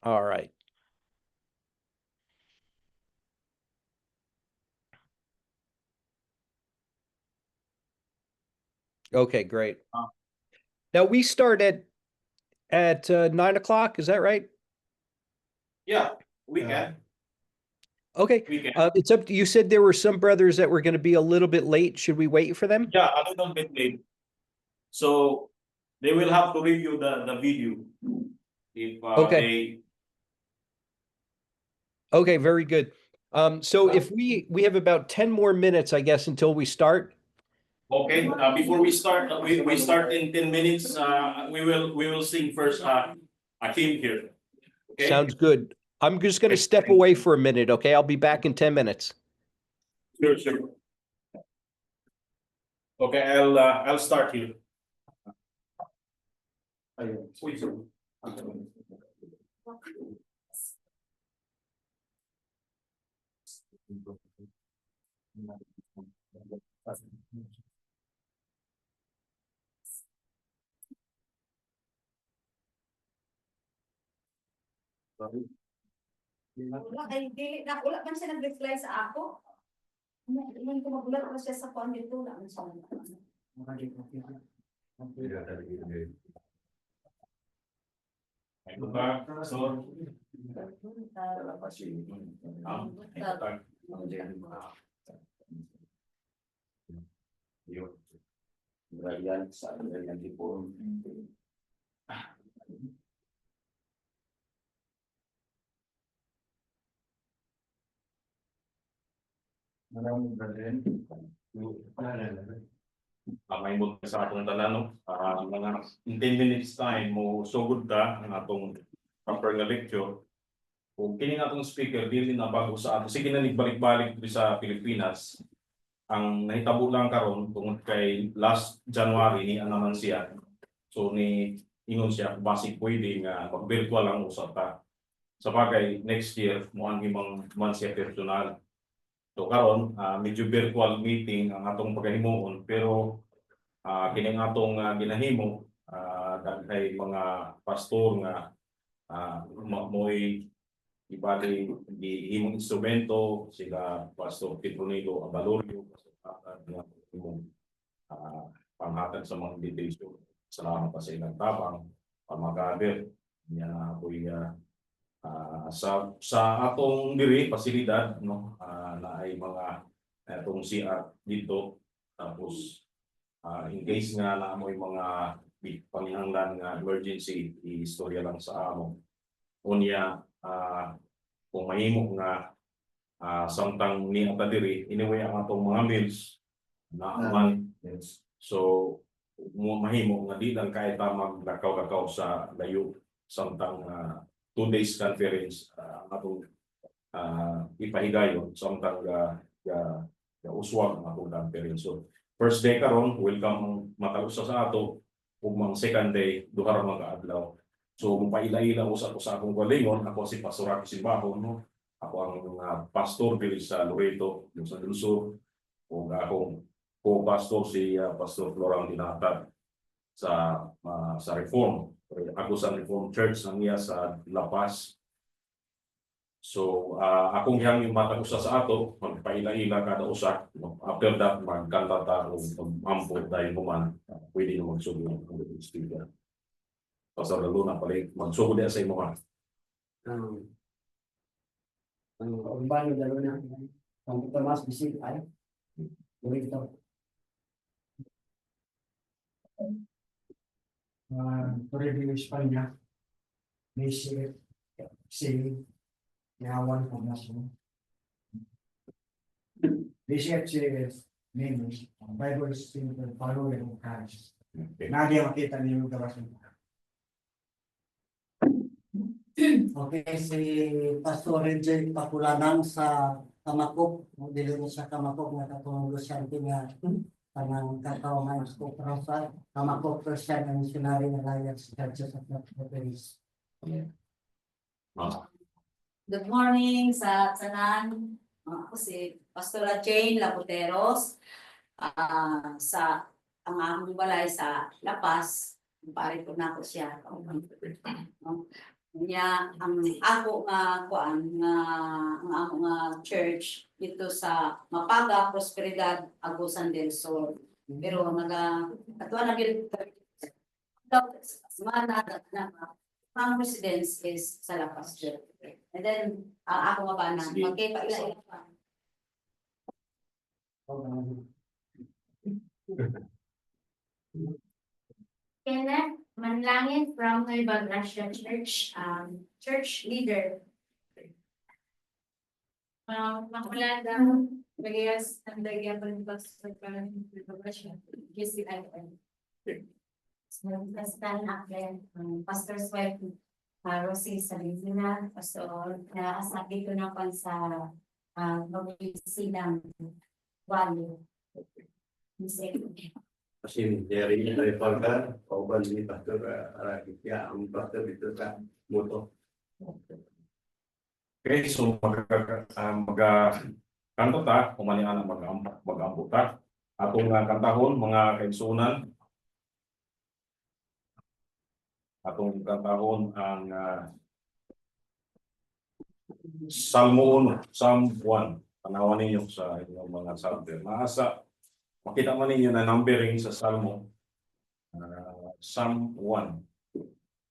All right. Okay, great. Now we start at 9 o'clock. Is that right? Yeah, we can. Okay. We can. It's up to you. Said there were some brothers that were going to be a little bit late. Should we wait for them? Yeah, a little bit late. So they will have to review the video if Okay. Okay, very good. So if we have about 10 more minutes, I guess, until we start. Okay, before we start, we start in 10 minutes. We will sing first a hymn here. Okay? Sounds good. I'm just going to step away for a minute, okay? I'll be back in 10 minutes. Sure, sure. Okay, I'll start here. Wala kay dili na wala man siya nag-reply sa ako. Ano ko magulat ko siya sa phone dito wala man siya. May mo sa atong tanan mga in 10 minutes time mo sugod ta ang atong proper nga lecture. Kung kini nga atong speaker dili na bago sa ato sige na balik-balik dito sa Pilipinas. Ang nahitabo lang karon tungod kay last January ni naman siya. So ni ingon siya basic pwede nga mag-virtual lang usap ta. Sa bagay next year mo ang himang man siya personal. So karon medyo virtual meeting ang atong paghimuon pero kining atong ginahimo kay mga pastor nga mo'y ibali gihimong instrumento sila Pastor Petronilo Abalorio imong panghatag sa mga invitation. Salamat pa sa ilang tabang pamagaber niya ako'y sa atong diri pasilidad no na ay mga atong CR dito tapos in case nga na amoy mga panginahanglan nga emergency istorya lang sa amo unya kung mahimo nga samtang ni ata diri anyway ang atong mga meals na aman so mahimo nga di lang kay ta maglakaw-lakaw sa layo samtang 2 days conference atong ipahigayon samtang uswag ang atong conference. So first day karon welcome ang makalusa sa ato ug mang second day duha ra mga adlaw. So mapaila-ila usab ko sa akong galingon ako si Pastor Arius no. Ako ang pastor diri sa Loreto sa Luzon ug akong co-pastor si Pastor Florang Dinatag sa Reform. Ako sa Reform Church ng iya sa La Paz. So akong hiyang matag usa sa ato magpaila-ila kada usa. After that magkanta ta o mampo dahil man pwede na magsugod ng speaker. Pastor Luna pala magsugod sa imo man. Urbano dalo na ang Tomas bisig ay dito. Por ejemplo, España, Messi, sí, Yawan, Formación. Messi es menos, Bible es simple, valor de vocales. Nadie makita niyo yung kabasan. Okay, si Pastor Renjay Pakulanang sa Kamakop, dili mo sa Kamakop nga katulong Lusyante nga kanang kakao nga sa Prosa, Kamakop Christian and Seminary Alliance Churches of the Philippines. Good morning sa tanan. Ako si Pastor Jane Laputeros sa ang among balay sa La Paz. Pare ko na ako siya. Nya ang ako nga kuan nga ang ako nga church dito sa Mapaga, Prosperidad, Agusan del Sur. Pero ato na gyud semana na ang residence is sa La Paz Church. And then ako nga ba na magkaipaila pa. Kenneth Manlangin from Nueva Gracia Church, church leader. Makulada, bagayas ang dagyan pa ng pastor para Nueva Gracia. GCIN. Pastor Aklen, pastor's wife, Rosie Salina, pastor, naasabi ko na pa sa mag-isidang value. Seminary Revealed kauban ni Pastor Arius ang pastor dito sa Moto. Okay, so kanto ta, kumani anak mag-ampo ta. Atong kantahon, mga kaigsunan. Atong kantahon ang Salmo 1, Psalm 1. Tanawan ninyo sa inyong mga psalter. Maasa, makita man ninyo na numbering sa Salmo. Psalm 1.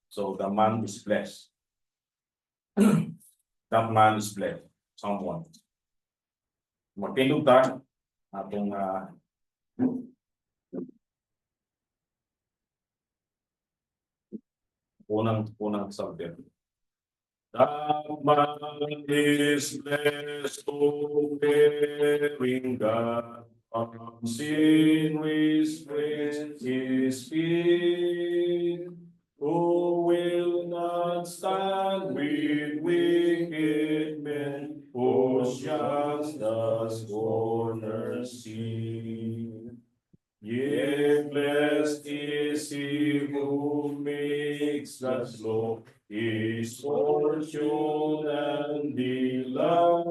So the man is blessed. That man is blessed. Psalm 1. Magtindog ta atong unang psalter. That man is blessed, O bearing God. From sin restrains his feet, who will not stand with wicked men, whose just the scorners see. Yea, blessed is he who makes the slow his fortune and delight,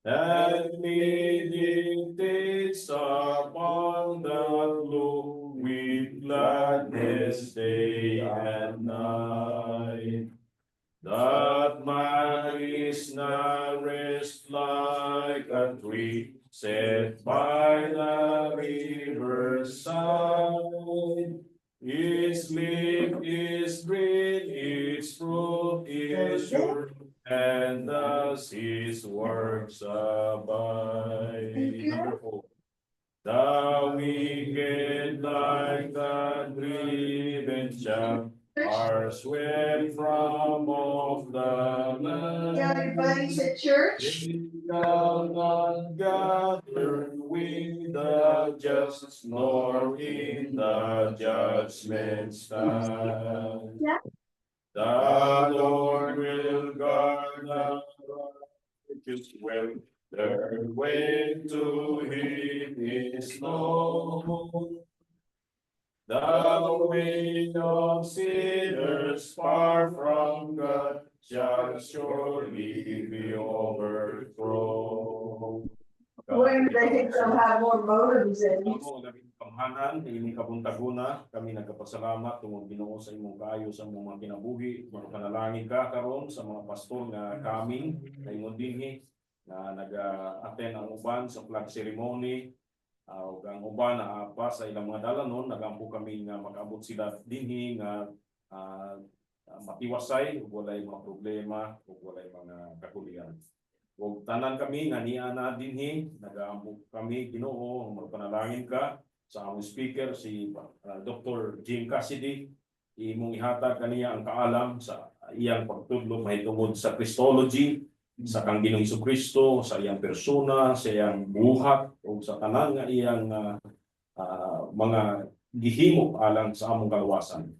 and meditates upon that law with gladness day and night. That man is nourished like a tree set by the riverside. Its leaf is green, its fruit is sure, and thus his works abide. Number 4. The wicked like the driven chaff are swept from off the land. Everybody's at church. They shall not gather with the just, nor in the judgment stand. Yeah. The Lord will guard the righteous well. Their way to him is known. The way of sinners far from God shall surely be overthrown. When they think they'll have more motives in it. Panghanan, ini kabuntaguna, kami nagkapasalamat tungod Ginoo sa imong kaayo sa imong mga kinabuhi. Manpanalangin ka karon sa mga pastor nga kami kaingon dinhi na nag-attend ang uban sa flag ceremony. Ug ang uban na pa sa ilang mga dalanon, nagampo kami nga mag-abot sila dinhi nga matiwasay ug walay mga problema ug walay mga kakulian. Ug tanan kami nga niya na dinhi, nagaampo kami Ginoo, magpanalangin ka sa among speaker si Dr. Jim Cassidy. Imong ihatag kaniya ang kaalam sa iyang pagtudlo mahitungod sa Christology, sa kang Ginoong Jesucristo, sa iyang persona, sa iyang buhat o sa tanan nga iyang mga gihimo alang sa among kaluwasan.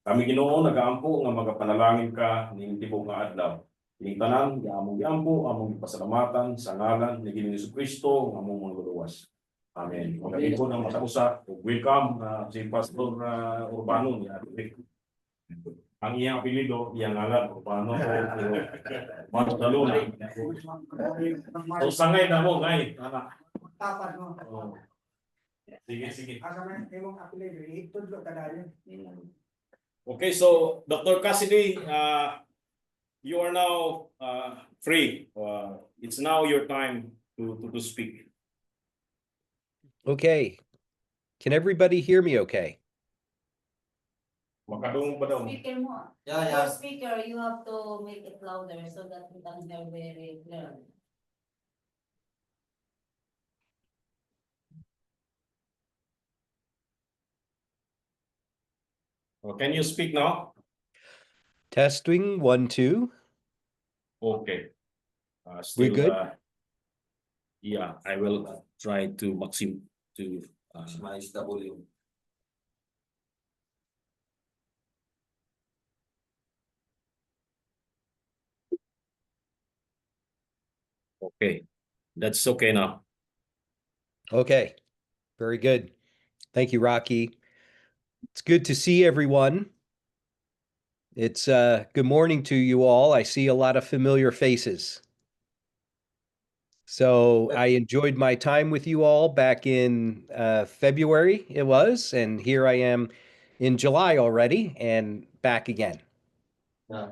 Kami Ginoo nagaampo nga magapanalangin ka ning tibok nga adlaw. Ining tanan among giampo, among pasalamatan sa ngalan ni Ginoong Jesucristo nga among mangluluwas. Amen. Magaling po ng makausap. Welcome si Pastor Urbano niya. Ang iyang apelido, iyang ngalan, Urbano. Magdalo na. So sangay na mo, ngay. Tapan mo. Sige, sige. Asa man imong apelido, itudlo ka dayon. Okay, so Dr. Cassidy, you are now free. It's now your time to speak. Okay. Can everybody hear me okay? Makadungog ba daw? Speaker mo. Yeah, Your yeah. speaker, you have to make it louder so that we can hear very clearly. Can you speak now? Testing 1, 2. Okay. We Still, good? yeah, I will try to maximize the volume. Okay, that's okay now. Okay. Very good. Thank you, Rocky. It's good to see everyone. It's good morning to you all. I see a lot of familiar faces. So I enjoyed my time with you all back in February, it was, and here I am in July already and back again. Yeah.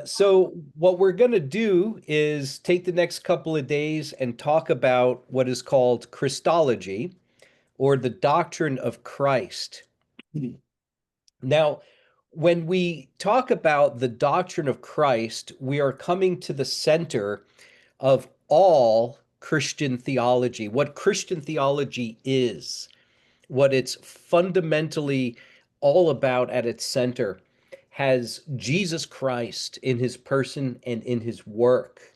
So what we're going to do is take the next couple of days and talk about what is called Christology, or the doctrine of Christ. Now, when we talk about the doctrine of Christ, we are coming to the center of all Christian theology, what Christian theology is, what it's fundamentally all about at its center, has Jesus Christ in his person and in his work.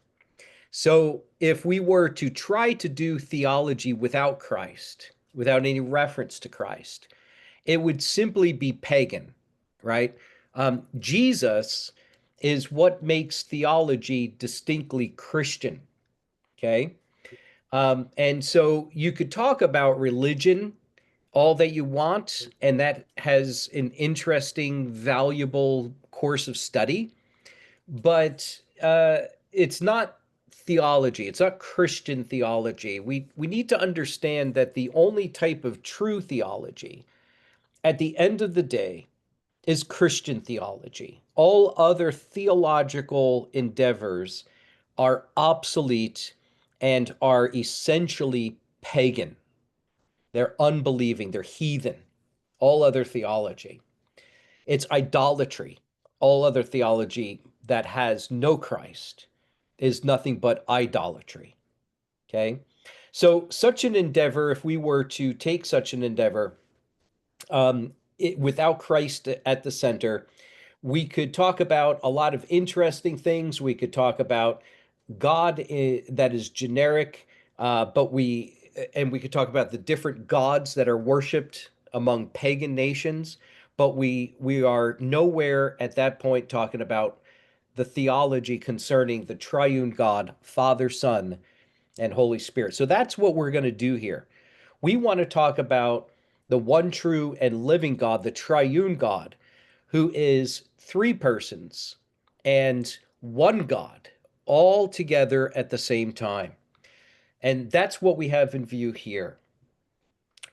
So if we were to try to do theology without Christ, without any reference to Christ, it would simply be pagan, right? Jesus is what makes theology distinctly Christian, okay? And so you could talk about religion all that you want, and that has an interesting, valuable course of study, but it's not theology. It's not Christian theology. We need to understand that the only type of true theology at the end of the day is Christian theology. All other theological endeavors are obsolete and are essentially pagan. They're unbelieving, they're heathen. All other theology. It's idolatry. All other theology that has no Christ is nothing but idolatry. Okay? So, such an endeavor, if we were to take such an endeavor, without Christ at the center, we could talk about a lot of interesting things. We could talk about God that is generic, but we could talk about the different gods that are worshipped among pagan nations, but we are nowhere at that point talking about the theology concerning the triune God, Father, Son, and Holy Spirit. So that's what we're going to do here. We want to talk about the one true and living God, the triune God, who is three persons and one God, all together at the same time. And that's what we have in view here.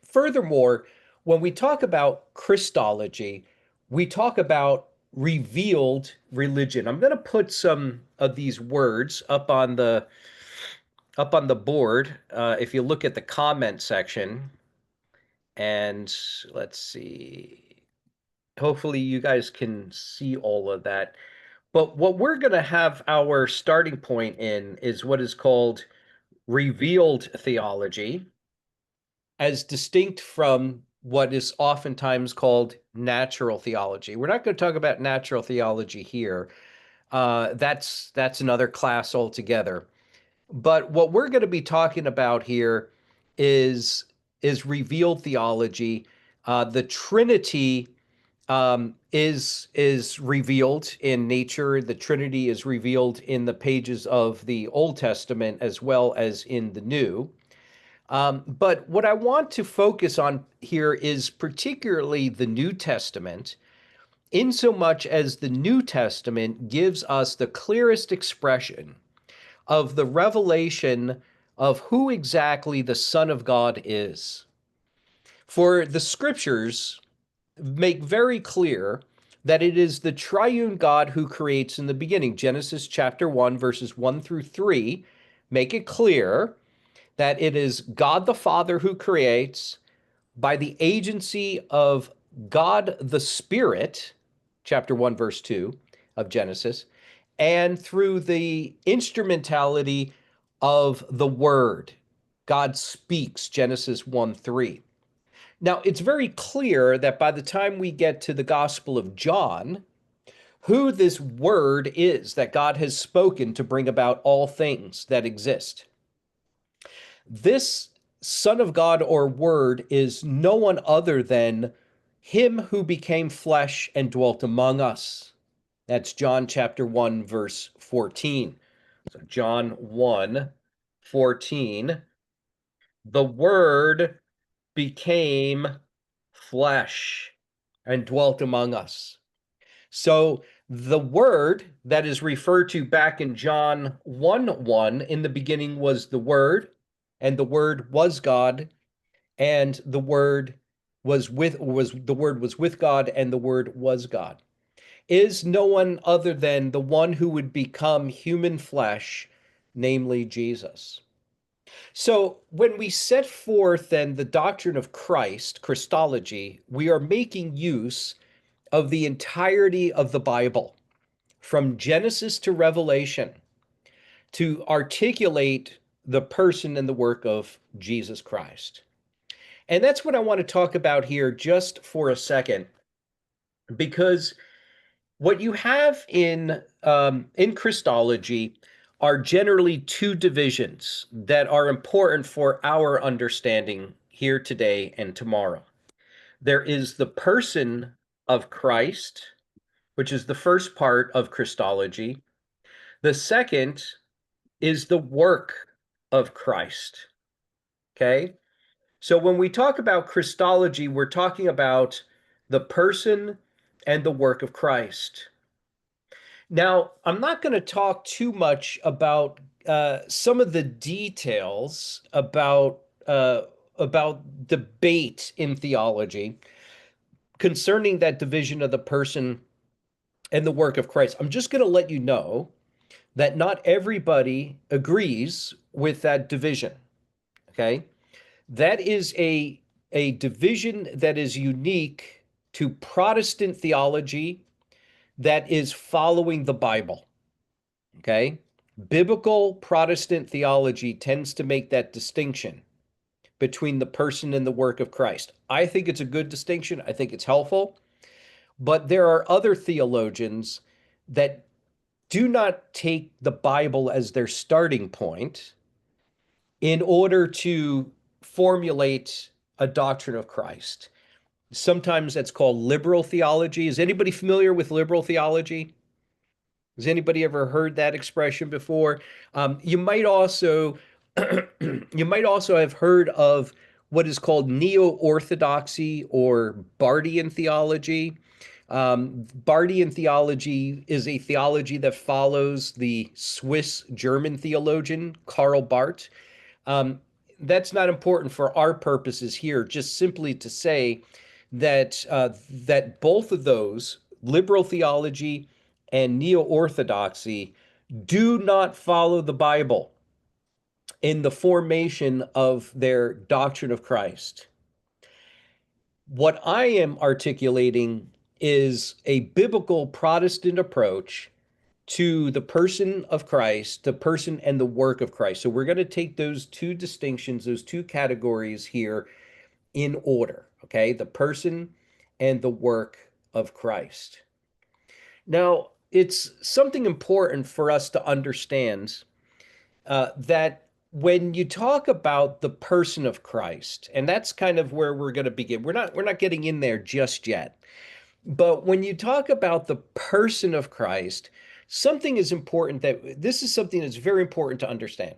Furthermore, when we talk about Christology, we talk about revealed religion. I'm going to put some of these words up on the board. If you look at the comment section, and let's see, hopefully you guys can see all of that. But what we're going to have our starting point in is what is called revealed theology, as distinct from what is oftentimes called natural theology. We're not going to talk about natural theology here. That's another class altogether. But what we're going to be talking about here is revealed theology. The Trinity is revealed in nature. The Trinity is revealed in the pages of the Old Testament as well as in the New. But what I want to focus on here is particularly the New Testament, insomuch as the New Testament gives us the clearest expression of the revelation of who exactly the Son of God is. For the scriptures make very clear that it is the triune God who creates in the beginning. Genesis chapter 1, verses 1 through 3 make it clear that it is God the Father who creates by the agency of God the Spirit, chapter 1, verse 2 of Genesis, and through the instrumentality of the Word. God speaks, Genesis 1, 3. Now, it's very clear that by the time we get to the Gospel of John, who this Word is that God has spoken to bring about all things that exist. This Son of God or Word is no one other than him who became flesh and dwelt among us. That's John chapter 1, verse 14. So John 1, 14. The Word became flesh and dwelt among us. So the Word that is referred to back in John 1:1, in the beginning was the Word, and the Word was God, and the Word was with God, and the Word was God, is no one other than the one who would become human flesh, namely Jesus. So when we set forth then the doctrine of Christ, Christology, we are making use of the entirety of the Bible, from Genesis to Revelation, to articulate the person and the work of Jesus Christ. And that's what I want to talk about here just for a second, because what you have in Christology are generally two divisions that are important for our understanding here today and tomorrow. There is the person of Christ, which is the first part of Christology. The second is the work of Christ. Okay? So when we talk about Christology, we're talking about the person and the work of Christ. Now, I'm not going to talk too much about some of the details about debate in theology concerning that division of the person and the work of Christ. I'm just going to let you know that not everybody agrees with that division. Okay, that is a division that is unique to Protestant theology that is following the Bible. Okay, biblical Protestant theology tends to make that distinction between the person and the work of Christ. I think it's a good distinction. I think it's helpful. But there are other theologians that do not take the Bible as their starting point in order to formulate a doctrine of Christ. Sometimes that's called liberal theology. Is anybody familiar with liberal theology? Has anybody ever heard that expression before? You might also have heard of what is called neo-orthodoxy or Barthian theology. Barthian theology is a theology that follows the Swiss German theologian Karl Barth. That's not important for our purposes here, just simply to say that that both of those, liberal theology and neo-orthodoxy, do not follow the Bible in the formation of their doctrine of Christ. What I am articulating is a biblical Protestant approach to the person of Christ, the person and the work of Christ. So we're going to take those two distinctions, those two categories here in order, okay? The person and the work of Christ. Now, it's something important for us to understand that when you talk about the person of Christ, and that's kind of where we're going to begin. We're not getting in there just yet. But when you talk about the person of Christ, something is important this is something that's very important to understand.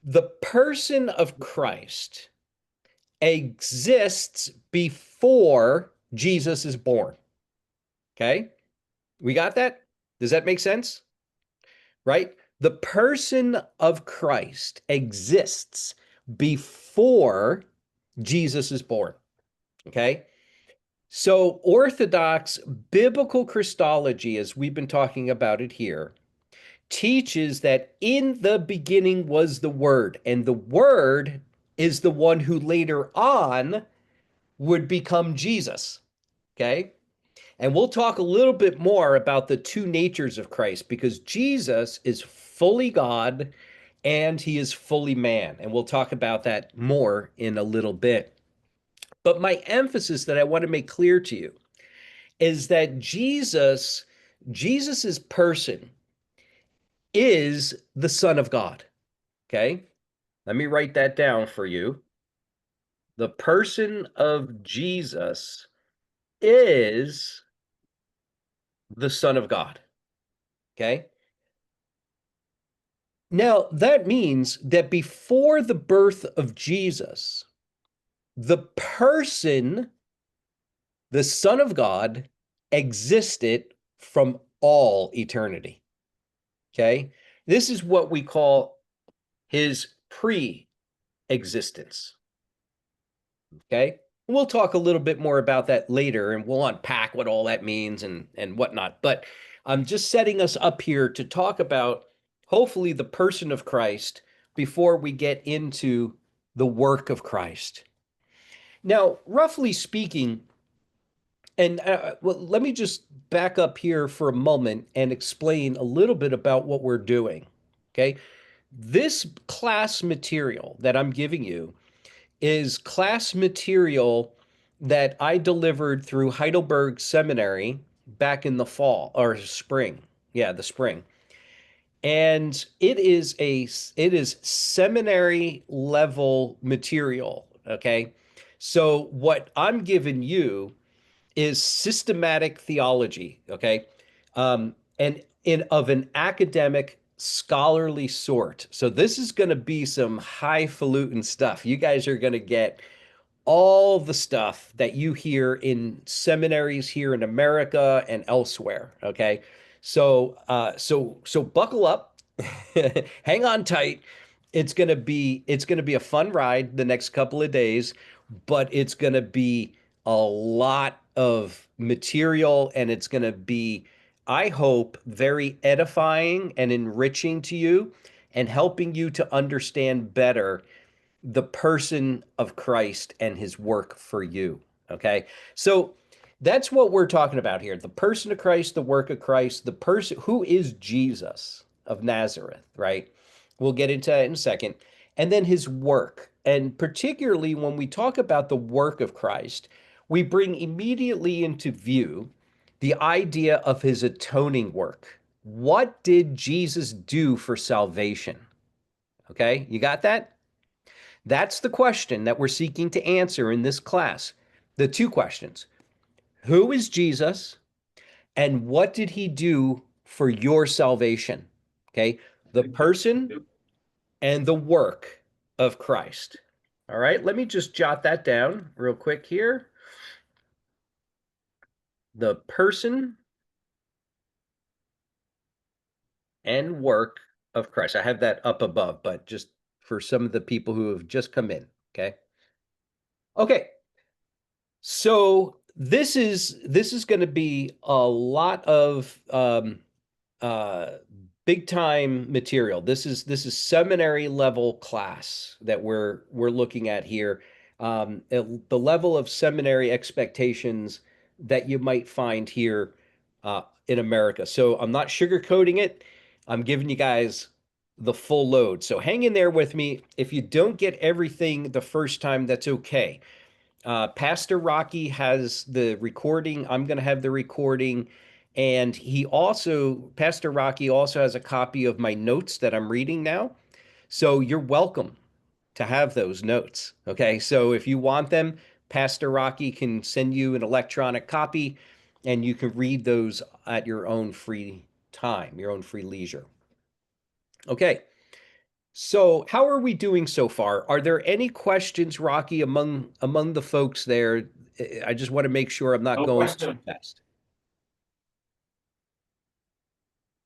The person of Christ exists before Jesus is born. Okay? We got that? Does that make sense? Right? The person of Christ exists before Jesus is born. Okay? So orthodox biblical Christology, as we've been talking about it here, teaches that in the beginning was the Word, and the Word is the one who later on would become Jesus. Okay? And we'll talk a little bit more about the two natures of Christ, because Jesus is fully God and he is fully man. And we'll talk about that more in a little bit. But my emphasis that I want to make clear to you is that Jesus's person is the Son of God. Okay? Let me write that down for you. The person of Jesus is the Son of God. Okay? Now, that means that before the birth of Jesus, the person, the Son of God, existed from all eternity. Okay? This is what we call his pre-existence. Okay? We'll talk a little bit more about that later, and we'll unpack what all that means and whatnot. But I'm just setting us up here to talk about, hopefully, the person of Christ before we get into the work of Christ. Now, roughly speaking, and well, let me just back up here for a moment and explain a little bit about what we're doing. Okay? This class material that I'm giving you is class material that I delivered through Heidelberg Seminary back in the fall or spring. Yeah, the spring. And it is seminary level material, okay? So what I'm giving you is systematic theology, okay? And of an academic scholarly sort. So this is going to be some highfalutin stuff. You guys are going to get all the stuff that you hear in seminaries here in America and elsewhere. Okay. So buckle up, hang on tight. It's gonna be a fun ride the next couple of days, but it's gonna be a lot of material, and it's gonna be, I hope, very edifying and enriching to you and helping you to understand better the person of Christ and his work for you. Okay. So that's what we're talking about here. The person of Christ, the work of Christ, the person who is Jesus of Nazareth, right? We'll get into that in a second. And then his work. And particularly when we talk about the work of Christ, we bring immediately into view the idea of his atoning work. What did Jesus do for salvation? Okay. You got that? That's the question that we're seeking to answer in this class. The two questions: who is Jesus, and what did he do for your salvation? Okay, the person and the work of Christ. All right, let me just jot that down real quick here. The person and work of Christ. I have that up above, but just for some of the people who have just come in. Okay. Okay. So this is going to be a lot of big time material. This is seminary level class that we're looking at here. The level of seminary expectations that you might find here in America. So I'm not sugarcoating it. I'm giving you guys the full load. So hang in there with me. If you don't get everything the first time, that's okay. Pastor Rocky has the recording. I'm going to have the recording. And Pastor Rocky also has a copy of my notes that I'm reading now. So you're welcome to have those notes. Okay. So if you want them, Pastor Rocky can send you an electronic copy and you can read those at your own free time, your own free leisure. Okay. So how are we doing so far? Are there any questions, Rocky, among the folks there? I just want to make sure I'm not No going question. too fast.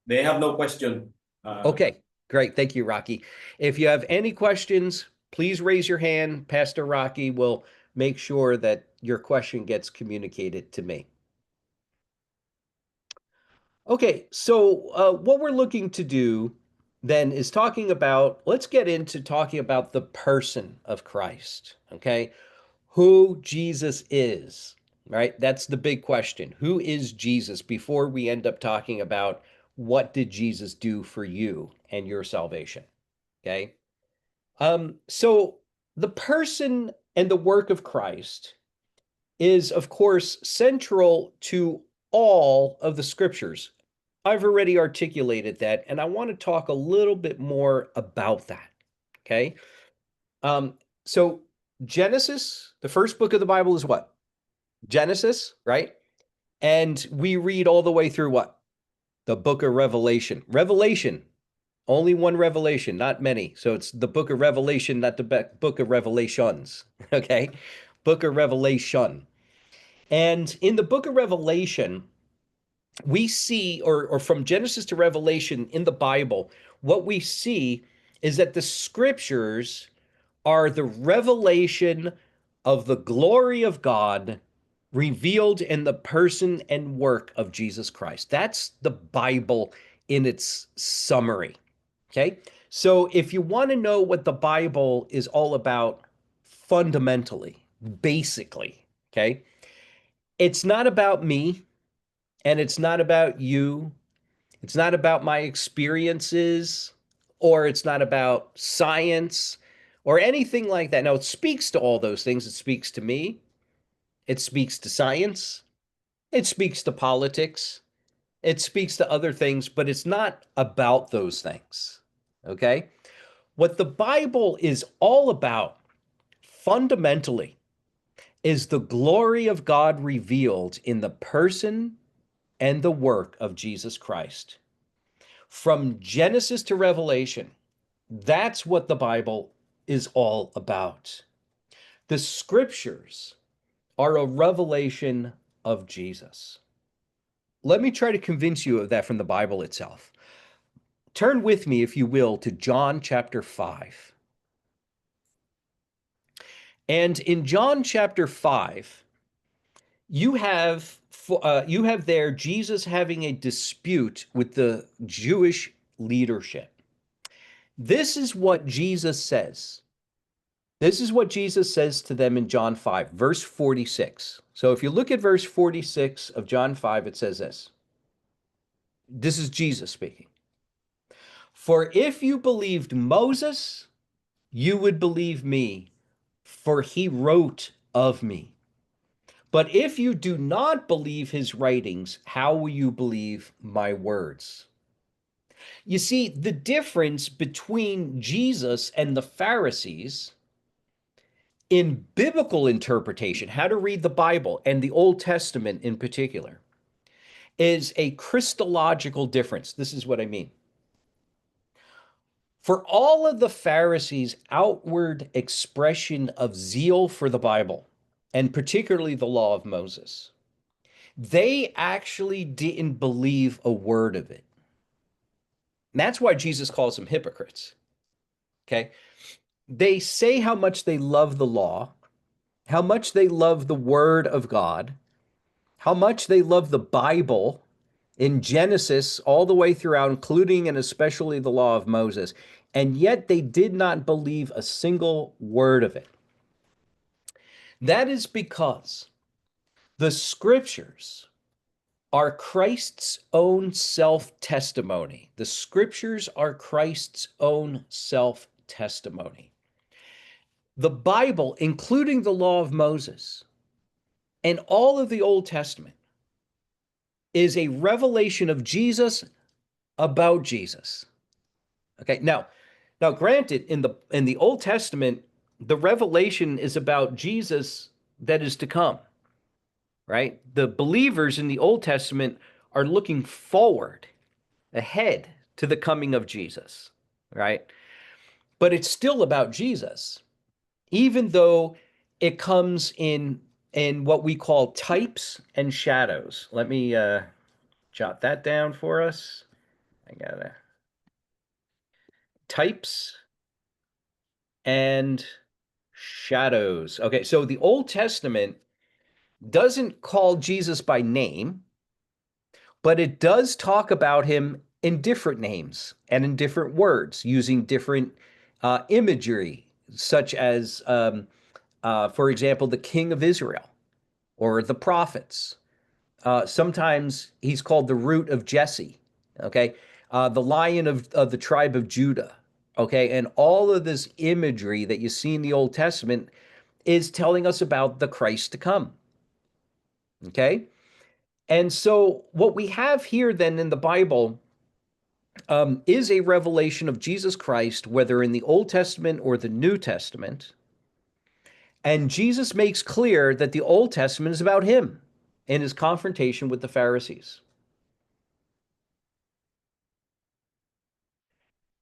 They have no question. Okay, great. Thank you, Rocky. If you have any questions, please raise your hand. Pastor Rocky will make sure that your question gets communicated to me. Okay, so what we're looking to do then is let's get into talking about the person of Christ, okay? Who Jesus is, right? That's the big question. Who is Jesus before we end up talking about what did Jesus do for you and your salvation, okay? So the person and the work of Christ is, of course, central to all of the scriptures. I've already articulated that, and I want to talk a little bit more about that, okay? So Genesis, the first book of the Bible is what? Genesis, right? And we read all the way through what? The book of Revelation. Revelation, only one revelation, not many. So it's the book of Revelation, not the book of Revelations, okay? Book of Revelation. And in the book of Revelation, we see, or from Genesis to Revelation in the Bible, what we see is that the scriptures are the revelation of the glory of God revealed in the person and work of Jesus Christ. That's the Bible in its summary. Okay? So if you want to know what the Bible is all about fundamentally, basically, okay? It's not about me and it's not about you. It's not about my experiences or it's not about science or anything like that. Now, it speaks to all those things. It speaks to me. It speaks to science. It speaks to politics. It speaks to other things, but it's not about those things. Okay? What the Bible is all about fundamentally is the glory of God revealed in the person and the work of Jesus Christ. From Genesis to Revelation, that's what the Bible is all about. The scriptures are a revelation of Jesus. Let me try to convince you of that from the Bible itself. Turn with me, if you will, to John chapter 5. And in John chapter 5, you have there Jesus having a dispute with the Jewish leadership. This is what Jesus says. This is what Jesus says to them in John 5, verse 46. So if you look at verse 46 of John 5, it says this. This is Jesus speaking. For if you believed Moses, you would believe me, for he wrote of me. But if you do not believe his writings, how will you believe my words? You see, the difference between Jesus and the Pharisees in biblical interpretation, how to read the Bible and the Old Testament in particular, is a Christological difference. This is what I mean. For all of the Pharisees' outward expression of zeal for the Bible, and particularly the law of Moses, they actually didn't believe a word of it. And that's why Jesus calls them hypocrites. Okay? They say how much they love the law, how much they love the word of God, how much they love the Bible in Genesis all the way throughout, including and especially the law of Moses, and yet they did not believe a single word of it. That is because the scriptures are Christ's own self-testimony. The scriptures are Christ's own self-testimony. The Bible, including the law of Moses and all of the Old Testament, is a revelation of Jesus about Jesus. Okay, now granted, in the Old Testament, the revelation is about Jesus that is to come, right? The believers in the Old Testament are looking forward, ahead to the coming of Jesus, right? But it's still about Jesus, even though it comes in what we call types and shadows. Let me jot that down for us. I gotta types and shadows. Okay, so the Old Testament doesn't call Jesus by name, but it does talk about him in different names and in different words, using different imagery, such as, for example, the King of Israel or the prophets. Sometimes he's called the root of Jesse, okay? The lion of the tribe of Judah, okay? And all of this imagery that you see in the Old Testament is telling us about the Christ to come, okay? And so what we have here then in the Bible is a revelation of Jesus Christ, whether in the Old Testament or the New Testament. And Jesus makes clear that the Old Testament is about him in his confrontation with the Pharisees.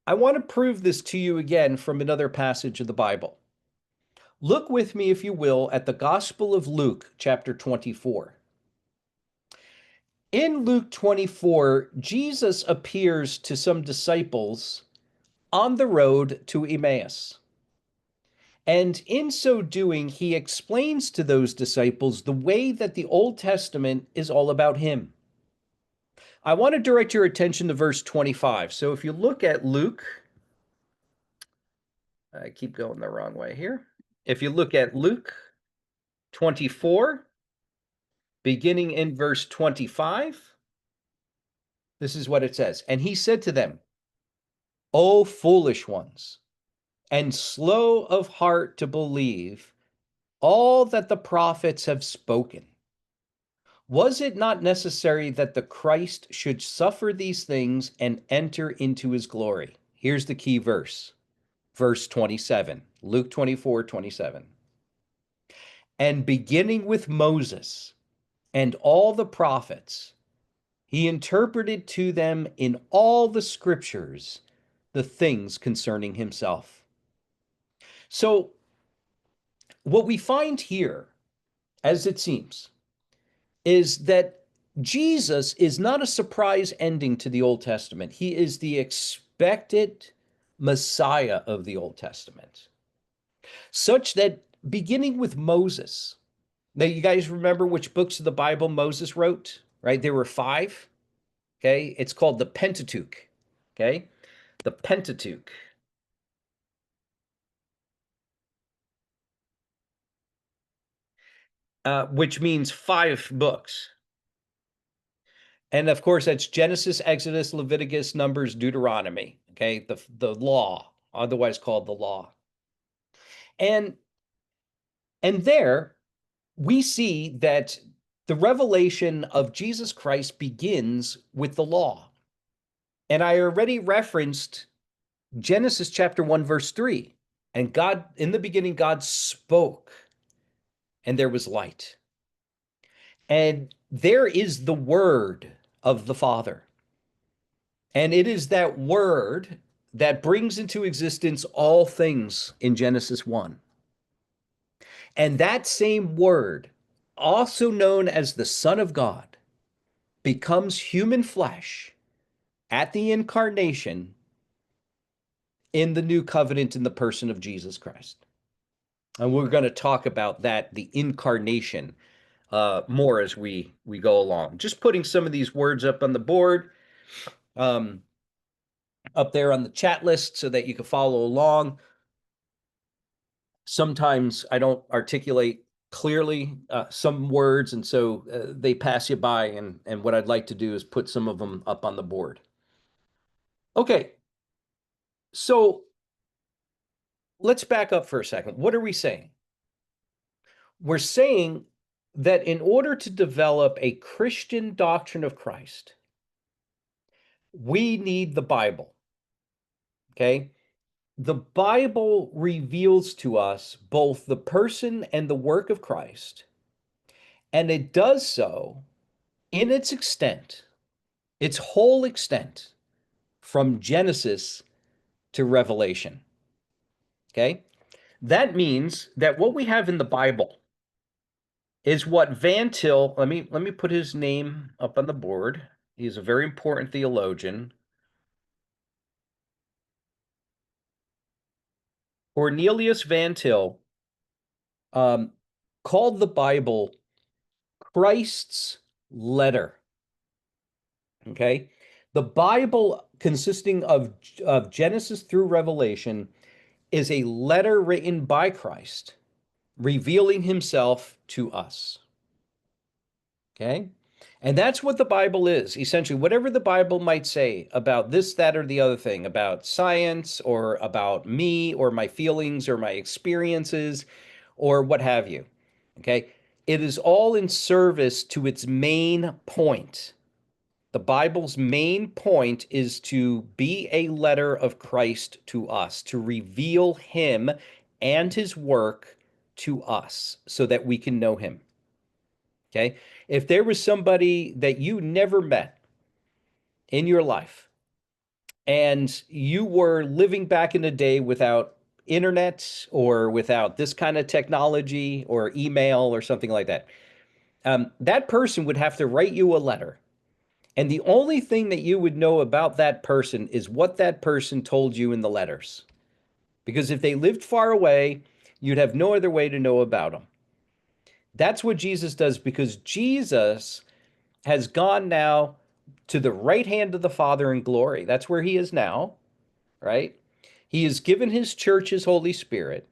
I want to prove this to you again from another passage of the Bible. Look with me, if you will, at the Gospel of Luke, chapter 24. In Luke 24, Jesus appears to some disciples on the road to Emmaus. And in so doing, he explains to those disciples the way that the Old Testament is all about him. I want to direct your attention to verse 25. So if you look at Luke, I keep going the wrong way here. If you look at Luke 24, beginning in verse 25, this is what it says. And he said to them, O foolish ones, and slow of heart to believe all that the prophets have spoken. Was it not necessary that the Christ should suffer these things and enter into his glory? Here's the key verse, verse 27, Luke 24:27. And beginning with Moses and all the prophets, he interpreted to them in all the scriptures the things concerning himself. So, what we find here, as it seems, is that Jesus is not a surprise ending to the Old Testament. He is the expected Messiah of the Old Testament, such that beginning with Moses, now you guys remember which books of the Bible Moses wrote, right? There were 5, okay? It's called the Pentateuch, okay? The Pentateuch. Which means 5 books. And of course, that's Genesis, Exodus, Leviticus, Numbers, Deuteronomy, okay? The law, otherwise called the law. And there we see that the revelation of Jesus Christ begins with the law. And I already referenced Genesis chapter 1, verse 3. And God, in the beginning, God spoke, and there was light. And there is the word of the Father. And it is that word that brings into existence all things in Genesis 1. And that same word, also known as the Son of God, becomes human flesh at the incarnation in the new covenant in the person of Jesus Christ. And we're going to talk about that, the incarnation, more as we go along. Just putting some of these words up on the board, up there on the chat list so that you can follow along. Sometimes I don't articulate clearly some words, and so they pass you by, and what I'd like to do is put some of them up on the board. Okay, so let's back up for a second. What are we saying? We're saying that in order to develop a Christian doctrine of Christ, we need the Bible, okay? The Bible reveals to us both the person and the work of Christ, and it does so in its extent, its whole extent, from Genesis to Revelation. Okay? That means that what we have in the Bible is what Van Til, let me put his name up on the board. He's a very important theologian. Cornelius Van Til called the Bible Christ's letter. Okay? The Bible, consisting of Genesis through Revelation, is a letter written by Christ, revealing himself to us. Okay? And that's what the Bible is. Essentially, whatever the Bible might say about this, that, or the other thing, about science, or about me, or my feelings, or my experiences, or what have you. Okay? It is all in service to its main point. The Bible's main point is to be a letter of Christ to us, to reveal him and his work to us so that we can know him. Okay? If there was somebody that you never met in your life and you were living back in the day without internet or without this kind of technology or email or something like that, that person would have to write you a letter. And the only thing that you would know about that person is what that person told you in the letters. Because if they lived far away, you'd have no other way to know about them. That's what Jesus does, because Jesus has gone now to the right hand of the Father in glory. That's where he is now, right? He has given his church his Holy Spirit,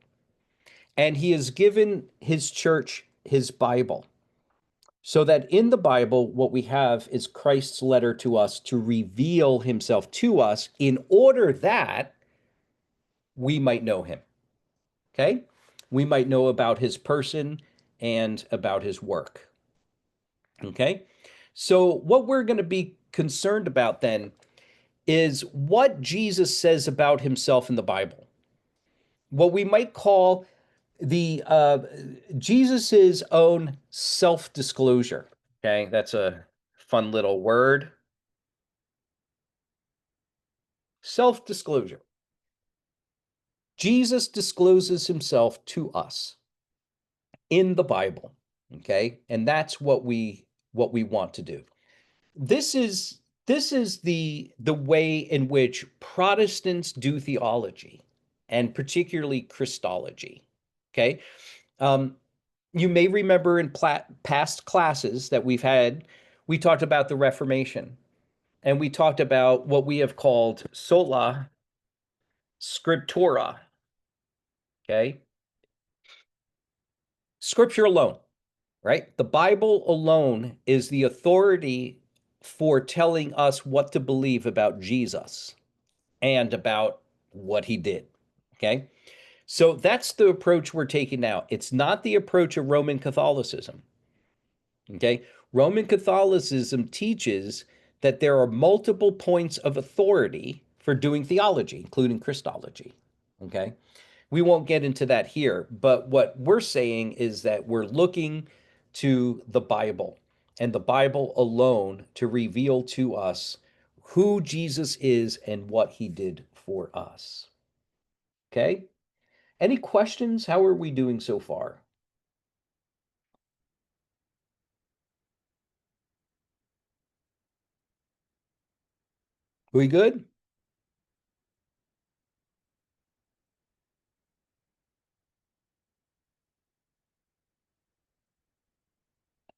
and he has given his church his Bible. So that in the Bible, what we have is Christ's letter to us to reveal himself to us in order that we might know him. Okay? We might know about his person and about his work. Okay? So what we're going to be concerned about then is what Jesus says about himself in the Bible. What we might call the Jesus's own self-disclosure. Okay? That's a fun little word. Self-disclosure. Jesus discloses himself to us in the Bible, okay? And that's what we want to do. This is the way in which Protestants do theology, and particularly Christology, okay? You may remember in past classes that we've had, we talked about the Reformation, and we talked about what we have called Sola Scriptura, okay? Scripture alone, right? The Bible alone is the authority for telling us what to believe about Jesus and about what he did, okay? So that's the approach we're taking now. It's not the approach of Roman Catholicism, okay? Roman Catholicism teaches that there are multiple points of authority for doing theology, including Christology, okay? We won't get into that here, but what we're saying is that we're looking to the Bible and the Bible alone to reveal to us who Jesus is and what he did for us. Okay? Any questions? How are we doing so far? We good?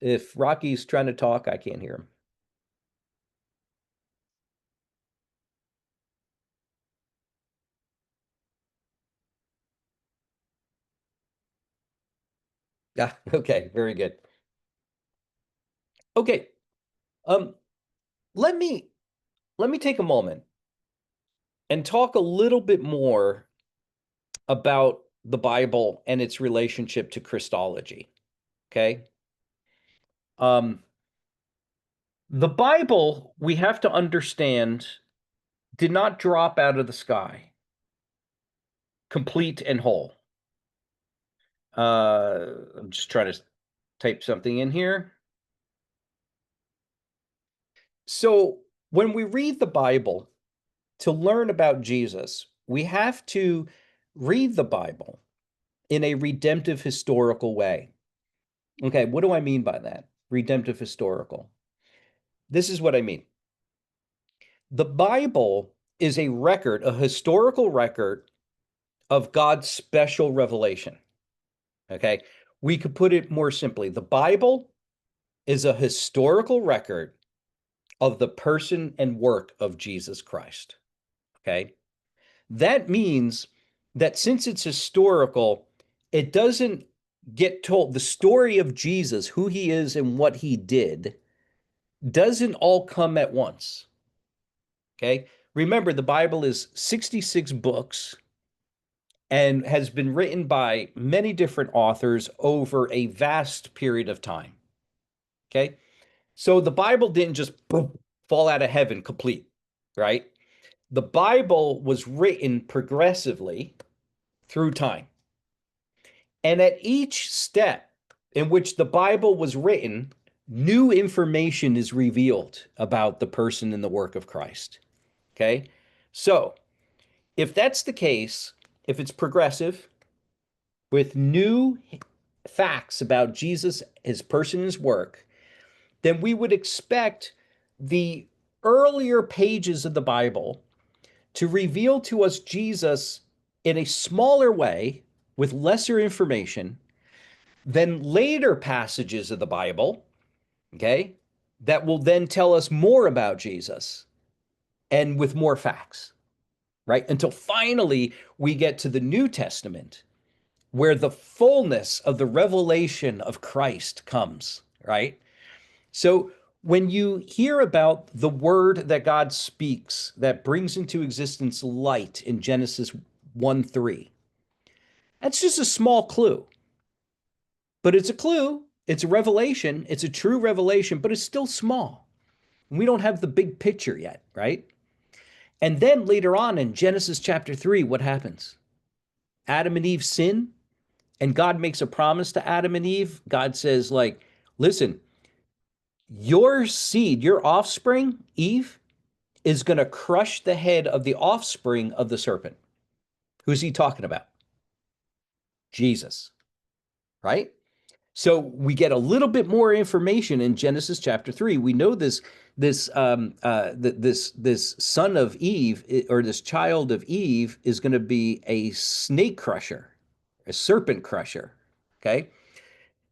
If Rocky's trying to talk, I can't hear him. Yeah, okay, very good. Okay. Let me take a moment and talk a little bit more about the Bible and its relationship to Christology. Okay. The Bible, we have to understand, did not drop out of the sky, complete and whole. I'm just trying to type something in here. So when we read the Bible to learn about Jesus, we have to read the Bible in a redemptive historical way. Okay, what do I mean by that? Redemptive historical. This is what I mean. The Bible is a record, a historical record of God's special revelation. Okay, we could put it more simply. The Bible is a historical record of the person and work of Jesus Christ. Okay? That means that since it's historical, it doesn't get told. The story of Jesus, who he is and what he did, doesn't all come at once. Okay? Remember, the Bible is 66 books and has been written by many different authors over a vast period of time. Okay? So the Bible didn't just boom, fall out of heaven complete, right? The Bible was written progressively through time. And at each step in which the Bible was written, new information is revealed about the person and the work of Christ. Okay? So, if that's the case, if it's progressive with new facts about Jesus, his person, and his work, then we would expect the earlier pages of the Bible to reveal to us Jesus in a smaller way with lesser information than later passages of the Bible, okay, that will then tell us more about Jesus and with more facts, right? Until finally we get to the New Testament, where the fullness of the revelation of Christ comes, right? So when you hear about the word that God speaks that brings into existence light in Genesis 1:3, that's just a small clue. But it's a clue, it's a revelation, it's a true revelation, but it's still small. We don't have the big picture yet, right? And then later on in Genesis chapter 3, what happens? Adam and Eve sin, and God makes a promise to Adam and Eve. God says, like, listen, your seed, your offspring, Eve, is going to crush the head of the offspring of the serpent. Who's he talking about? Jesus, right? So we get a little bit more information in Genesis chapter 3. We know this son of Eve, or this child of Eve, is going to be a snake crusher, a serpent crusher. Okay.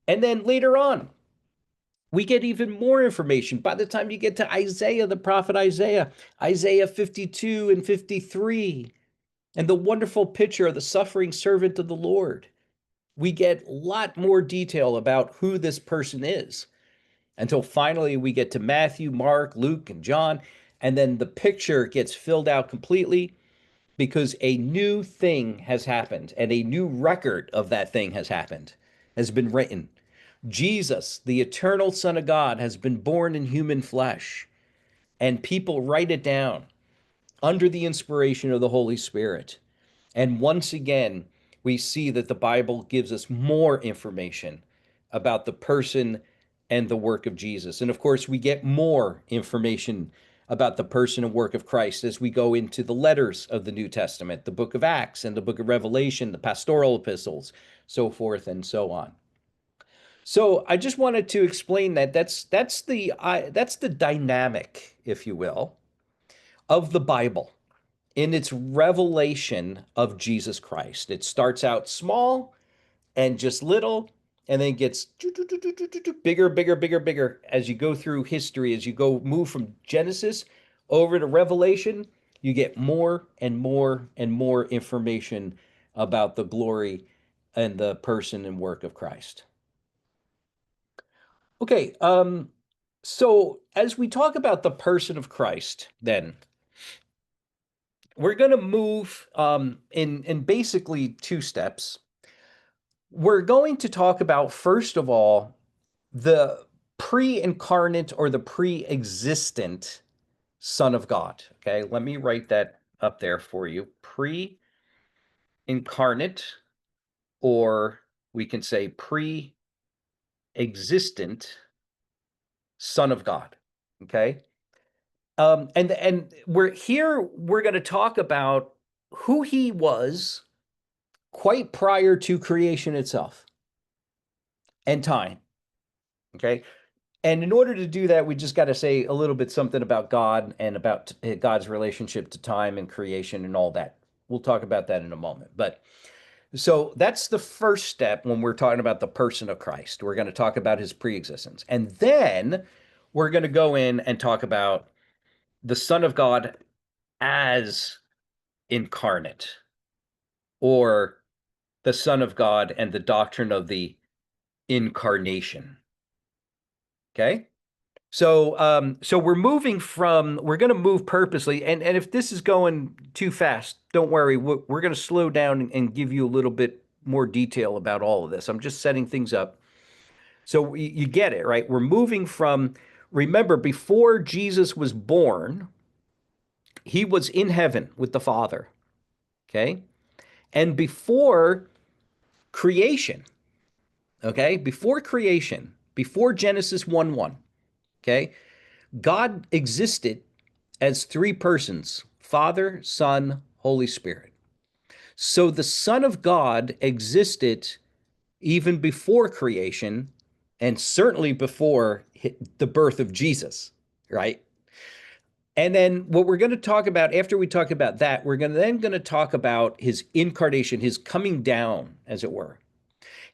And then later on, we get even more information. By the time you get to Isaiah, the prophet Isaiah, Isaiah 52 and 53, and the wonderful picture of the suffering servant of the Lord, we get a lot more detail about who this person is until finally we get to Matthew, Mark, Luke, and John. And then the picture gets filled out completely because a new thing has happened and a new record of that thing has been written. Jesus, the eternal Son of God, has been born in human flesh, and people write it down under the inspiration of the Holy Spirit. And once again, we see that the Bible gives us more information about the person and the work of Jesus. And of course, we get more information about the person and work of Christ as we go into the letters of the New Testament, the book of Acts and the book of Revelation, the pastoral epistles, so forth and so on. So I just wanted to explain that that's the dynamic, if you will, of the Bible in its revelation of Jesus Christ. It starts out small and just little, and then gets bigger, bigger, bigger, bigger as you go through history. As you move from Genesis over to Revelation, you get more and more and more information about the glory and the person and work of Christ. Okay, so as we talk about the person of Christ, then we're going to move in basically two steps. We're going to talk about, first of all, the pre-incarnate or the pre-existent Son of God. Okay, let me write that up there for you. Pre-incarnate, or we can say pre-existent Son of God. Okay. And we're going to talk about who he was quite prior to creation itself and time. Okay. And in order to do that, we just got to say a little bit something about God and about God's relationship to time and creation and all that. We'll talk about that in a moment. But So that's the first step when we're talking about the person of Christ. We're going to talk about his preexistence. And then we're going to go in and talk about the Son of God as incarnate, or the Son of God and the doctrine of the incarnation. Okay? So we're going to move purposely. And if this is going too fast, don't worry. We're going to slow down and give you a little bit more detail about all of this. I'm just setting things up. So you get it, right? We're moving from, remember, before Jesus was born, he was in heaven with the Father. Okay? And before creation, okay? Before creation, before Genesis 1:1, okay? God existed as three persons, Father, Son, Holy Spirit. So the Son of God existed even before creation and certainly before the birth of Jesus, right? And then what we're going to talk about after we talk about that, we're going to talk about his incarnation, his coming down, as it were,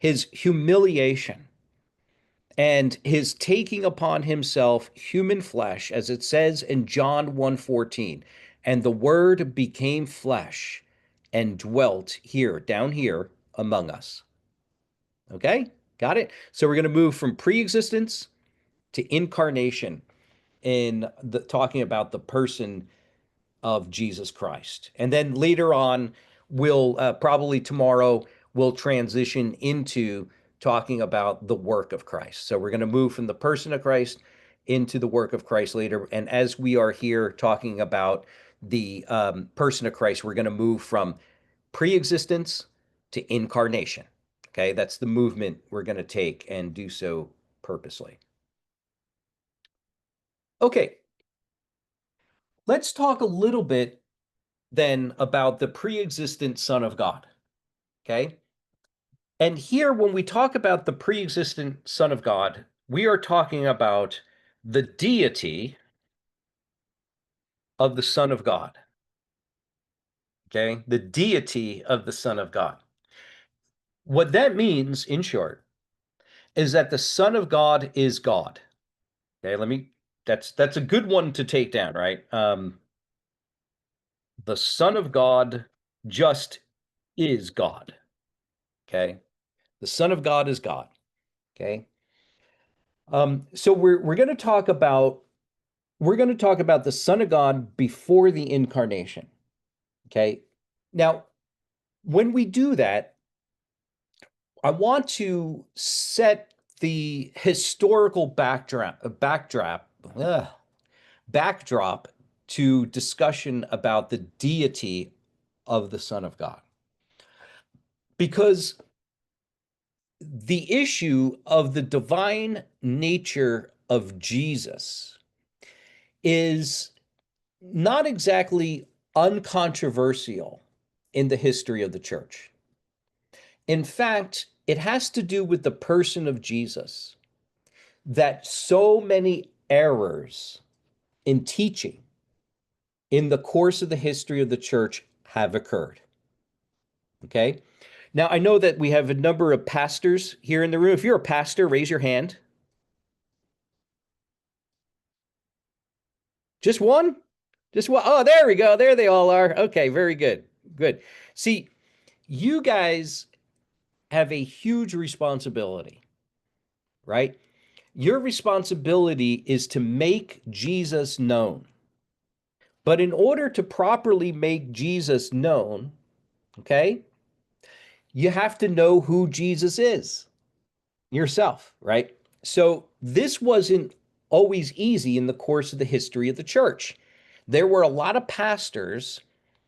his humiliation, and his taking upon himself human flesh, as it says in John 1:14, and the word became flesh and dwelt here, down here among us. Okay, got it? So we're going to move from pre-existence to incarnation in talking about the person of Jesus Christ. And then later on, we'll probably tomorrow, we'll transition into talking about the work of Christ. So we're going to move from the person of Christ into the work of Christ later. And as we are here talking about the person of Christ, we're going to move from pre-existence to incarnation. Okay, that's the movement we're going to take and do so purposely. Okay, let's talk a little bit then about the pre-existent Son of God. Okay, and here when we talk about the pre-existent Son of God, we are talking about the deity of the Son of God. Okay, the deity of the Son of God. What that means, in short, is that the Son of God is God. Okay, that's a good one to take down, right? The Son of God just is God. Okay, the Son of God is God. Okay, so we're going to talk about the Son of God before the incarnation. Okay, now when we do that, I want to set the historical backdrop to discussion about the deity of the Son of God. Because the issue of the divine nature of Jesus is not exactly uncontroversial in the history of the church. In fact, it has to do with the person of Jesus that so many errors in teaching in the course of the history of the church have occurred. Okay? Now, I know that we have a number of pastors here in the room. If you're a pastor, raise your hand. Just one? Just one? Oh, there we go. There they all are. Okay, very good. Good. See, you guys have a huge responsibility, right? Your responsibility is to make Jesus known. But in order to properly make Jesus known, okay, you have to know who Jesus is yourself, right? So this wasn't always easy in the course of the history of the church. There were a lot of pastors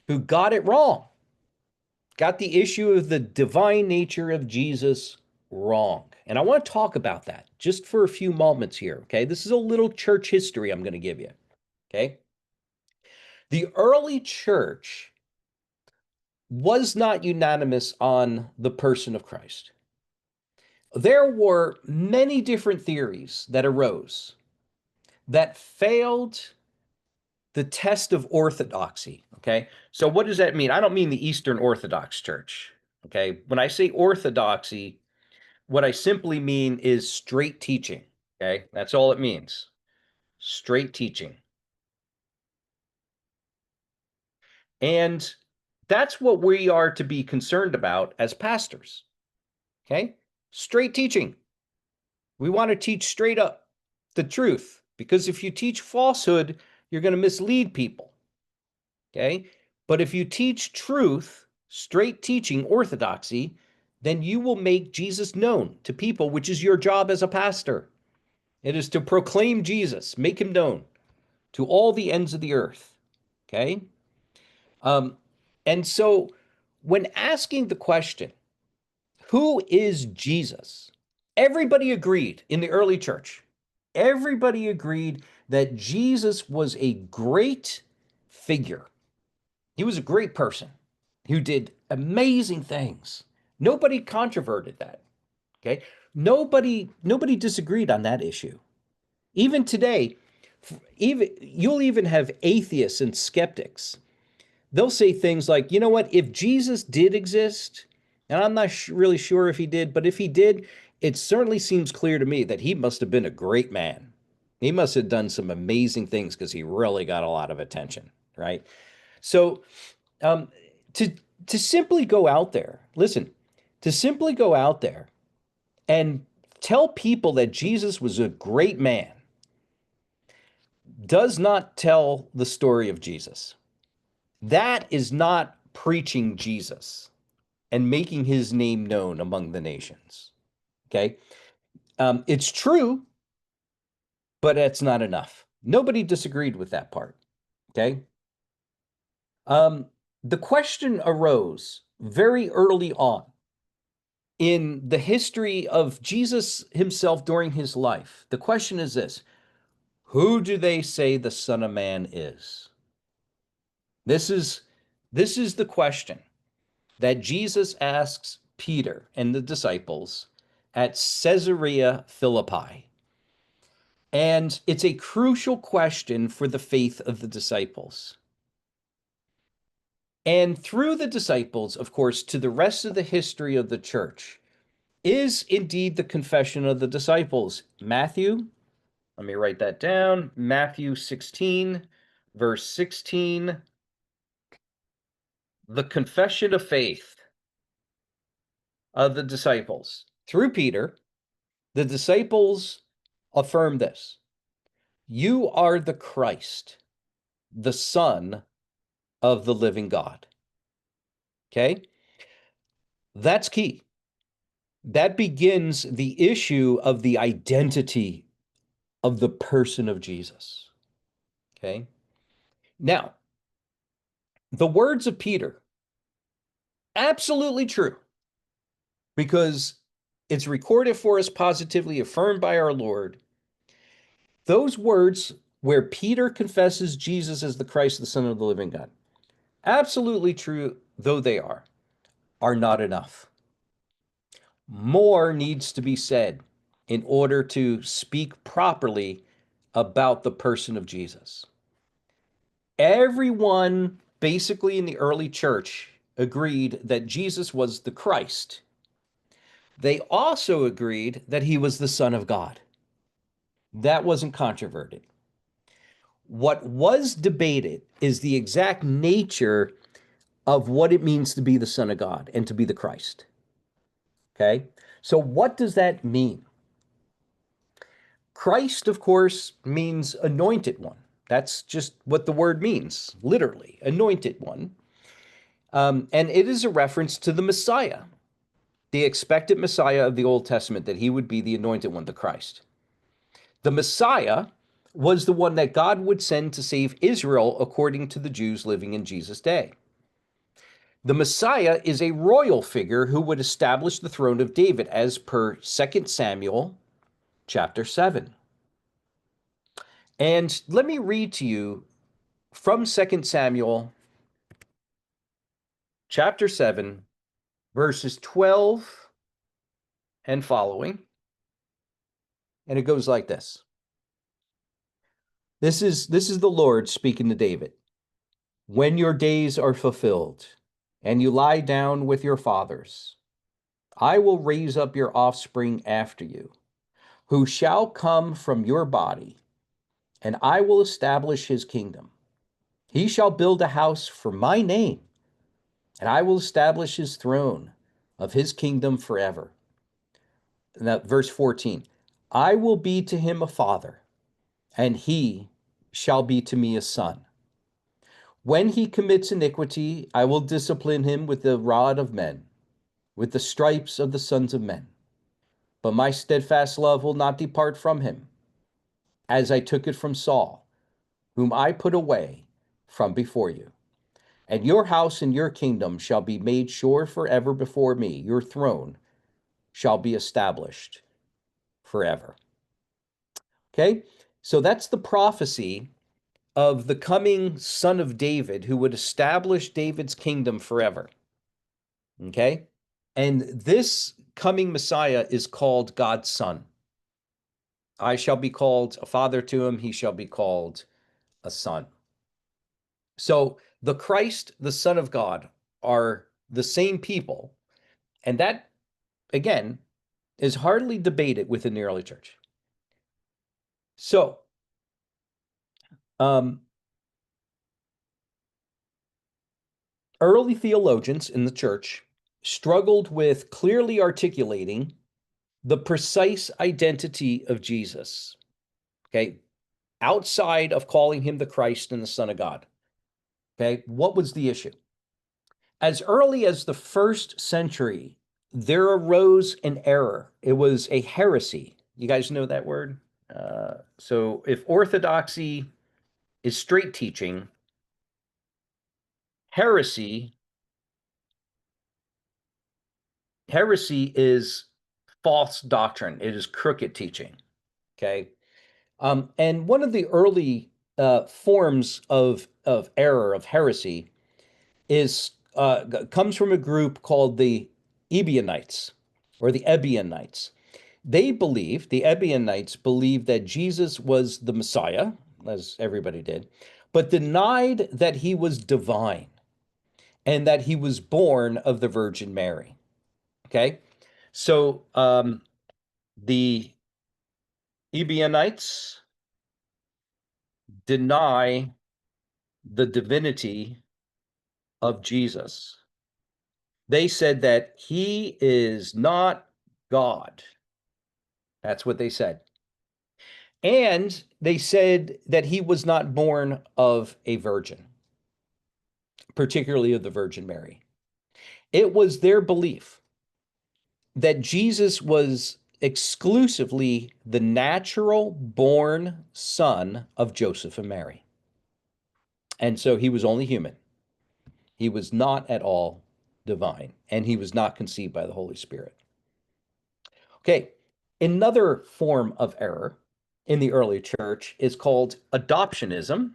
who got it wrong, got the issue of the divine nature of Jesus wrong. And I want to talk about that just for a few moments here, okay? This is a little church history I'm going to give you, okay? The early church was not unanimous on the person of Christ. There were many different theories that arose that failed the test of orthodoxy, okay? So what does that mean? I don't mean the Eastern Orthodox Church, Okay. When I say orthodoxy, what I simply mean is straight teaching. Okay. That's all it means. Straight teaching. And that's what we are to be concerned about as pastors. Okay. Straight teaching. We want to teach straight up the truth, because if you teach falsehood, you're going to mislead people. Okay. But if you teach truth, straight teaching, orthodoxy, then you will make Jesus known to people, which is your job as a pastor. It is to proclaim Jesus, make him known to all the ends of the earth. Okay. And so when asking the question, who is Jesus? Everybody agreed in the early church. Everybody agreed that Jesus was a great figure. He was a great person who did amazing things. Nobody controverted that. Okay. Nobody disagreed on that issue. Even today, you'll even have atheists and skeptics. They'll say things like, you know what, if Jesus did exist, and I'm not really sure if he did, but if he did, it certainly seems clear to me that he must have been a great man. He must have done some amazing things because he really got a lot of attention, right? So to simply go out there, listen, to simply go out there and tell people that Jesus was a great man does not tell the story of Jesus. That is not preaching Jesus and making his name known among the nations. Okay. It's true, but it's not enough. Nobody disagreed with that part. Okay. The question arose very early on in the history of Jesus himself during his life. The question is this: who do they say the Son of Man is? This is the question that Jesus asks Peter and the disciples at Caesarea Philippi. And it's a crucial question for the faith of the disciples. And through the disciples, of course, to the rest of the history of the church is indeed the confession of the disciples. Matthew, let me write that down. Matthew 16, verse 16. The confession of faith of the disciples. Through Peter, the disciples affirm this: you are the Christ, the Son of the living God. Okay? That's key. That begins the issue of the identity of the person of Jesus. Okay? Now, the words of Peter, absolutely true, because it's recorded for us positively, affirmed by our Lord. Those words where Peter confesses Jesus as the Christ, the Son of the living God, absolutely true though they are not enough. More needs to be said in order to speak properly about the person of Jesus. Everyone basically in the early church agreed that Jesus was the Christ. They also agreed that he was the Son of God. That wasn't controverted. What was debated is the exact nature of what it means to be the Son of God and to be the Christ. Okay? So what does that mean? Christ, of course, means anointed one. That's just what the word means, literally, anointed one. And it is a reference to the Messiah, the expected Messiah of the Old Testament, that he would be the anointed one, the Christ. The Messiah was the one that God would send to save Israel according to the Jews living in Jesus' day. The Messiah is a royal figure who would establish the throne of David as per 2 Samuel chapter 7. And let me read to you from 2 Samuel chapter 7, verses 12 and following. And it goes like this. This is the Lord speaking to David. When your days are fulfilled and you lie down with your fathers, I will raise up your offspring after you, who shall come from your body, and I will establish his kingdom. He shall build a house for my name, and I will establish his throne of his kingdom forever. Now, verse 14, I will be to him a father, and he shall be to me a son. When he commits iniquity, I will discipline him with the rod of men, with the stripes of the sons of men. But my steadfast love will not depart from him, as I took it from Saul, whom I put away from before you. And your house and your kingdom shall be made sure forever before me. Your throne shall be established forever. Okay, so that's the prophecy of the coming son of David who would establish David's kingdom forever. Okay, and this coming Messiah is called God's son. I shall be called a father to him, he shall be called a son. So the Christ, the Son of God, are the same people, and that, again, is hardly debated within the early church. So, early theologians in the church struggled with clearly articulating the precise identity of Jesus, okay, outside of calling him the Christ and the Son of God. Okay, what was the issue? As early as the 1st century, there arose an error. It was a heresy. You guys know that word? So if orthodoxy is straight teaching, heresy is false doctrine. It is crooked teaching. Okay. And one of the early forms of error, of heresy, is comes from a group called the Ebionites or the Ebionites. The Ebionites believed that Jesus was the Messiah, as everybody did, but denied that he was divine and that he was born of the Virgin Mary. Okay, so the Ebionites deny the divinity of Jesus. They said that he is not God. That's what they said. And they said that he was not born of a virgin, particularly of the Virgin Mary. It was their belief that Jesus was exclusively the natural born son of Joseph and Mary. And so he was only human. He was not at all divine, and he was not conceived by the Holy Spirit. Okay, another form of error in the early church is called adoptionism.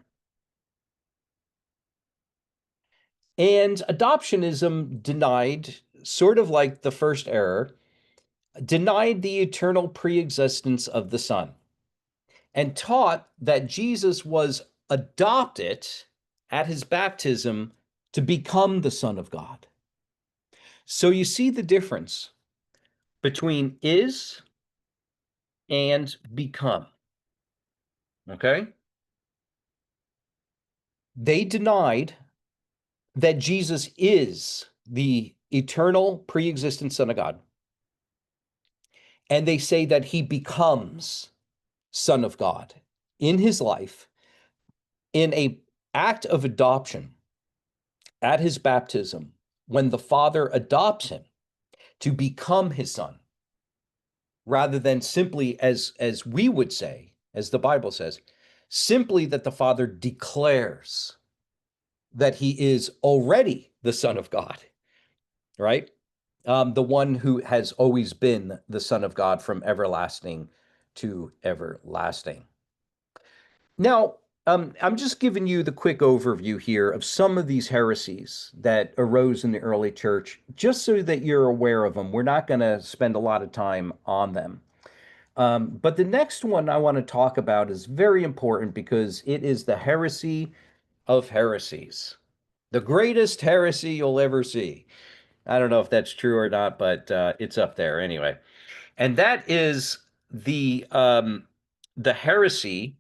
And adoptionism denied, sort of like the first error, denied the eternal preexistence of the Son and taught that Jesus was adopted at his baptism to become the Son of God. So you see the difference between is and become. Okay? They denied that Jesus is the eternal pre-existent Son of God. And they say that he becomes Son of God in his life in an act of adoption at his baptism, when the Father adopts him to become his son, rather than simply, as we would say, as the Bible says, simply that the Father declares that he is already the Son of God, right? The one who has always been the Son of God from everlasting to everlasting. Now, I'm just giving you the quick overview here of some of these heresies that arose in the early church, just so that you're aware of them. We're not going to spend a lot of time on them. But the next one I want to talk about is very important because it is the heresy of heresies. The greatest heresy you'll ever see. I don't know if that's true or not, but it's up there anyway. And that is the heresy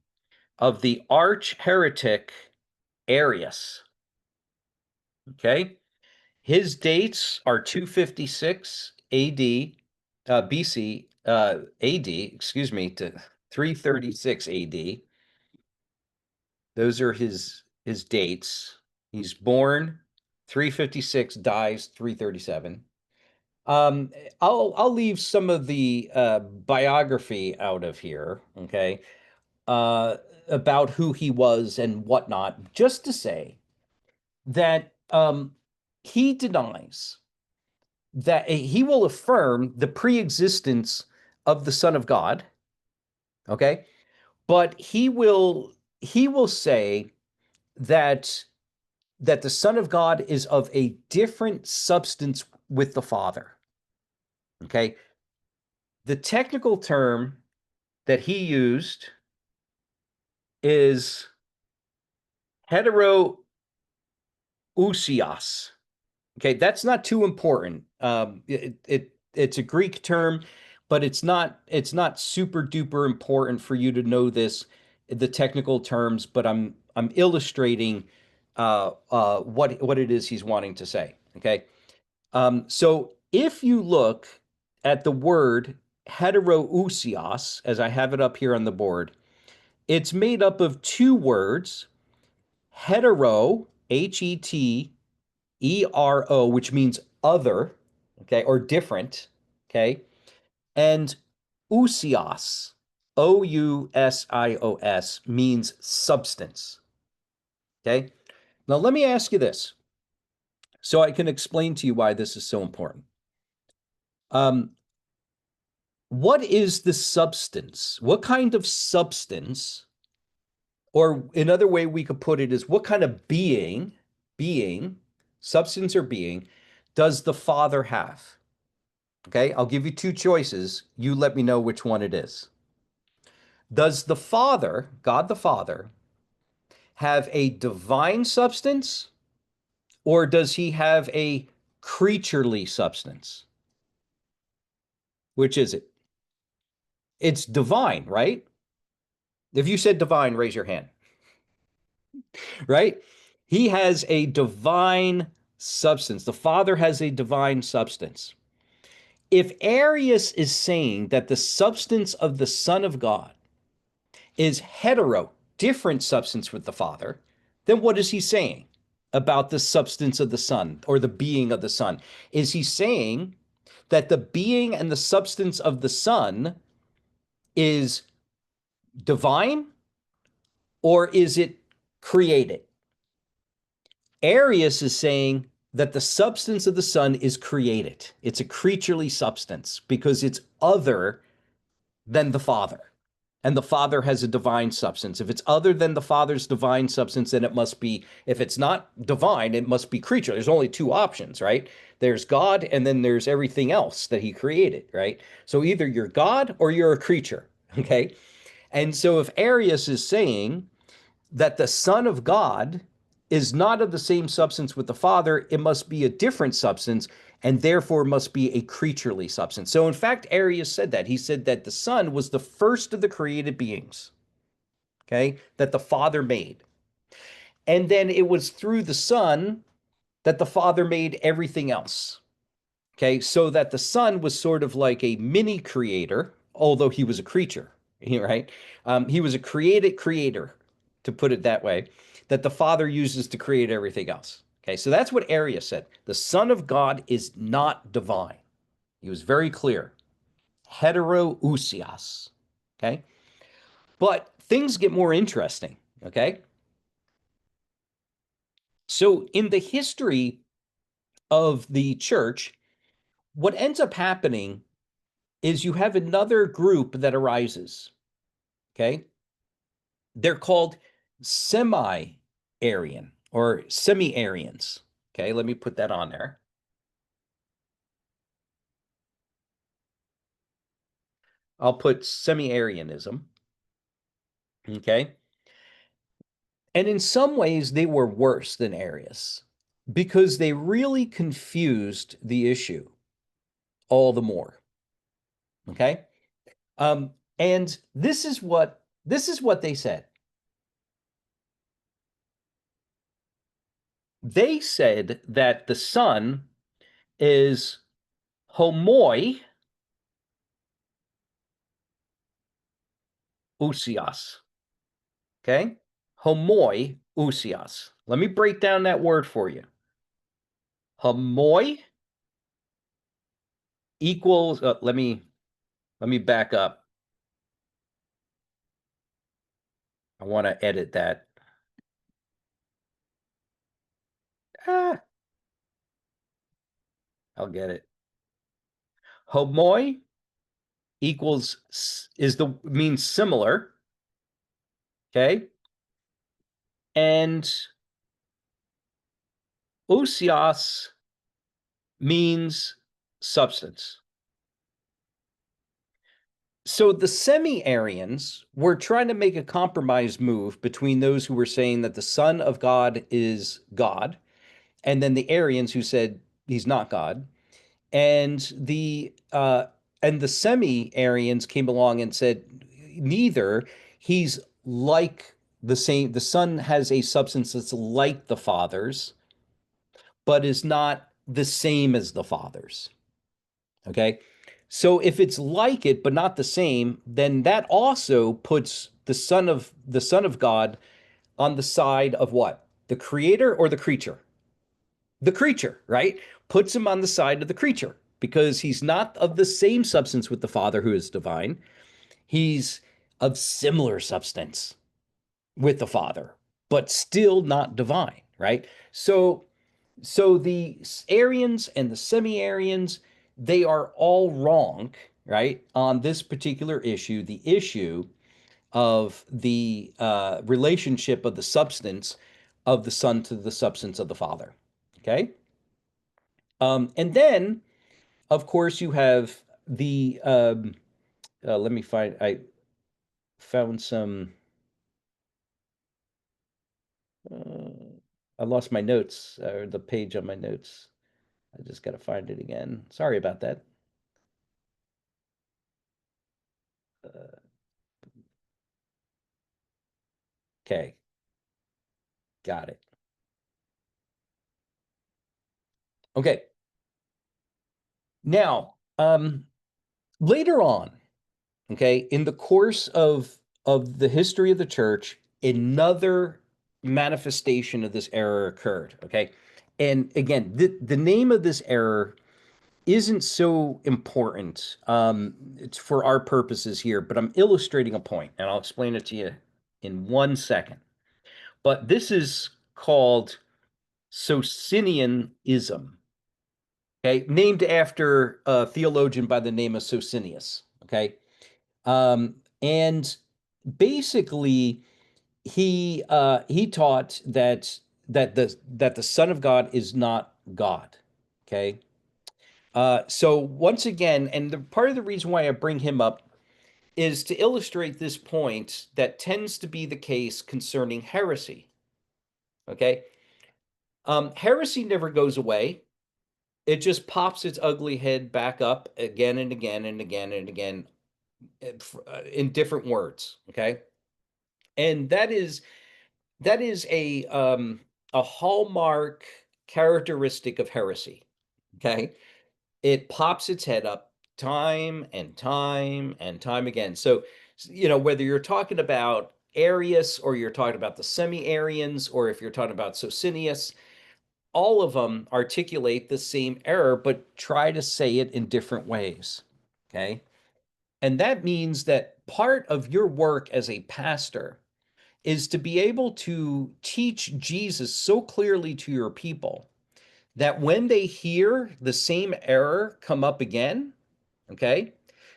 of the arch heretic Arius. Okay, his dates are 256 AD, BC, AD, excuse me, to 336 AD. Those are his dates. He's born 356, dies 337. I'll leave some of the biography out of here, okay, about who he was and whatnot, just to say that he denies that he will affirm the pre-existence of the Son of God, okay, but he will say that the Son of God is of a different substance with the Father. Okay. The technical term that he used is heteroousios. Okay, that's not too important. It's a Greek term, but it's not super duper important for you to know the technical terms. But I'm illustrating what it is he's wanting to say. Okay, so if you look at the word heteroousios, as I have it up here on the board, it's made up of two words: hetero, Hetero, which means other, okay, or different, okay, and ousios, Ousios, means substance, okay. Now let me ask you this, so I can explain to you why this is so important. What is the substance? What kind of substance, or another way we could put it is, what kind of being, substance or being, does the Father have? Okay, I'll give you two choices. You let me know which one it is. Does the Father, God the Father, have a divine substance, or does he have a creaturely substance? Which is it? It's divine, right? If you said divine, raise your hand. Right? He has a divine substance. The Father has a divine substance. If Arius is saying that the substance of the Son of God is hetero, different substance with the Father, then what is he saying about the substance of the Son, or the being of the Son? Is he saying that the being and the substance of the Son is divine, or is it created? Arius is saying that the substance of the Son is created. It's a creaturely substance because it's other than the Father. And the Father has a divine substance. If it's other than the Father's divine substance, then it must be, if it's not divine, it must be creature. There's only two options, right? There's God, and then there's everything else that he created, right? So either you're God or you're a creature, okay? And so if Arius is saying that the Son of God is not of the same substance with the Father, it must be a different substance, and therefore must be a creaturely substance. So in fact, Arius said that. He said that the Son was the first of the created beings, okay, that the Father made. And then it was through the Son that the Father made everything else. Okay, so that the Son was sort of like a mini creator, although he was a creature, right? He was a created creator, to put it that way, that the Father uses to create everything else. Okay, so that's what Arius said. The Son of God is not divine. He was very clear. Heteroousios. Okay, but things get more interesting. Okay, so in the history of the church, what ends up happening is you have another group that arises. Okay, they're called Semi-Arian or Semi-Arians. Okay, let me put that on there. I'll put Semi-Arianism. Okay. And in some ways, they were worse than Arius. because they really confused the issue all the more. Okay? And this is what they said. They said that the Son is Homoiousios. Okay? Homoiousios. Let me break down that word for you. Homoi equals, let me back up. I want to edit that. I'll get it. Homoi equals means similar. Okay? And ousios means substance. So the Semi-Arians were trying to make a compromise move between those who were saying that the Son of God is God, and then the Arians who said he's not God. And the Semi-Arians came along and said neither. He's like the Son has a substance that's like the Father's, but is not the same as the Father's. Okay? So if it's like it but not the same, then that also puts the Son of God on the side of what? The creator or the creature? The creature, right? Puts him on the side of the creature because he's not of the same substance with the Father who is divine. He's of similar substance with the Father, but still not divine, right? So the Arians and the Semi-Arians, they are all wrong, right, on this particular issue, the issue of the relationship of the substance of the Son to the substance of the Father. Okay? And then, of course, you have the, let me find, I found some, I lost my notes, or the page on my notes. I just got to find it again. Sorry about that. Okay. Got it. Okay. Now, later on, okay, in the course of the history of the church, another manifestation of this error occurred. Okay. And again, the name of this error isn't so important. It's for our purposes here, but I'm illustrating a point, and I'll explain it to you in 1 second. But this is called Socinianism, okay, named after a theologian by the name of Socinius, okay? And basically, he taught that the Son of God is not God, okay? So once again, and part of the reason why I bring him up is to illustrate this point that tends to be the case concerning heresy, okay? Heresy never goes away. It just pops its ugly head back up again and again and again and again in different words. Okay. And that is a hallmark characteristic of heresy. Okay. It pops its head up time and time and time again. So, whether you're talking about Arius or you're talking about the Semi-Arians, or if you're talking about Socinius, all of them articulate the same error, but try to say it in different ways. Okay. And that means that part of your work as a pastor is to be able to teach Jesus so clearly to your people that when they hear the same error come up again, okay,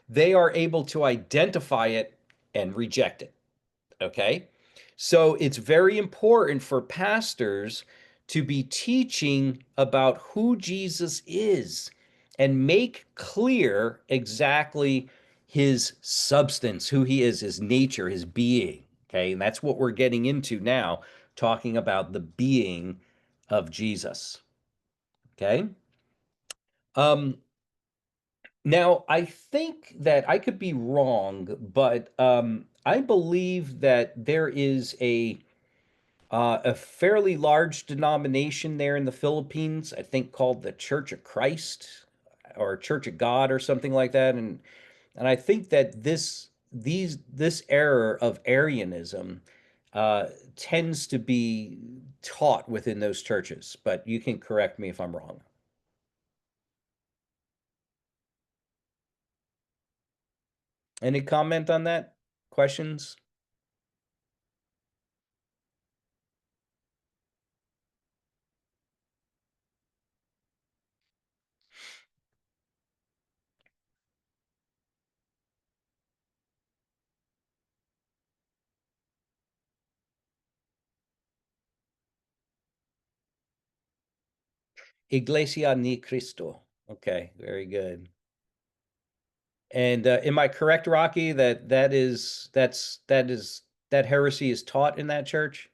they are able to identify it and reject it. Okay. So it's very important for pastors to be teaching about who Jesus is and make clear exactly his substance, who he is, his nature, his being. Okay. And that's what we're getting into now, talking about the being of Jesus. Okay. Now, I think that I could be wrong, but I believe that there is a fairly large denomination there in the Philippines, I think called the Church of Christ or Church of God or something like that. And I think that this error of Arianism tends to be taught within those churches, but you can correct me if I'm wrong. Any comment on that? Questions? Iglesia ni Cristo. Okay, very good. And am I correct, Rocky, that that heresy is taught in that church?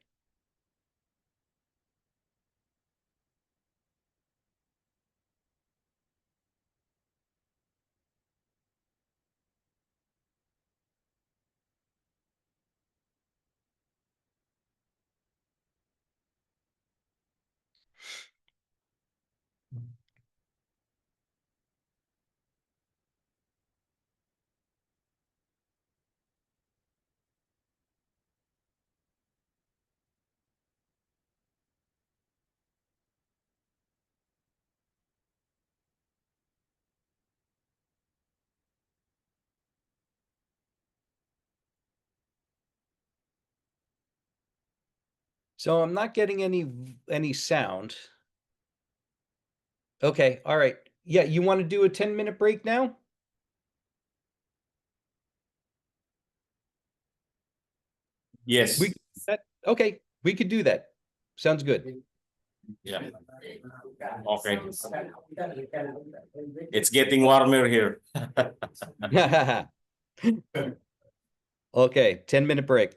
So I'm not getting any sound. Okay, all right. Yeah, you want to do a 10-minute break now? Yes. Okay, we could do that. Sounds good. Yeah. Okay. It's getting warmer here. Okay, 10-minute break.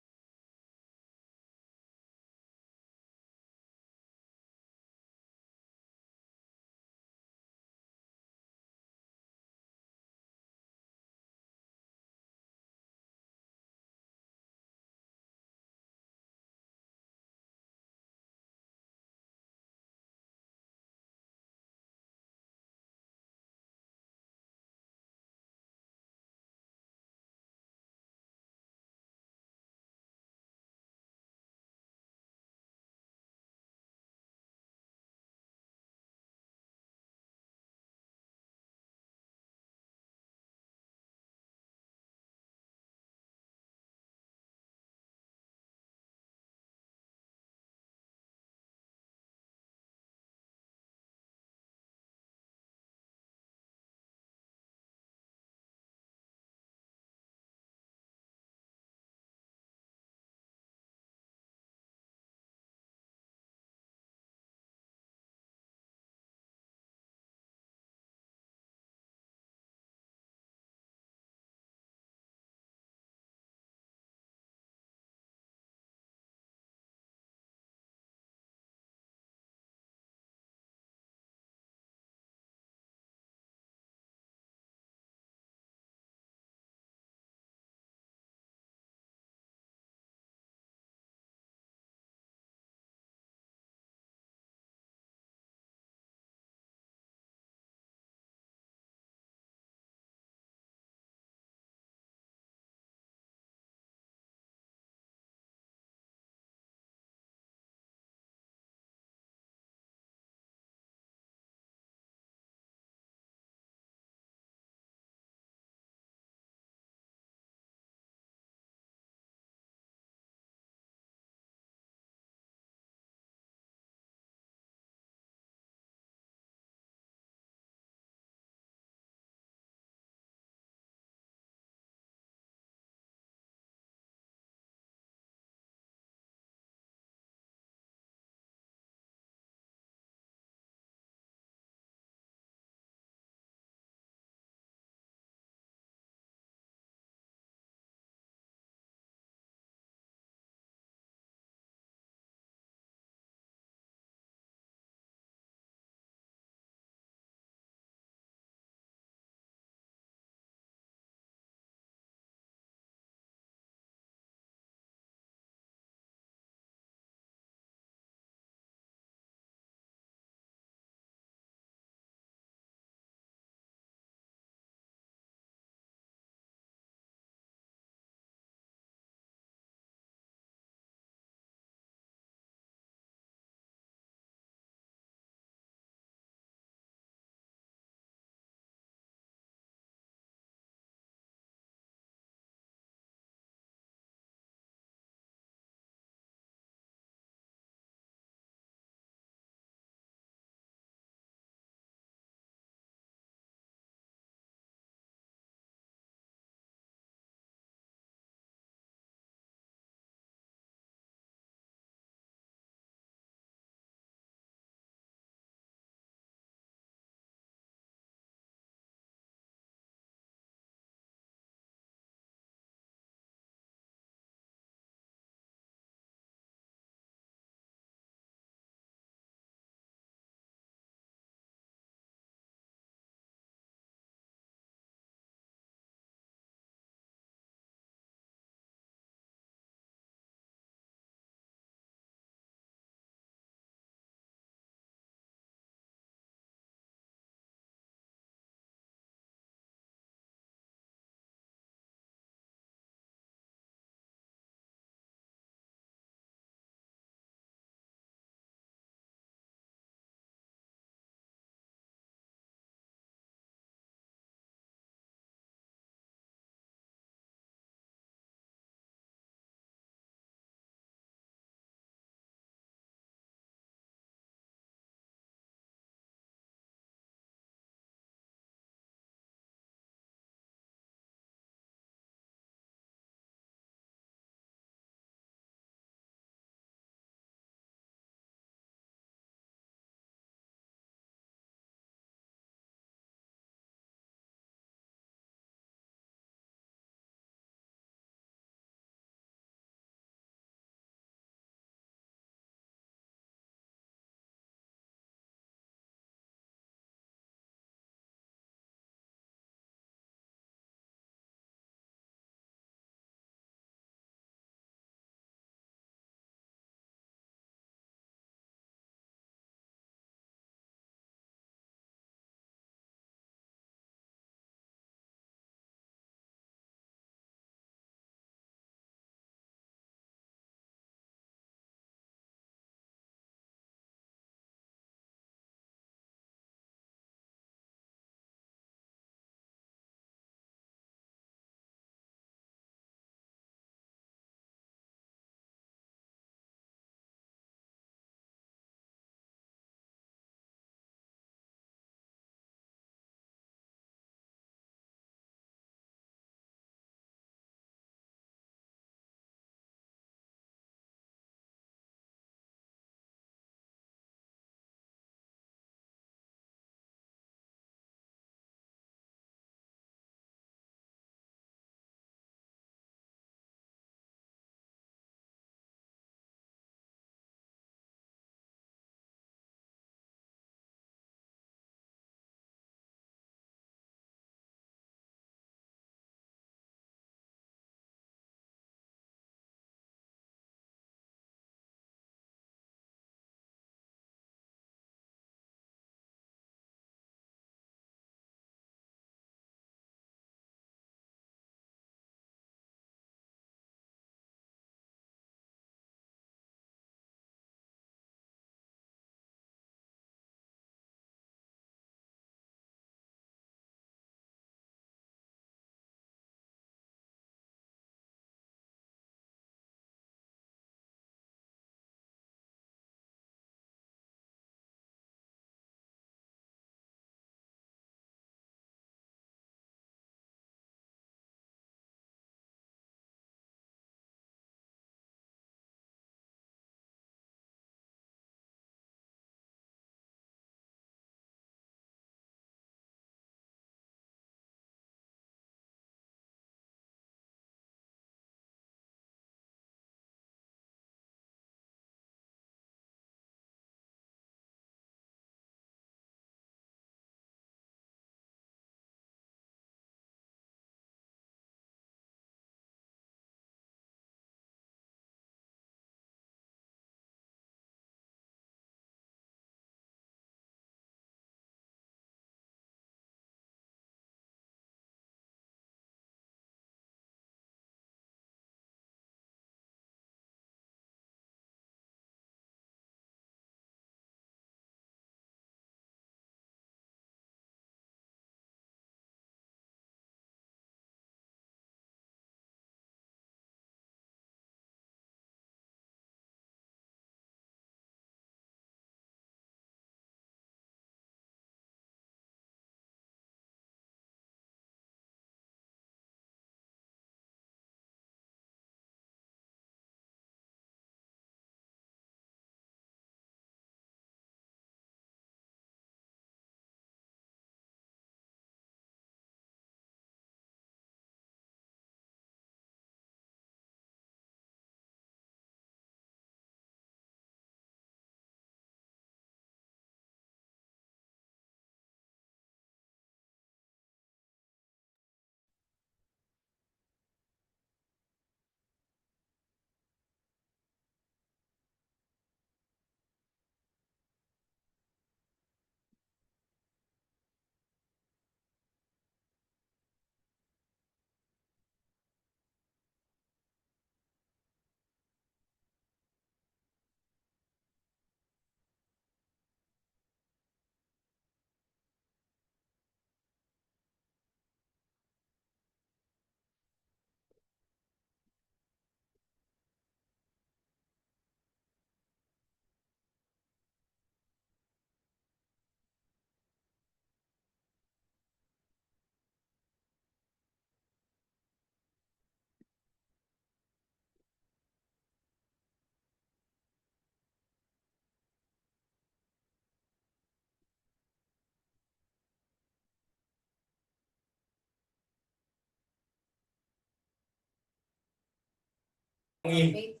Okay.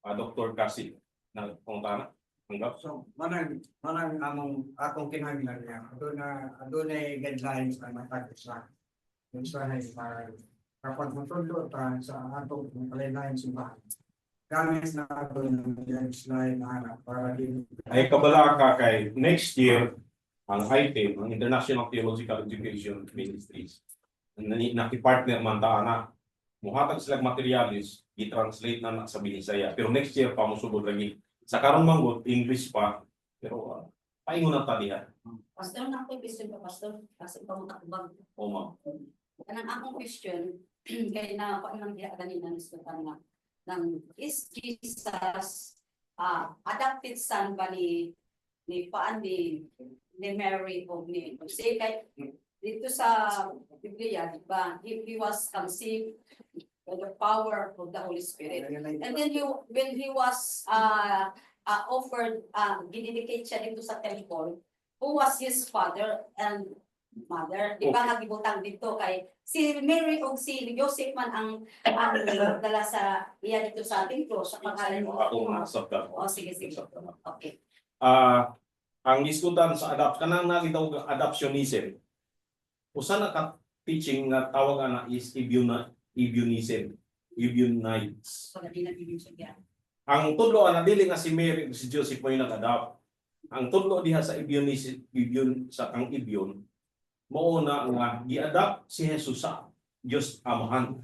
Dr. Cassidy na pangutana. Hanggang So, manang among akong kinahanglan niya. Doon ay guidelines na matagos sa yung sa kapag matulog ta sa atong kalain simbahan. Gamit na doon yung slide na anak para din. ay kabala ka kay next year ang item, ang International Theological Education Ministries. Nakipartner man ta na. Muhatag sila materialis, i-translate na sa Binisaya. Pero next year pa mo sugod lagi. Sa karon manggot English pa, pero paingon na talihan. Pastor, na ako question pa, Pastor. Kasi pamutakbang. O ma'am. Anong akong question, kaya na ako nang diya kanina ng is Jesus adopted son ba ni Mary o ni Jose? Kaya dito sa Biblia, di ba, he was conceived by the power of the Holy Spirit. And then when he was offered, dinedicate siya dito sa temple, who was his father and mother? Di ba nagibutang dito kay si Mary o si Joseph man ang dala sa iya dito sa templo sa pangalan mo. Ako nasab ka. Oh, sige. Okay. Ang iskutan sa kanang nalitaw adoptionism. Usa na ka teaching nga tawag ana is Ebionism. Ebionites. So, hindi na bibig siya. Ang tudlo ana dili nga si Mary ug si Joseph mo nag-adopt. Ang tudlo diha sa Ebionism, sa ang Ebion mao na nga gi-adopt si Jesus sa Dios Amahan.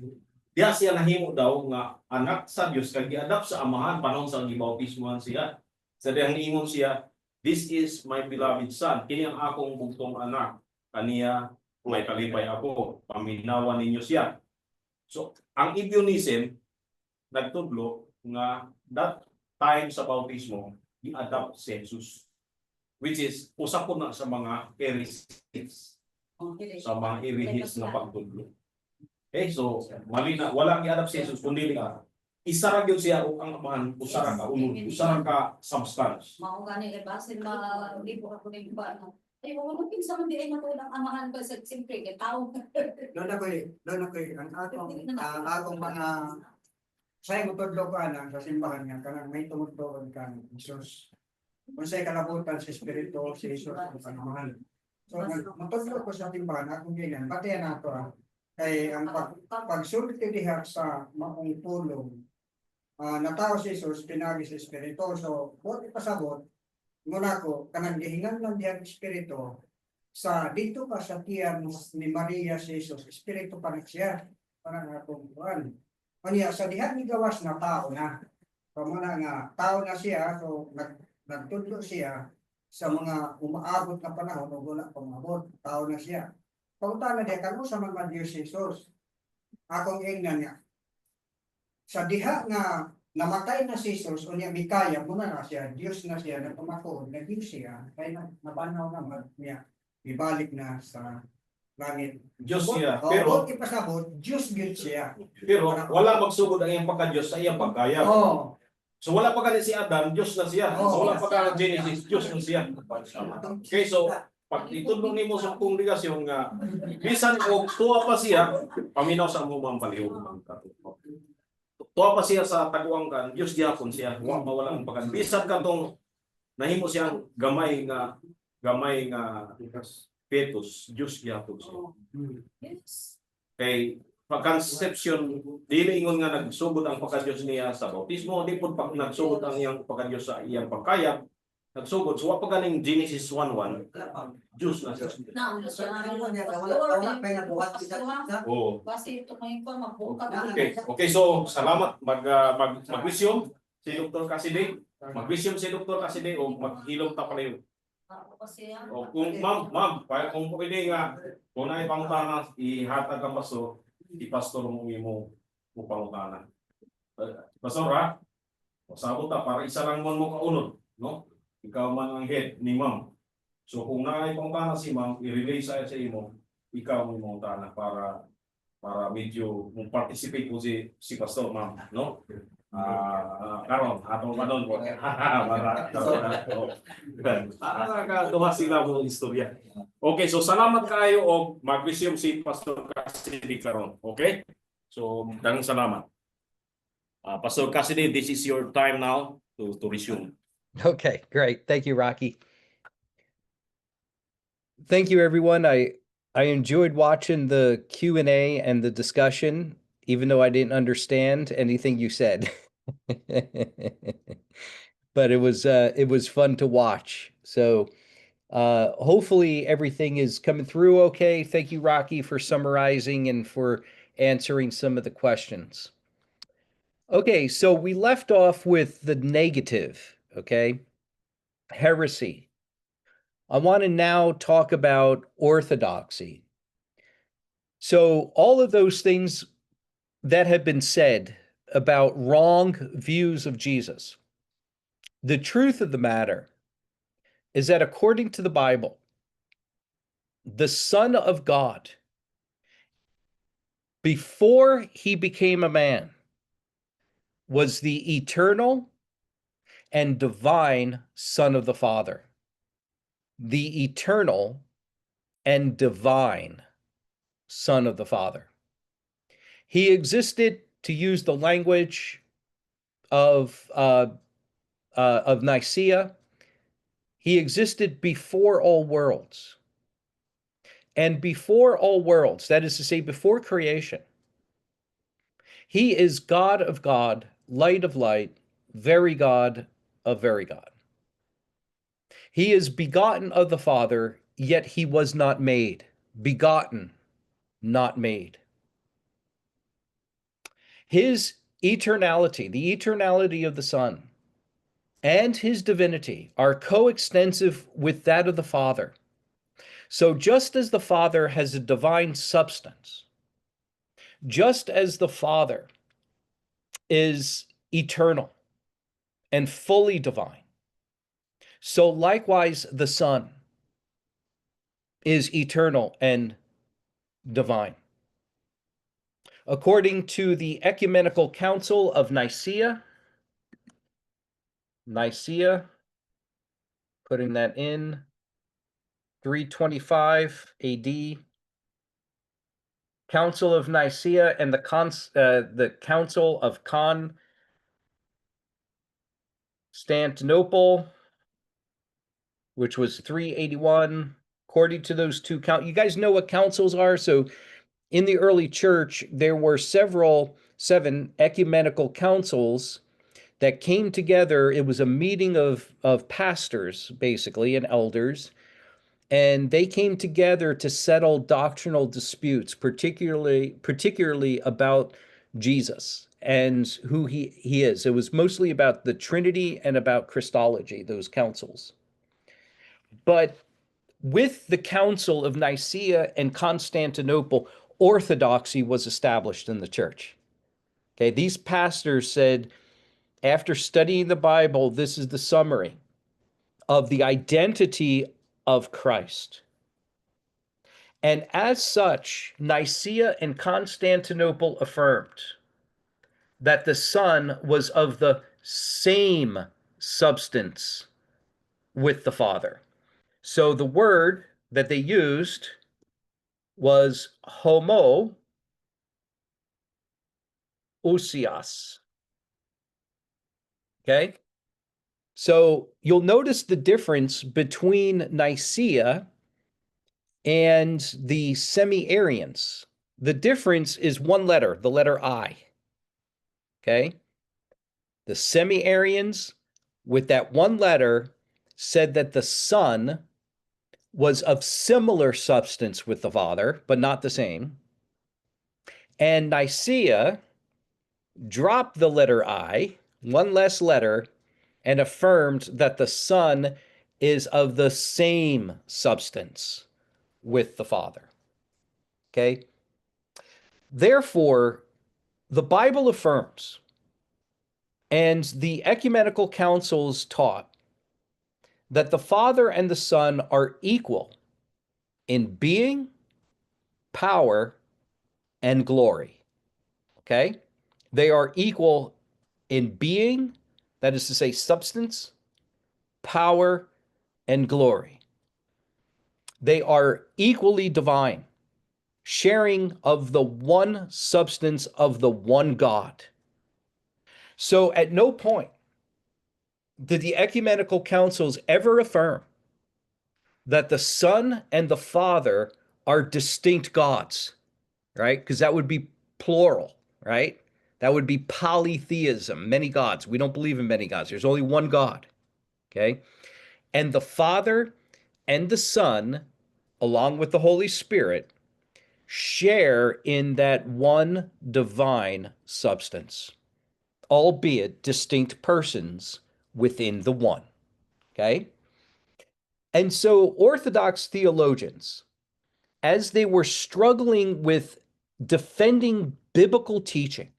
Diha siya nahimo daw nga anak sa Dios kag gi-adopt sa Amahan panahon sa gibautismohan siya. Sa diyang ingon siya, "This is my beloved son, kini ang akong bugtong anak. Kaniya may kalipay ako, paminawan ninyo siya." So, ang Ebionism nagtudlo nga that time sa bautismo, i-adopt si Jesus. Which is, usa po na sa mga heresies, sa mga heresies na pagtudlo. Okay, so, mali na, walang i-adopt si Jesus, kundi ka, isa ra gyud siya o ang amahan, usa ra ka unod, usa ra ka substance. Mao gani basin libo ako ning ba no. Ay mo mo pinsa man di ay matulong amahan ba sa simpre kay tao. Doon ako ang akong mga sa mutudlo ko anak sa simbahan nga kanang may tumutulong kan Jesus. Kung sa'y kalabutan sa Espiritu si Jesus ang panamahal. So mutudlo ko sa simbahan akong ganyan, pati na ito kay ang pagsulti diha sa maong tulong natao si Jesus pinagi sa Espiritu. So buti pasabot muna ko kanang gihingan lang diyan Espiritu sa dito pa sa tiyan ni Maria si Jesus, Espiritu pa rin siya parang atong kuan. Kanya sa dihan ni gawas na tao na. So muna nga tao na siya, so nagtudlo siya sa mga umaabot na panahon o wala pumabot, tao na siya. Pagkutana diya kamo sa mga Diyos Jesus. Akong ingnan niya. Sa diha nga namatay na si Jesus o niya mikaya muna na siya, Diyos na siya, nagpamakood, naging siya, kaya nabanaw naman niya, ibalik na sa langit. Diyos siya, Pero ipasabot, Diyos gid siya. pero wala magsugod ang iyang pagka-Diyos sa iyang pagkaya. Oh, So wala pa si Adam, Diyos na siya. So wala pa Genesis, Diyos na siya. Okay, so pag itudlo nimo sa kongregasyon nga bisan og tuwa pa siya, paminaw sa among palihog man katuto. Tuwa pa siya sa taguangkan, Diyos gyapon siya. Wa mawala ang pagkan. Bisan katong nahimo siyang gamay nga fetus, Diyos gyapon siya. Yes. Kay pag-conception, dili ingon nga nagsugod ang pagka-Diyos niya sa bautismo, di po pag nagsugod ang iyang pagka-Diyos sa iyang pagkayap, nagsugod. So, wapag ganing Genesis 1:1, Diyos na siya. Oo. Okay, so salamat. Mag-wisyon si Dr. Cassidy. Mag-wisyon si Dr. Cassidy o maghilom ta pala yun. O kung ma'am, kung pwede nga, kung na ipangutana, ihatag ang pastor, pastor mo pangutana. Pastor ha, pasabot ta, para isa lang mo kaunod, no? Ikaw man ang head ni ma'am. So kung na ipangutana si ma'am, i-relay sa imo, ikaw mo pangutana para medyo participate po si pastor ma'am, no? Karon atong kanon po. Para sila mo istorya. Okay, so salamat kayo og mag-resume si Pastor Cassidy karon. Okay? So, daghang salamat. Pastor Cassidy, this is your time now to resume. Okay, great. Thank you, Rocky. Thank you, everyone. I enjoyed watching the Q&A and the discussion, even though I didn't understand anything you said. But it was fun to watch. So hopefully everything is coming through okay. Thank you, Rocky, for summarizing and for answering some of the questions. Okay, so we left off with the negative, okay? Heresy. I want to now talk about orthodoxy. So all of those things that have been said about wrong views of Jesus, the truth of the matter is that according to the Bible, the Son of God, before he became a man, was the eternal and divine Son of the Father. The eternal and divine Son of the Father. He existed, to use the language of Nicaea, he existed before all worlds. And before all worlds, that is to say, before creation, he is God of God, light of light, very God of very God. He is begotten of the Father, yet he was not made. Begotten, not made. His eternality, the eternality of the Son, and his divinity are coextensive with that of the Father. So just as the Father has a divine substance, just as the Father is eternal and fully divine, so likewise the Son is eternal and divine. According to the Ecumenical Council of Nicaea, putting that in 325 AD, Council of Nicaea and the Council of Constantinople, which was 381. According to those two you guys know what councils are? So in the early church, there were seven ecumenical councils that came together. It was a meeting of pastors, basically, and elders, and they came together to settle doctrinal disputes, particularly about Jesus and who he is. It was mostly about the Trinity and about Christology, those councils. But with the Council of Nicaea and Constantinople, orthodoxy was established in the church. Okay, these pastors said, after studying the Bible, this is the summary of the identity of Christ. And as such, Nicaea and Constantinople affirmed that the Son was of the same substance with the Father. So the word that they used was homoousios. Okay? So you'll notice the difference between Nicaea and the Semi-Arians. The difference is one letter, the letter I. Okay? The Semi-Arians, with that one letter, said that the Son was of similar substance with the Father, but not the same. And Nicaea dropped the letter I, one less letter, and affirmed that the Son is of the same substance with the Father. Okay? Therefore, the Bible affirms, and the ecumenical councils taught, that the Father and the Son are equal in being, power, and glory. Okay? They are equal in being, that is to say, substance, power, and glory. They are equally divine, sharing of the one substance of the one God. So at no point did the ecumenical councils ever affirm that the Son and the Father are distinct gods, right? Because that would be plural, right? That would be polytheism, many gods. We don't believe in many gods. There's only one God, okay? And the Father and the Son, along with the Holy Spirit, share in that one divine substance, albeit distinct persons within the one, okay? And so Orthodox theologians, as they were struggling with defending biblical teaching,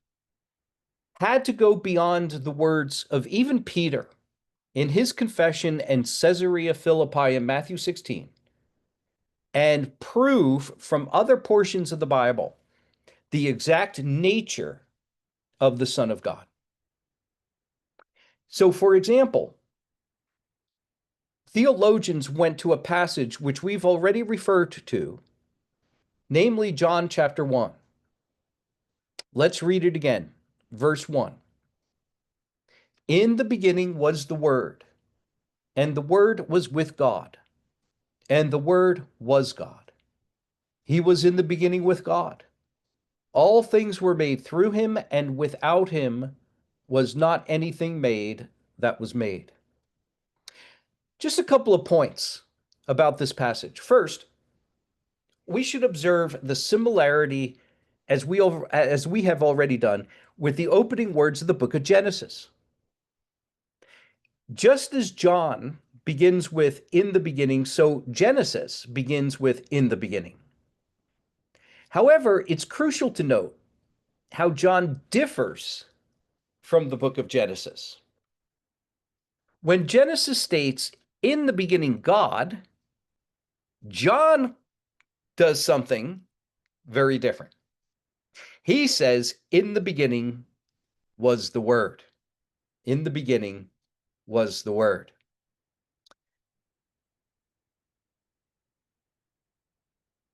had to go beyond the words of even Peter in his confession in Caesarea Philippi in Matthew 16 and prove from other portions of the Bible the exact nature of the Son of God. So, for example, theologians went to a passage which we've already referred to, namely John chapter 1. Let's read it again. Verse 1. In the beginning was the Word, and the Word was with God, and the Word was God. He was in the beginning with God. All things were made through him, and without him was not anything made that was made. Just a couple of points about this passage. First, we should observe the similarity, as we have already done, with the opening words of the book of Genesis. Just as John begins with in the beginning, so Genesis begins with in the beginning. However, it's crucial to note how John differs from the book of Genesis. When Genesis states, in the beginning, God, John does something very different. He says, in the beginning was the Word. In the beginning was the Word.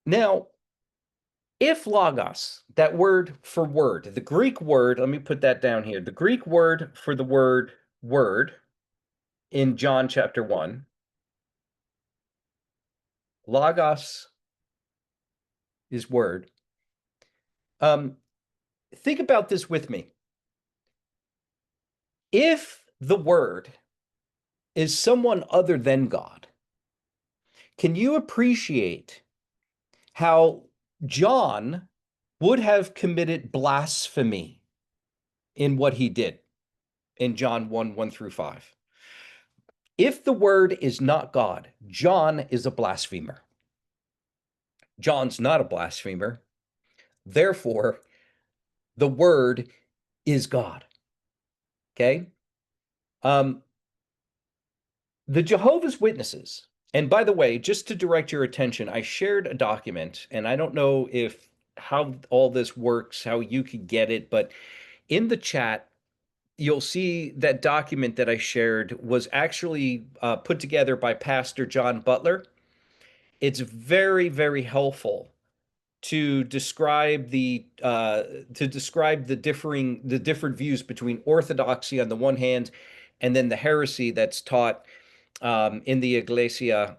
Now, if logos, that word for word, the Greek word, let me put that down here. The Greek word for the word word in John chapter 1, logos is word. Think about this with me. If the word is someone other than God, can you appreciate how John would have committed blasphemy in what he did in John 1 through 5? If the word is not God, John is a blasphemer. John's not a blasphemer. Therefore, the word is God. Okay? The Jehovah's Witnesses, and by the way, just to direct your attention, I shared a document, and I don't know how all this works, how you could get it, but in the chat, you'll see that document that I shared was actually put together by Pastor John Butler. It's very, very helpful to describe the different views between orthodoxy on the one hand, and then the heresy that's taught in the Iglesia,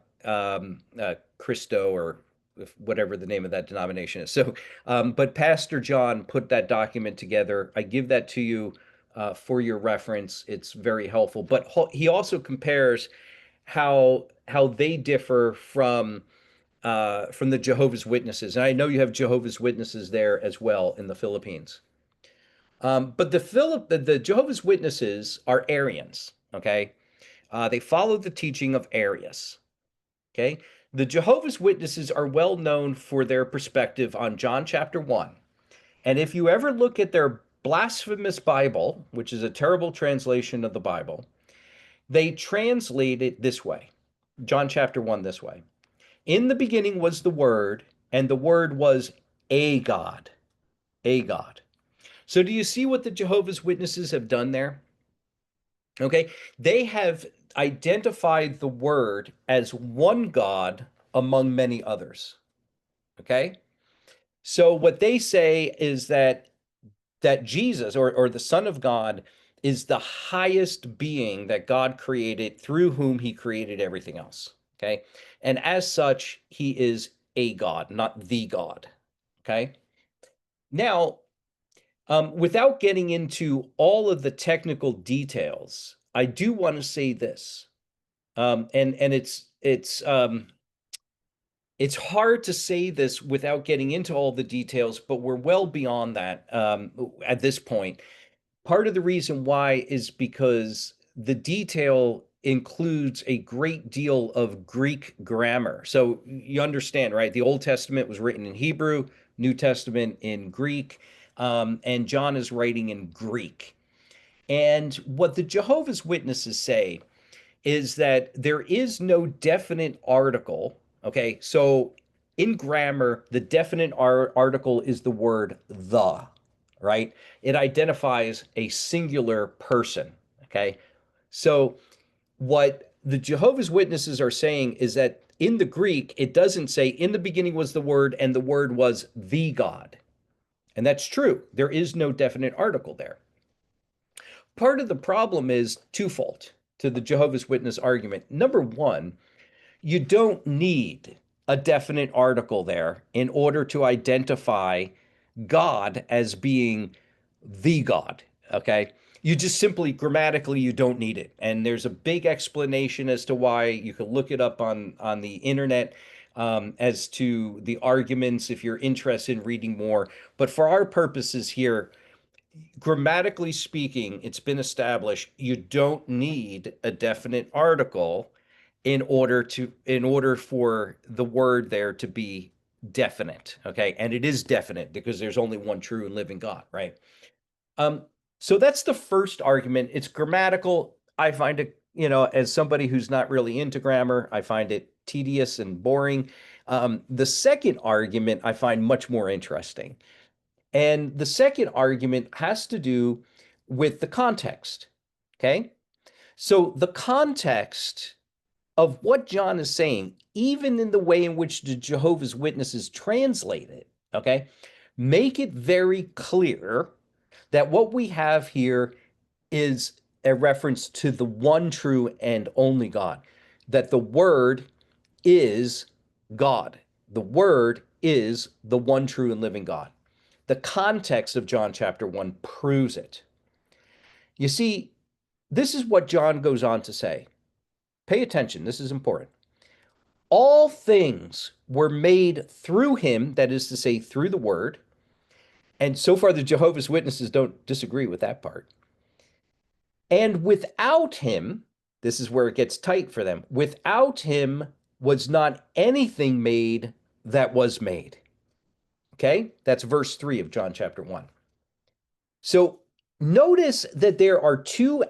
Cristo, or whatever the name of that denomination is. So, but Pastor John put that document together. I give that to you for your reference. It's very helpful. But he also compares how they differ from the Jehovah's Witnesses. And I know you have Jehovah's Witnesses there as well in the Philippines. But the Jehovah's Witnesses are Arians, okay? They follow the teaching of Arius, okay? The Jehovah's Witnesses are well known for their perspective on John chapter 1. And if you ever look at their blasphemous Bible, which is a terrible translation of the Bible, they translate it this way, John chapter 1 this way. In the beginning was the Word, and the Word was a God. A God. So do you see what the Jehovah's Witnesses have done there? Okay, they have identified the Word as one God among many others. Okay, so what they say is that Jesus, or the Son of God, is the highest being that God created, through whom he created everything else. Okay. And as such, he is a God, not the God. Okay. Now, without getting into all of the technical details, I do want to say this. And it's hard to say this without getting into all the details, but we're well beyond that at this point. Part of the reason why is because the detail includes a great deal of Greek grammar. So you understand, right? The Old Testament was written in Hebrew, New Testament in Greek, and John is writing in Greek. And what the Jehovah's Witnesses say is that there is no definite article. Okay, so in grammar, the definite article is the word the, right? It identifies a singular person. Okay, so what the Jehovah's Witnesses are saying is that in the Greek, it doesn't say in the beginning was the word and the word was the God. And that's true. There is no definite article there. Part of the problem is twofold to the Jehovah's Witness argument. Number one, you don't need a definite article there in order to identify God as being the God. Okay. You just simply grammatically, you don't need it. And there's a big explanation as to why. You can look it up on the internet as to the arguments if you're interested in reading more. But for our purposes here, grammatically speaking, it's been established you don't need a definite article in order for the word there to be definite. Okay. And it is definite because there's only one true and living God, right? So that's the first argument. It's grammatical. I find it, as somebody who's not really into grammar, I find it tedious and boring. The second argument I find much more interesting. And the second argument has to do with the context. Okay. So the context of what John is saying, even in the way in which the Jehovah's Witnesses translate it, okay, make it very clear that what we have here is a reference to the one true and only God, that the Word is God. The Word is the one true and living God. The context of John chapter 1 proves it. You see, this is what John goes on to say. Pay attention, this is important. All things were made through him, that is to say, through the Word. And so far, the Jehovah's Witnesses don't disagree with that part. And without him, this is where it gets tight for them, without him was not anything made that was made. Okay, that's verse 3 of John chapter 1. So notice that there are two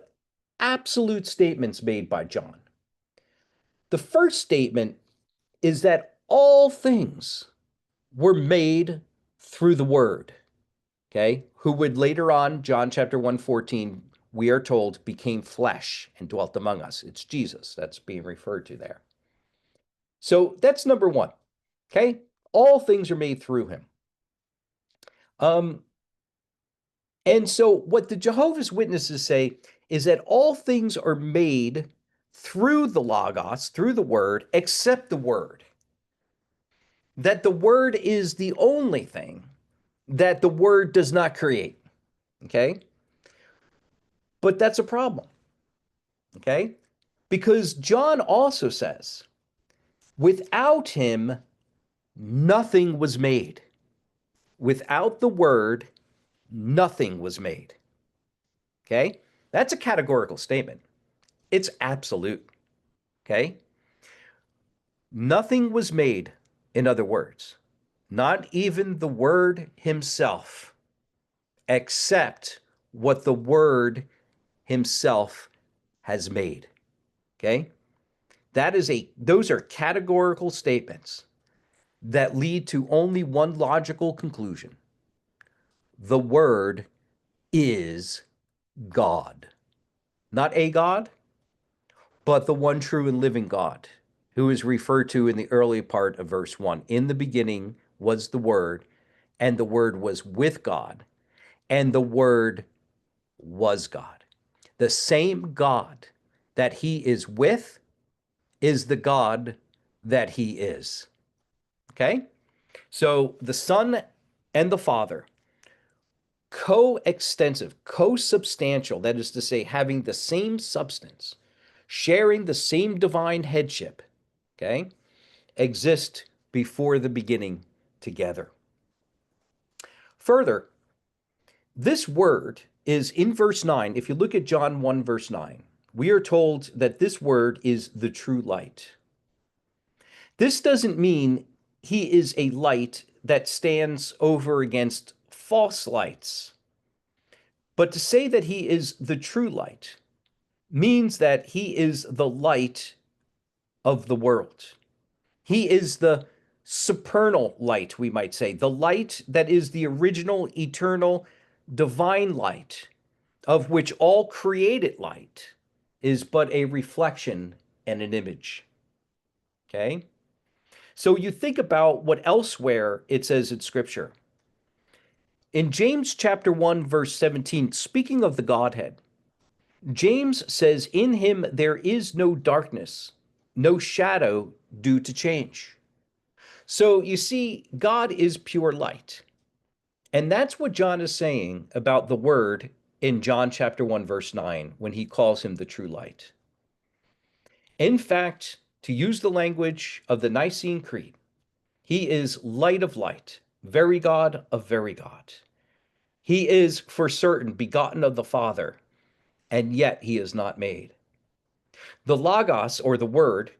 absolute statements made by John. The first statement is that all things were made through the Word, okay, who would later on, John chapter 1:14, we are told, became flesh and dwelt among us. It's Jesus that's being referred to there. So that's number one, okay? All things are made through him. And so what the Jehovah's Witnesses say is that all things are made through the Logos, through the Word, except the Word. That the Word is the only thing that the Word does not create, okay? But that's a problem, okay? Because John also says, without him, nothing was made. Without the Word, nothing was made. Okay? That's a categorical statement. It's absolute. Okay? Nothing was made, in other words, not even the Word himself, except what the Word himself has made. Okay? Those are categorical statements that lead to only one logical conclusion. The Word is God. Not a God, but the one true and living God, who is referred to in the early part of verse 1. In the beginning was the Word, and the Word was with God, and the Word was God. The same God that he is with is the God that he is. Okay? So the Son and the Father, coextensive, co-substantial, that is to say, having the same substance, sharing the same divine headship, okay, exist before the beginning together. Further, this word is in verse 9. If you look at John 1, verse 9, we are told that this word is the true light. This doesn't mean he is a light that stands over against false lights. But to say that he is the true light means that he is the light of the world. He is the supernal light, we might say, the light that is the original, eternal, divine light, of which all created light is but a reflection and an image. Okay? So you think about what elsewhere it says in Scripture. In James chapter 1, verse 17, speaking of the Godhead, James says, in him there is no darkness, no shadow due to change. So you see, God is pure light. And that's what John is saying about the Word in John chapter 1, verse 9, when he calls him the true light. In fact, to use the language of the Nicene Creed, he is light of light, very God of very God. He is for certain begotten of the Father, and yet he is not made. The Logos, or the Word,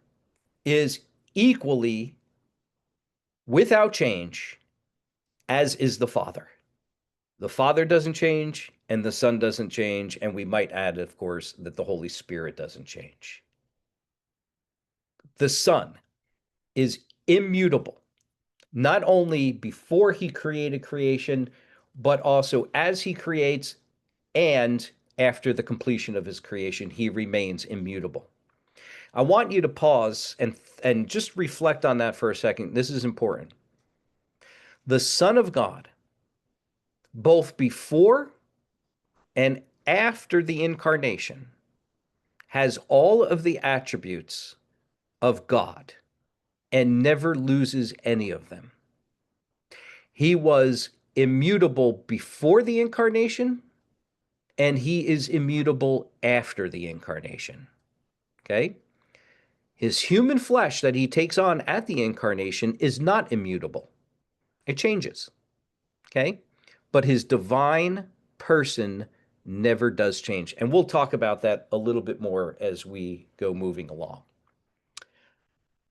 is equally without change, as is the Father. The Father doesn't change, and the Son doesn't change, and we might add, of course, that the Holy Spirit doesn't change. The Son is immutable, not only before he created creation, but also as he creates and after the completion of his creation, he remains immutable. I want you to pause and just reflect on that for a second. This is important. The Son of God, both before and after the incarnation, has all of the attributes of God and never loses any of them. He was immutable before the incarnation, and he is immutable after the incarnation. Okay? His human flesh that he takes on at the incarnation is not immutable. It changes. Okay? But his divine person never does change. And we'll talk about that a little bit more as we go moving along.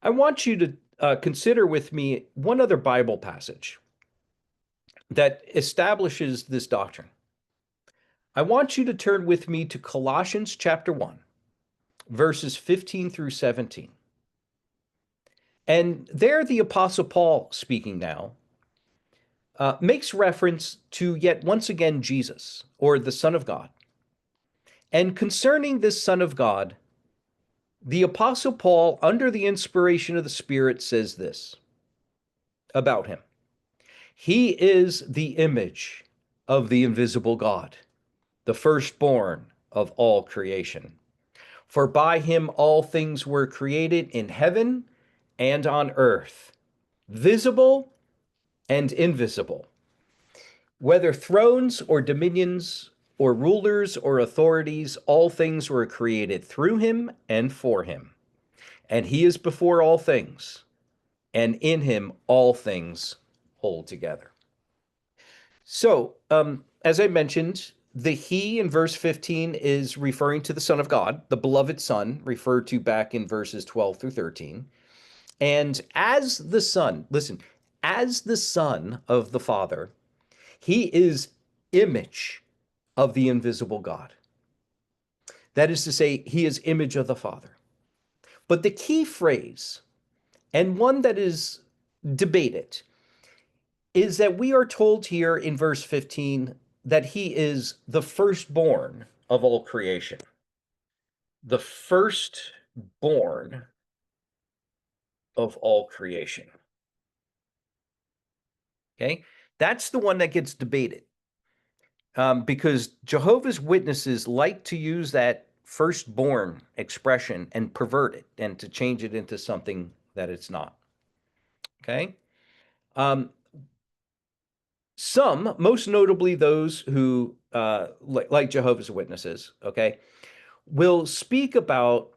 I want you to consider with me one other Bible passage that establishes this doctrine. I want you to turn with me to Colossians chapter 1, verses 15 through 17. And there the Apostle Paul, speaking now, makes reference to yet once again Jesus, or the Son of God. And concerning this Son of God, the Apostle Paul, under the inspiration of the Spirit, says this about him. He is the image of the invisible God, the firstborn of all creation. For by him all things were created in heaven and on earth, visible and invisible, whether thrones or dominions or rulers or authorities, all things were created through him and for him. And he is before all things, and in him all things hold together. So, as I mentioned, the he in verse 15 is referring to the Son of God, the beloved Son, referred to back in verses 12 through 13. And as the Son, listen, as the Son of the Father, he is image of the invisible God. That is to say, he is image of the Father. But the key phrase, and one that is debated, is that we are told here in verse 15 that he is the firstborn of all creation. The firstborn of all creation. Okay? That's the one that gets debated. because Jehovah's Witnesses like to use that firstborn expression and pervert it and to change it into something that it's not. Okay. Some, most notably those who like Jehovah's Witnesses, okay, will speak about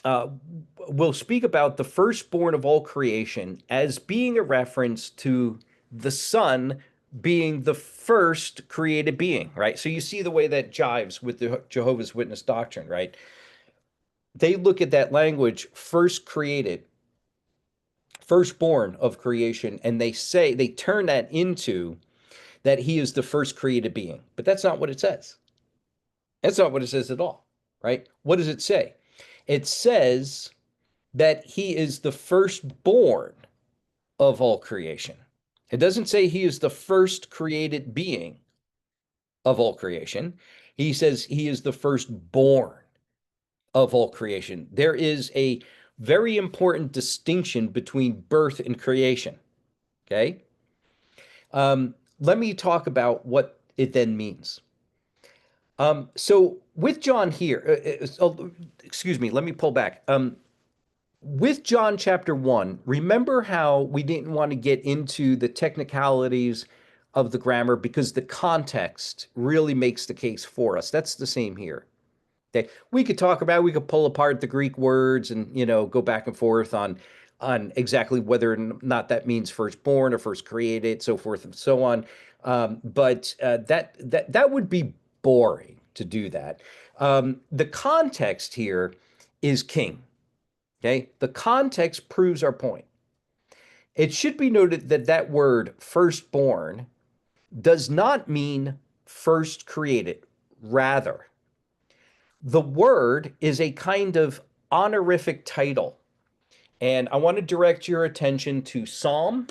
the firstborn of all creation as being a reference to the Son being the first created being, right? So you see the way that jives with the Jehovah's Witness doctrine, right? They look at that language, first created, firstborn of creation, and they turn that into that he is the first created being. But that's not what it says. That's not what it says at all, right? What does it say? It says that he is the firstborn of all creation. It doesn't say he is the first created being of all creation. He says he is the firstborn of all creation. There is a very important distinction between birth and creation. Okay. Let me talk about what it then means. So with John here, excuse me, let me pull back. With John chapter 1, remember how we didn't want to get into the technicalities of the grammar because the context really makes the case for us. That's the same here. Okay. We could pull apart the Greek words and, go back and forth on exactly whether or not that means firstborn or first created, so forth and so on. But that would be boring to do that. The context here is king. Okay, the context proves our point. It should be noted that that word firstborn does not mean first created. Rather, the word is a kind of honorific title. And I want to direct your attention to Psalm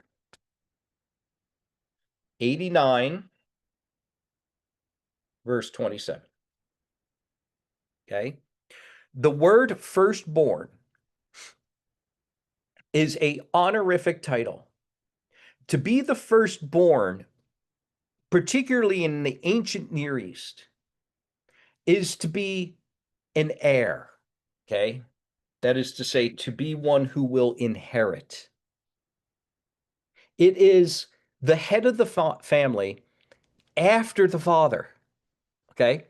89, verse 27. Okay, the word firstborn is a honorific title. To be the firstborn, particularly in the ancient Near East, is to be an heir. Okay, that is to say, to be one who will inherit. It is the head of the family after the father. Okay,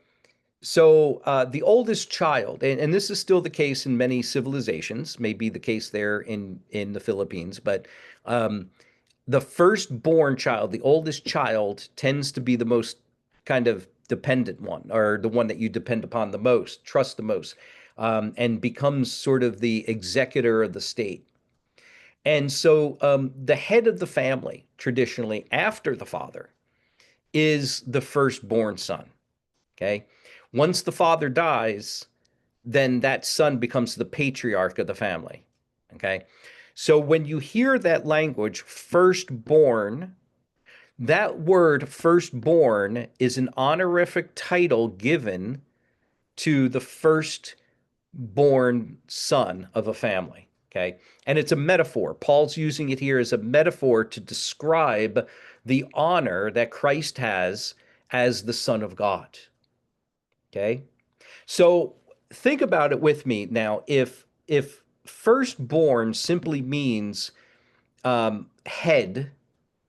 so the oldest child, and this is still the case in many civilizations, may be the case there in the Philippines, but the firstborn child, the oldest child, tends to be the most kind of dependent one, or the one that you depend upon the most, trust the most, and becomes sort of the executor of the state. And so the head of the family, traditionally after the father, is the firstborn son. Okay. Once the father dies, then that son becomes the patriarch of the family. Okay. So when you hear that language, firstborn, that word firstborn is an honorific title given to the firstborn son of a family. Okay. And it's a metaphor. Paul's using it here as a metaphor to describe the honor that Christ has as the Son of God. Okay. So think about it with me now. If firstborn simply means head,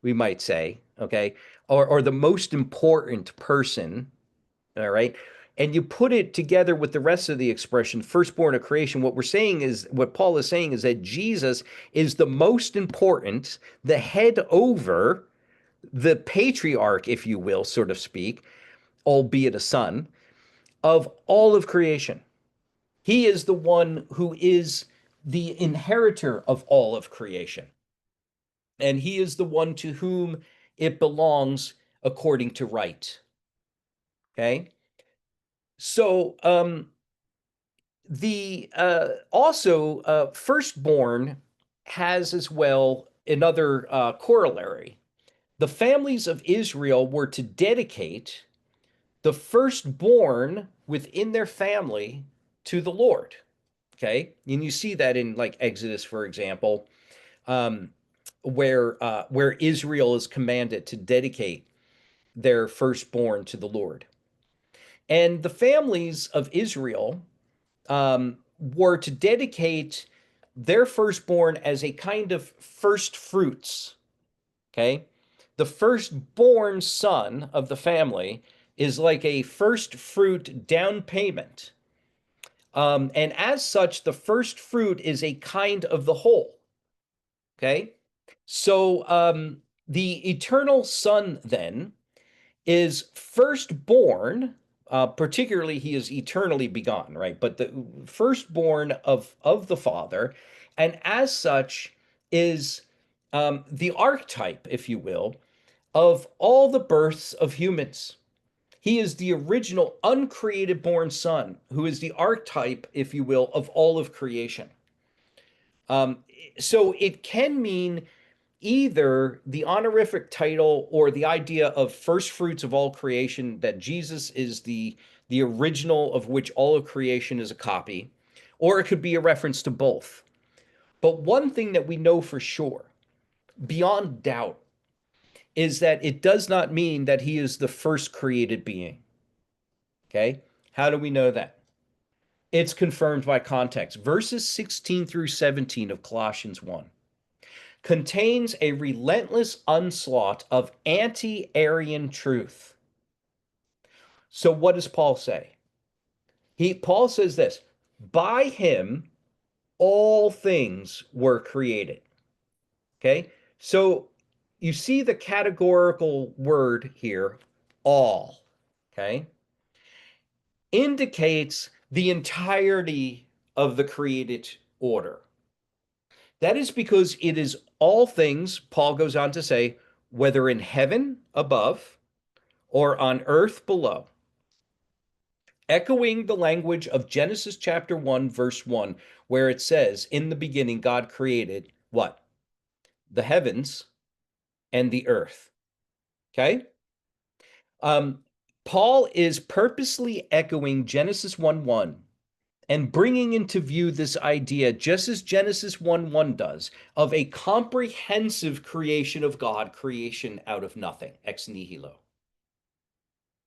we might say, okay, or the most important person, all right, and you put it together with the rest of the expression, firstborn of creation, what Paul is saying is that Jesus is the most important, the head over the patriarch, if you will, so to speak, albeit a son, of all of creation. He is the one who is the inheritor of all of creation. And he is the one to whom it belongs according to right. Okay. So the also firstborn has as well another corollary. The families of Israel were to dedicate the firstborn within their family to the Lord. Okay. And you see that in like Exodus, for example, where Israel is commanded to dedicate their firstborn to the Lord. And the families of Israel were to dedicate their firstborn as a kind of first fruits. Okay. The firstborn son of the family is like a first fruit down payment. And as such, the first fruit is a kind of the whole. Okay. So the eternal Son then is firstborn, particularly he is eternally begotten, right? But the firstborn of the Father, and as such is the archetype, if you will, of all the births of humans. He is the original uncreated born son, who is the archetype, if you will, of all of creation. So it can mean either the honorific title or the idea of first fruits of all creation, that Jesus is the original of which all of creation is a copy, or it could be a reference to both. But one thing that we know for sure, beyond doubt, is that it does not mean that he is the first created being. Okay? How do we know that? It's confirmed by context. Verses 16 through 17 of Colossians 1 contains a relentless onslaught of anti-Arian truth. So what does Paul say? Paul says this: by him all things were created. Okay? So you see the categorical word here, all. Okay? Indicates the entirety of the created order. That is because it is all things, Paul goes on to say, whether in heaven above or on earth below. Echoing the language of Genesis chapter 1, verse 1, where it says, in the beginning, God created what? The heavens and the earth. Okay? Paul is purposely echoing Genesis 1:1 and bringing into view this idea, just as Genesis 1:1 does, of a comprehensive creation of God, creation out of nothing, ex nihilo.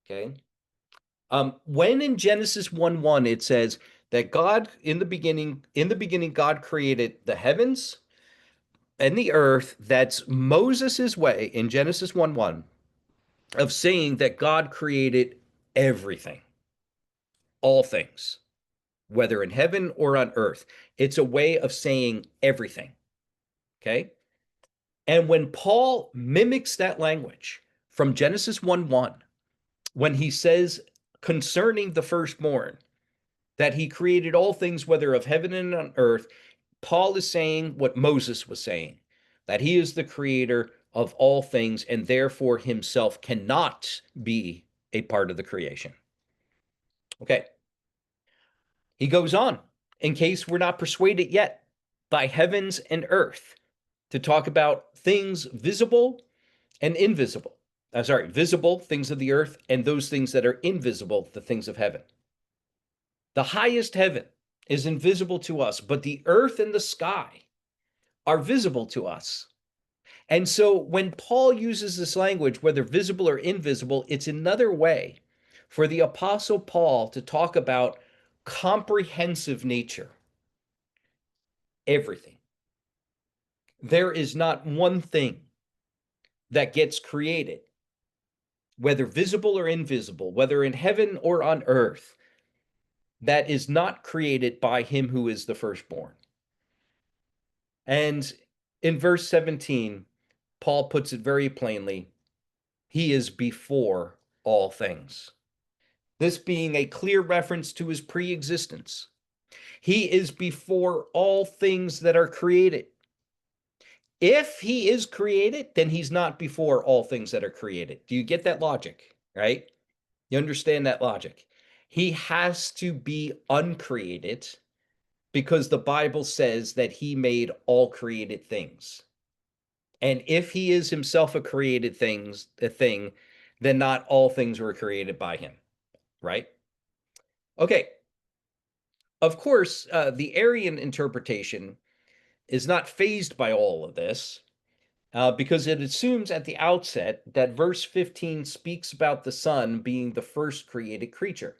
Okay? When in Genesis 1:1 it says that God, in the beginning, God created the heavens and the earth, that's Moses' way in Genesis 1:1 of saying that God created everything, all things, whether in heaven or on earth. It's a way of saying everything. Okay? And when Paul mimics that language from Genesis 1:1, when he says concerning the firstborn that he created all things, whether of heaven and on earth, Paul is saying what Moses was saying, that he is the creator of all things and therefore himself cannot be a part of the creation. Okay. He goes on, in case we're not persuaded yet, by heavens and earth, to talk about things visible and invisible. Visible things of the earth and those things that are invisible, the things of heaven. The highest heaven is invisible to us, but the earth and the sky are visible to us. And so when Paul uses this language, whether visible or invisible, it's another way for the Apostle Paul to talk about comprehensive nature. Everything. There is not one thing that gets created, whether visible or invisible, whether in heaven or on earth, that is not created by him who is the firstborn. And in verse 17, Paul puts it very plainly, he is before all things. This being a clear reference to his pre-existence. He is before all things that are created. If he is created, then he's not before all things that are created. Do you get that logic, right? You understand that logic? He has to be uncreated because the Bible says that he made all created things. And if he is himself a thing, then not all things were created by him, right? Okay. Of course, the Arian interpretation is not fazed by all of this. because it assumes at the outset that verse 15 speaks about the Son being the first created creature.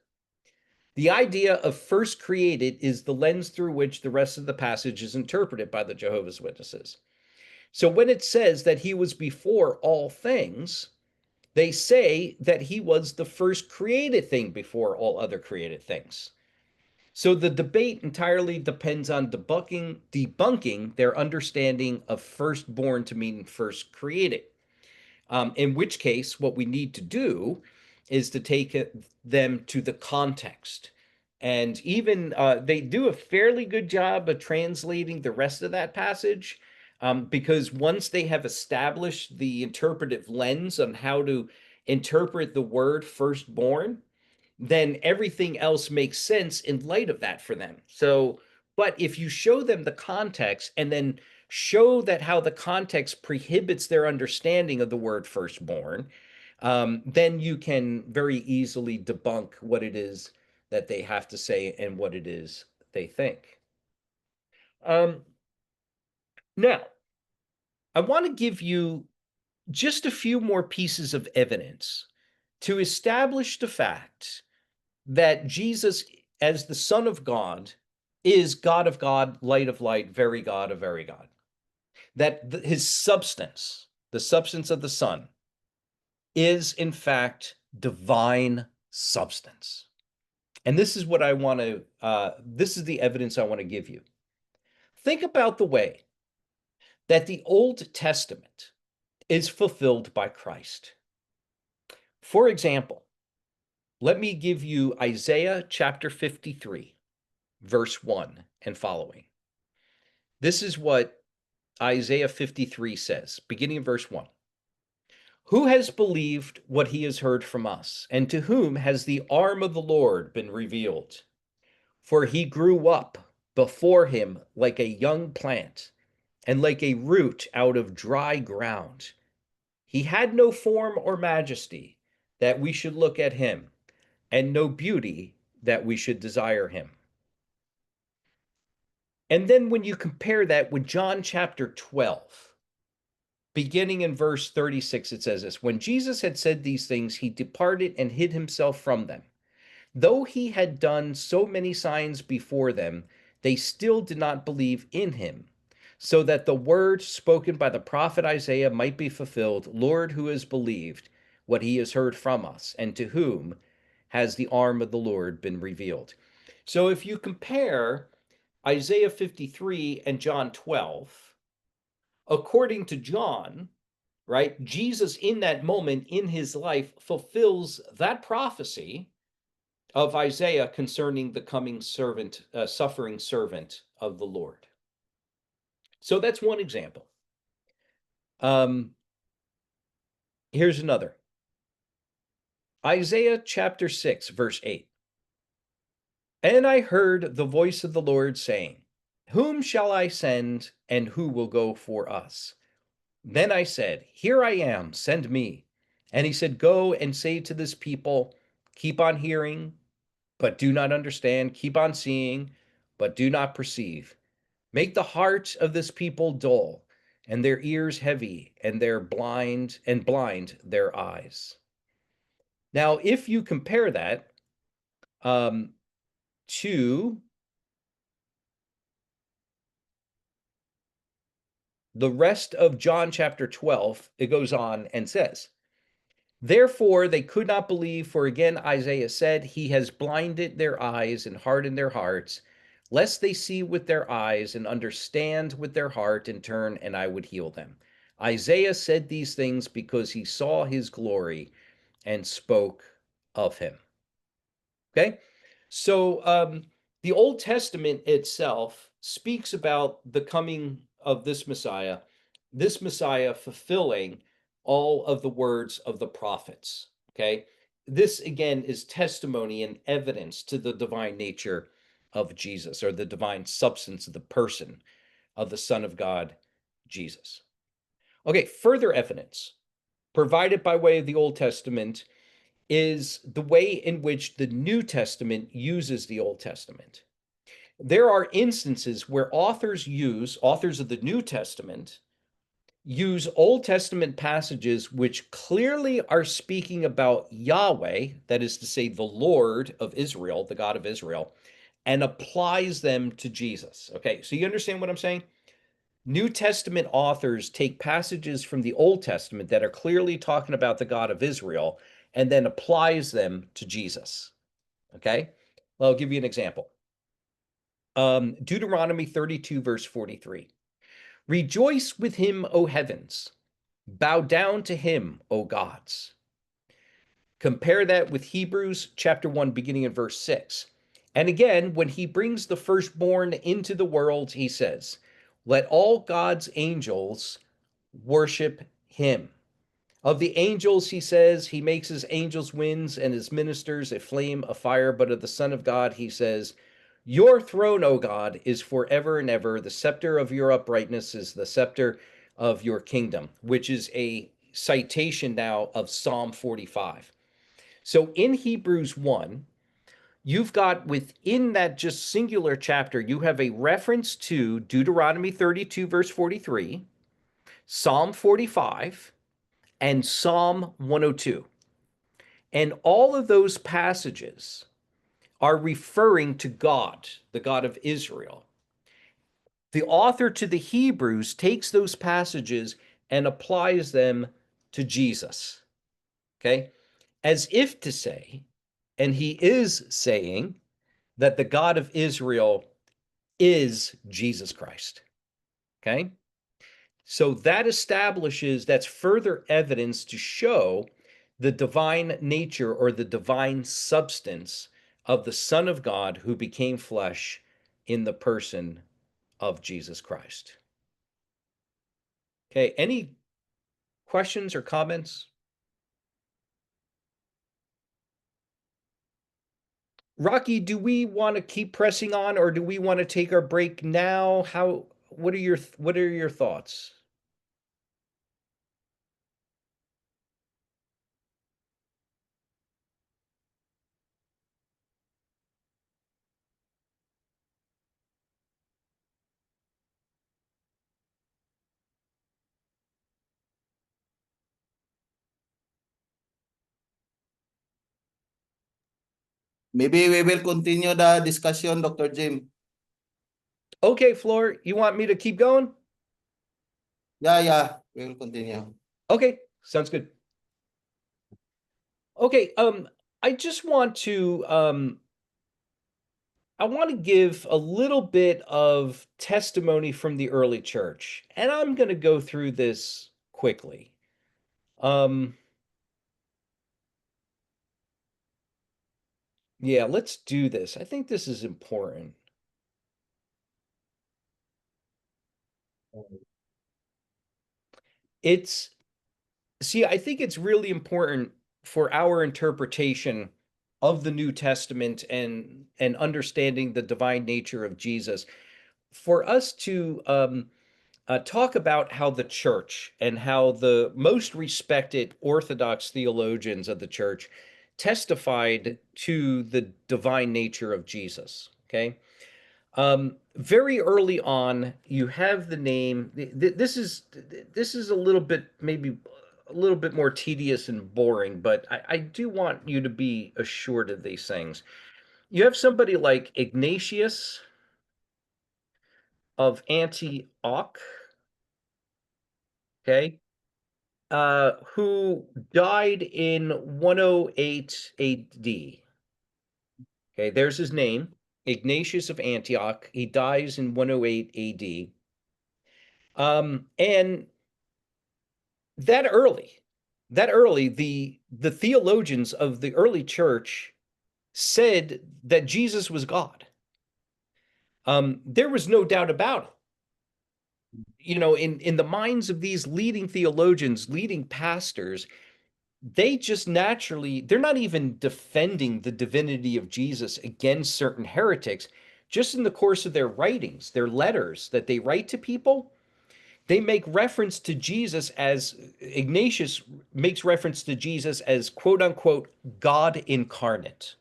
The idea of first created is the lens through which the rest of the passage is interpreted by the Jehovah's Witnesses. So when it says that he was before all things, they say that he was the first created thing before all other created things. So the debate entirely depends on debunking their understanding of firstborn to mean first created. In which case, what we need to do is to take them to the context. And even they do a fairly good job of translating the rest of that passage, because once they have established the interpretive lens on how to interpret the word firstborn, then everything else makes sense in light of that for them. So, but if you show them the context and then show that how the context prohibits their understanding of the word firstborn, then you can very easily debunk what it is that they have to say and what it is they think. Now, I want to give you just a few more pieces of evidence to establish the fact that Jesus, as the Son of God, is God of God, light of light, very God of very God. That his substance, the substance of the Son, is in fact divine substance. And this is what I want to, this is the evidence I want to give you. Think about the way that the Old Testament is fulfilled by Christ. For example, let me give you Isaiah chapter 53, verse 1 and following. This is what Isaiah 53 says, beginning in verse 1. Who has believed what he has heard from us, and to whom has the arm of the Lord been revealed? For he grew up before him like a young plant, and like a root out of dry ground. He had no form or majesty that we should look at him, and no beauty that we should desire him. And then when you compare that with John chapter 12, beginning in verse 36, it says this: when Jesus had said these things, he departed and hid himself from them. Though he had done so many signs before them, they still did not believe in him, so that the word spoken by the prophet Isaiah might be fulfilled, Lord, who has believed what he has heard from us, and to whom has the arm of the Lord been revealed? So if you compare Isaiah 53 and John 12, according to John, right, Jesus in that moment in his life fulfills that prophecy of Isaiah concerning the coming servant, suffering servant of the Lord. So that's one example. Here's another. Isaiah chapter 6, verse 8. And I heard the voice of the Lord saying, whom shall I send, and who will go for us? Then I said, here I am, send me. And he said, go and say to this people, keep on hearing, but do not understand. Keep on seeing, but do not perceive. Make the heart of this people dull, and their ears heavy, and blind their eyes. Now, if you compare that to the rest of John chapter 12, it goes on and says, therefore they could not believe, for again Isaiah said, he has blinded their eyes and hardened their hearts, lest they see with their eyes and understand with their heart and turn, and I would heal them. Isaiah said these things because he saw his glory and spoke of him. Okay, so the Old Testament itself speaks about the coming of this Messiah fulfilling all of the words of the prophets. Okay, this again is testimony and evidence to the divine nature of Jesus, or the divine substance of the person of the Son of God, Jesus. Okay, further evidence provided by way of the Old Testament is the way in which the New Testament uses the Old Testament. There are instances where authors of the New Testament use Old Testament passages which clearly are speaking about Yahweh, that is to say, the Lord of Israel, the God of Israel, and applies them to Jesus. Okay, so you understand what I'm saying? New Testament authors take passages from the Old Testament that are clearly talking about the God of Israel and then applies them to Jesus. Okay, well, I'll give you an example. Deuteronomy 32, verse 43. Rejoice with him, O heavens. Bow down to him, O gods. Compare that with Hebrews chapter 1, beginning in verse 6. And again, when he brings the firstborn into the world, he says, let all God's angels worship him. Of the angels, he says, he makes his angels winds and his ministers a flame of fire. But of the Son of God, he says, your throne, O God, is forever and ever. The scepter of your uprightness is the scepter of your kingdom, which is a citation now of Psalm 45. So in Hebrews 1, you've got within that just singular chapter, you have a reference to Deuteronomy 32, verse 43, Psalm 45, and Psalm 102. And all of those passages are referring to God, the God of Israel. The author to the Hebrews takes those passages and applies them to Jesus, okay? As if to say, and he is saying, that the God of Israel is Jesus Christ, okay? So that establishes, that's further evidence to show the divine nature or the divine substance of the Son of God who became flesh in the person of Jesus Christ. Okay, any questions or comments? Rocky, do we want to keep pressing on or do we want to take our break now? What are your thoughts? Maybe we will continue the discussion, Dr. Jim. Okay, Floor, you want me to keep going? Yeah, we will continue. Okay, sounds good. Okay, I just want to I want to give a little bit of testimony from the early church, and I'm going to go through this quickly. Yeah, let's do this. I think this is important. I think it's really important for our interpretation of the New Testament and understanding the divine nature of Jesus, for us to talk about how the church and how the most respected Orthodox theologians of the church testified to the divine nature of Jesus. Okay. Very early on, you have the name. This is a little bit, maybe a little bit more tedious and boring, but I do want you to be assured of these things. You have somebody like Ignatius of Antioch, okay, who died in 108 AD. Okay, there's his name, Ignatius of Antioch. He dies in 108 AD. And that early, the theologians of the early church said that Jesus was God. There was no doubt about it. You know, in the minds of these leading theologians, leading pastors, they just naturally, they're not even defending the divinity of Jesus against certain heretics. Just in the course of their writings, their letters that they write to people, they make reference to Jesus as, Ignatius makes reference to Jesus as quote unquote God incarnate.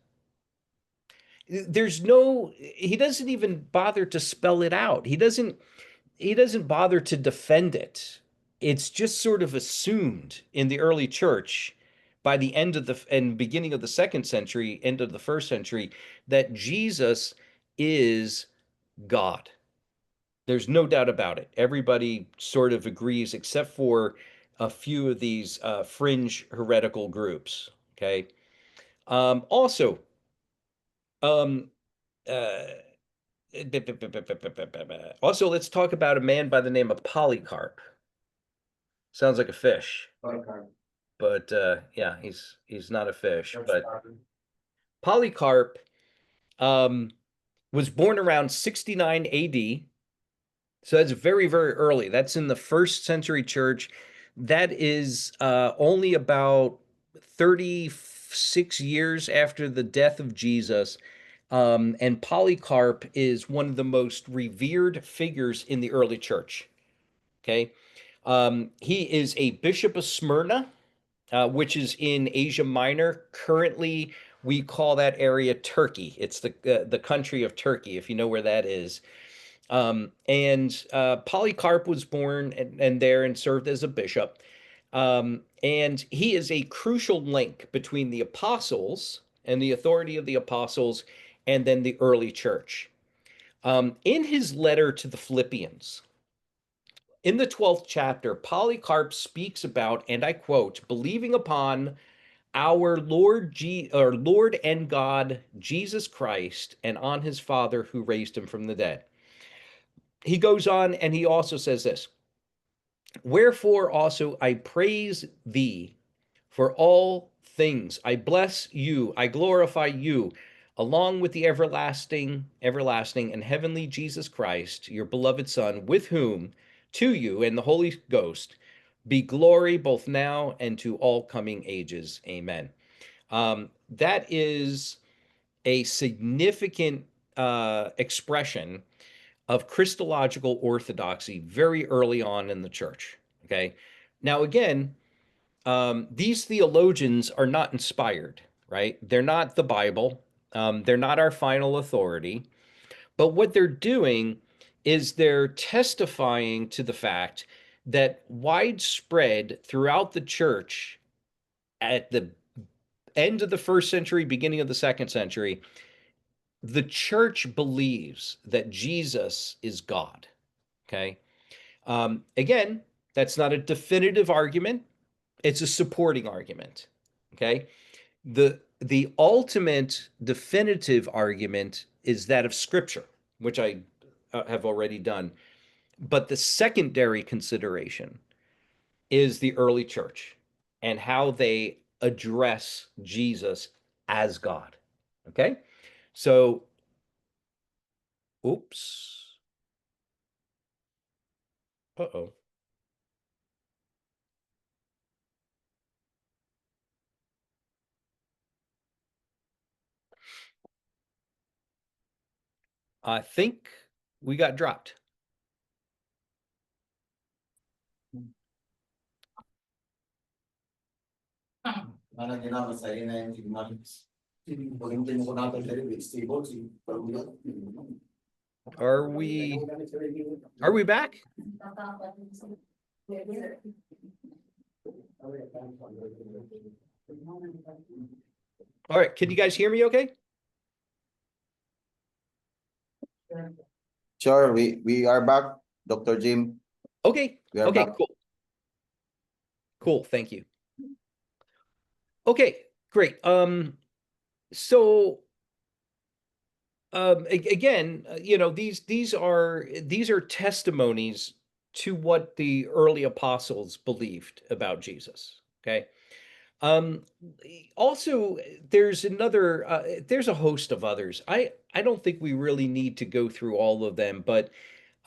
He doesn't even bother to spell it out. He doesn't bother to defend it. it's just sort of assumed in the early church by the end of the and beginning of the second century, end of the first century, that Jesus is God. There's no doubt about it. Everybody sort of agrees, except for a few of these fringe heretical groups. Okay. Also, um, uh, also, let's talk about a man by the name of Polycarp. Sounds like a fish, but yeah, he's not a fish. But Polycarp was born around 69 AD. So that's very, very early. That's in the first century church. That is only about 36 years after the death of Jesus. And Polycarp is one of the most revered figures in the early church. Okay. He is a bishop of Smyrna, which is in Asia Minor. Currently, we call that area Turkey. It's the country of Turkey, if you know where that is. And Polycarp was born and there and served as a bishop. And he is a crucial link between the apostles and the authority of the apostles and then the early church. In his letter to the Philippians, in the 12th chapter, Polycarp speaks about, and I quote, believing upon our Lord and God, Jesus Christ, and on his Father who raised him from the dead. He goes on and he also says this, wherefore also I praise thee for all things. I bless you, I glorify you, along with the everlasting and heavenly Jesus Christ, your beloved Son, with whom to you and the Holy Ghost be glory both now and to all coming ages. Amen. That is a significant expression of Christological orthodoxy very early on in the church. Okay. Now, again, these theologians are not inspired, right? They're not the Bible. They're not our final authority. But what they're doing is they're testifying to the fact that widespread throughout the church at the end of the first century, beginning of the second century, the church believes that Jesus is God. Okay. Again, that's not a definitive argument. It's a supporting argument. Okay. The ultimate definitive argument is that of Scripture, which I have already done. But the secondary consideration is the early church and how they address Jesus as God. Okay. So, oops. Uh-oh. I think we got dropped. Are we back? All right, can you guys hear me okay? Sure, we are back, Dr. Jim. Okay. We are Okay, back. cool. Cool, thank you. Okay, great. So again, you know, these are testimonies to what the early apostles believed about Jesus. Okay. Also, there's a host of others. I don't think we really need to go through all of them, but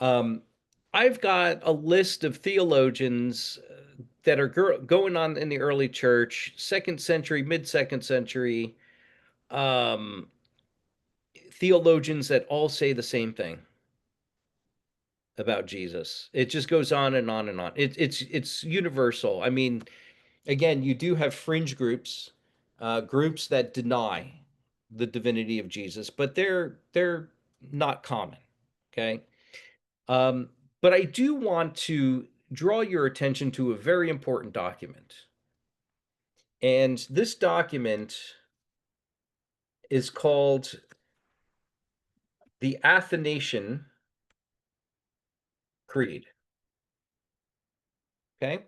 I've got a list of theologians that are going on in the early church, second century, mid-second century, theologians that all say the same thing about Jesus. It just goes on and on and on. It's universal. I mean, again, you do have fringe groups, groups that deny the divinity of Jesus, but they're not common. Okay. But I do want to draw your attention to a very important document. And this document is called the Athanasian Creed. Okay.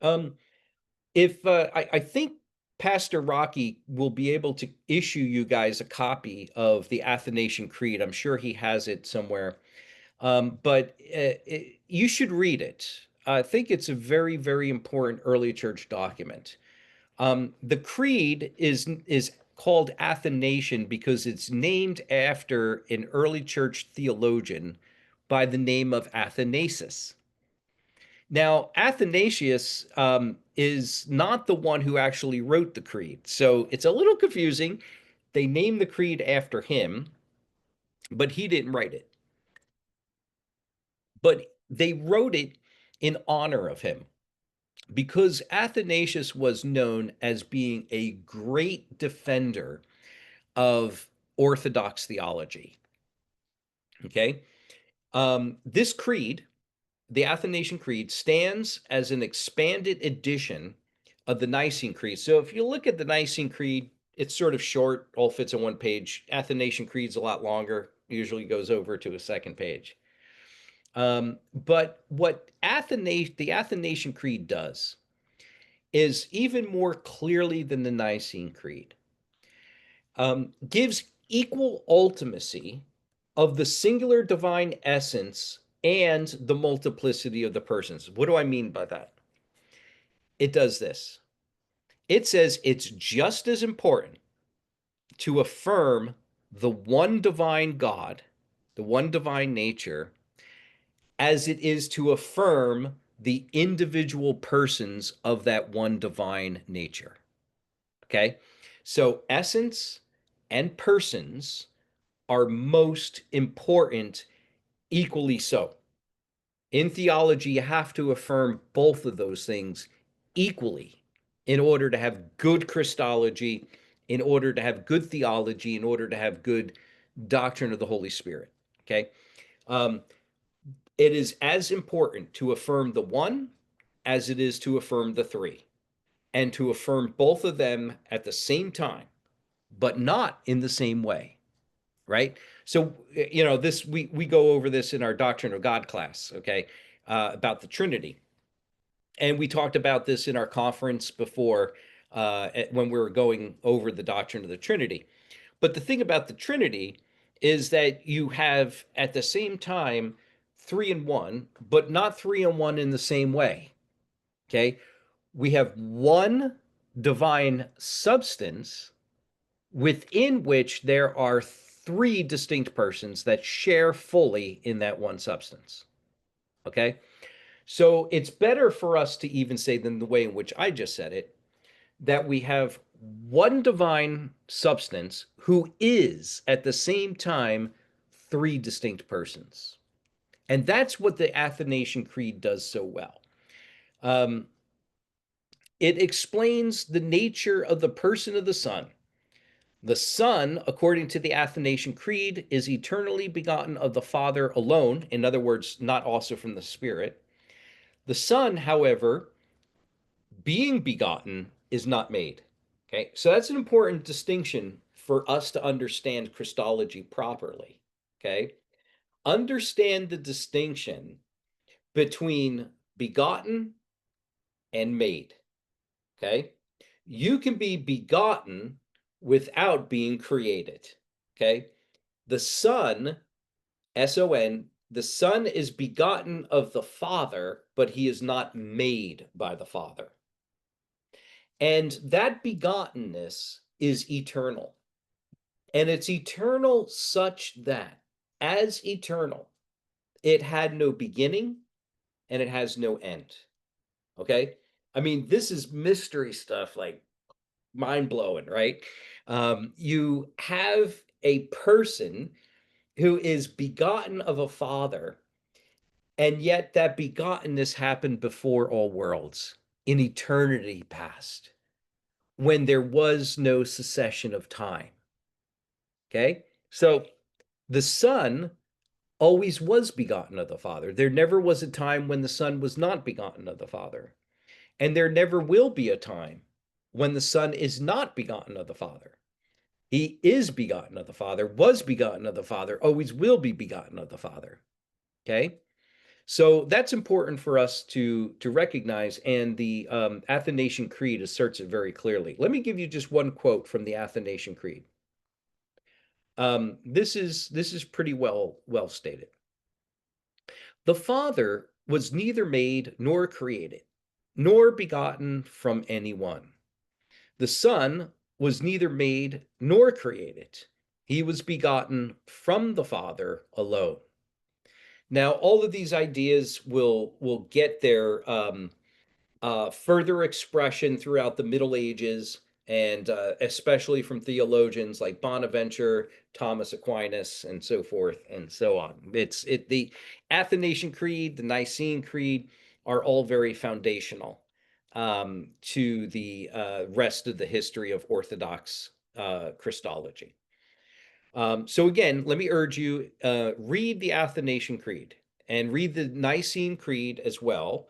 I think Pastor Rocky will be able to issue you guys a copy of the Athanasian Creed. I'm sure he has it somewhere. But you should read it. I think it's a very, very important early church document. The creed is called Athanasian because it's named after an early church theologian by the name of Athanasius. Now, Athanasius is not the one who actually wrote the creed, so it's a little confusing. They named the creed after him, but he didn't write it. But they wrote it in honor of him because Athanasius was known as being a great defender of orthodox theology. Okay. This creed, the Athanasian Creed, stands as an expanded edition of the Nicene Creed. So if you look at the Nicene Creed, it's sort of short, all fits on one page. Athanasian Creed's a lot longer, usually goes over to a second page. But what the Athanasian Creed does is even more clearly than the Nicene Creed, gives equal ultimacy of the singular divine essence and the multiplicity of the persons. What do I mean by that? It does this. It says it's just as important to affirm the one divine God, the one divine nature, as it is to affirm the individual persons of that one divine nature. Okay? So essence and persons are most important, equally so. In theology, you have to affirm both of those things equally in order to have good Christology, in order to have good theology, in order to have good doctrine of the Holy Spirit. Okay? It is as important to affirm the one as it is to affirm the three, and to affirm both of them at the same time, but not in the same way, right? So, this we go over this in our Doctrine of God class, okay, about the Trinity. And we talked about this in our conference before when we were going over the doctrine of the Trinity. But the thing about the Trinity is that you have at the same time 3 in 1, but not 3 in 1 in the same way. Okay. We have one divine substance within which there are 3 distinct persons that share fully in that one substance. Okay. So it's better for us to even say than the way in which I just said it, that we have one divine substance who is at the same time 3 distinct persons. And that's what the Athanasian Creed does so well. It explains the nature of the person of the Son. The Son, according to the Athanasian Creed, is eternally begotten of the Father alone, in other words, not also from the Spirit. The Son, however, being begotten, is not made. Okay, so that's an important distinction for us to understand Christology properly. Okay, understand the distinction between begotten and made. Okay, you can be begotten without being created. Okay, the Son, S-O-N, the Son is begotten of the Father, but he is not made by the Father. And that begottenness is eternal. And it's eternal such that, as eternal, it had no beginning and it has no end. Okay? I mean, this is mystery stuff, like mind-blowing, right? You have a person who is begotten of a Father, and yet that begottenness happened before all worlds, in eternity past, when there was no succession of time. Okay? So the Son always was begotten of the Father. There never was a time when the Son was not begotten of the Father. And there never will be a time when the Son is not begotten of the Father. He is begotten of the Father, was begotten of the Father, always will be begotten of the Father. Okay? So that's important for us to recognize, and the Athanasian Creed asserts it very clearly. Let me give you just one quote from the Athanasian Creed. This is pretty well stated. The Father was neither made nor created, nor begotten from anyone. The Son was neither made nor created. He was begotten from the Father alone. Now, all of these ideas will get their further expression throughout the Middle Ages, and especially from theologians like Bonaventure, Thomas Aquinas, and so forth and so on. The Athanasian Creed, the Nicene Creed are all very foundational to the rest of the history of Orthodox Christology. So again, let me urge you, read the Athanasian Creed and read the Nicene Creed as well,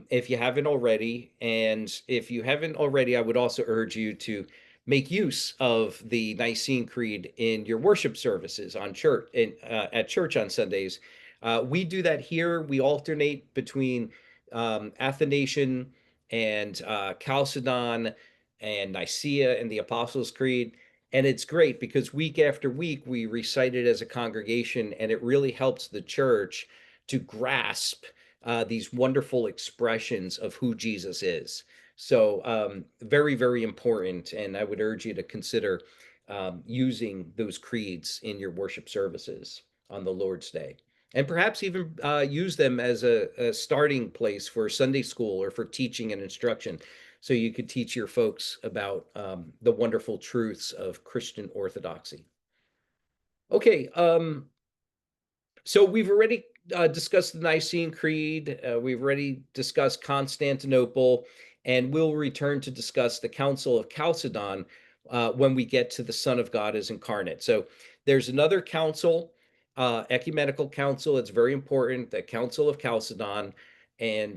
if you haven't already. And if you haven't already, I would also urge you to make use of the Nicene Creed in your worship services on church, at church on Sundays. We do that here. We alternate between Athanasian and Chalcedon and Nicaea and the Apostles' Creed. And it's great because week after week we recite it as a congregation, and it really helps the church to grasp these wonderful expressions of who Jesus is. So very, very important. And I would urge you to consider using those creeds in your worship services on the Lord's Day. And perhaps even use them as a starting place for Sunday school or for teaching and instruction, so you could teach your folks about the wonderful truths of Christian orthodoxy. Okay, so we've already discussed the Nicene Creed. We've already discussed Constantinople, and we'll return to discuss the Council of Chalcedon when we get to the Son of God as incarnate. So there's another council, ecumenical council. It's very important, the Council of Chalcedon. And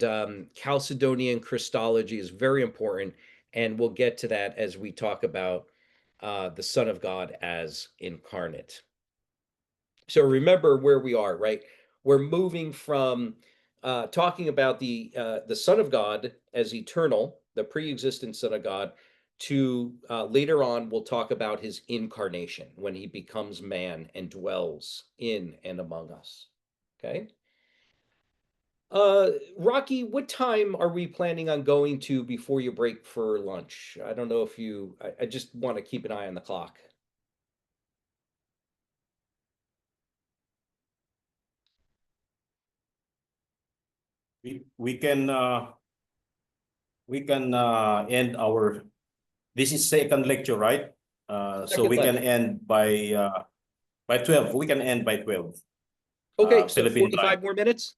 Chalcedonian Christology is very important, and we'll get to that as we talk about the Son of God as incarnate. So remember where we are, right? We're moving from talking about the Son of God as eternal, the pre-existent Son of God, to later on we'll talk about his incarnation, when he becomes man and dwells in and among us. Okay. Rocky, what time are we planning on going to before you break for lunch? I don't know if you, I just want to keep an eye on the clock. We can end our, this is second lecture, right? So we can end by 12. We can end by 12. Okay, so Philippine 45 time. more minutes?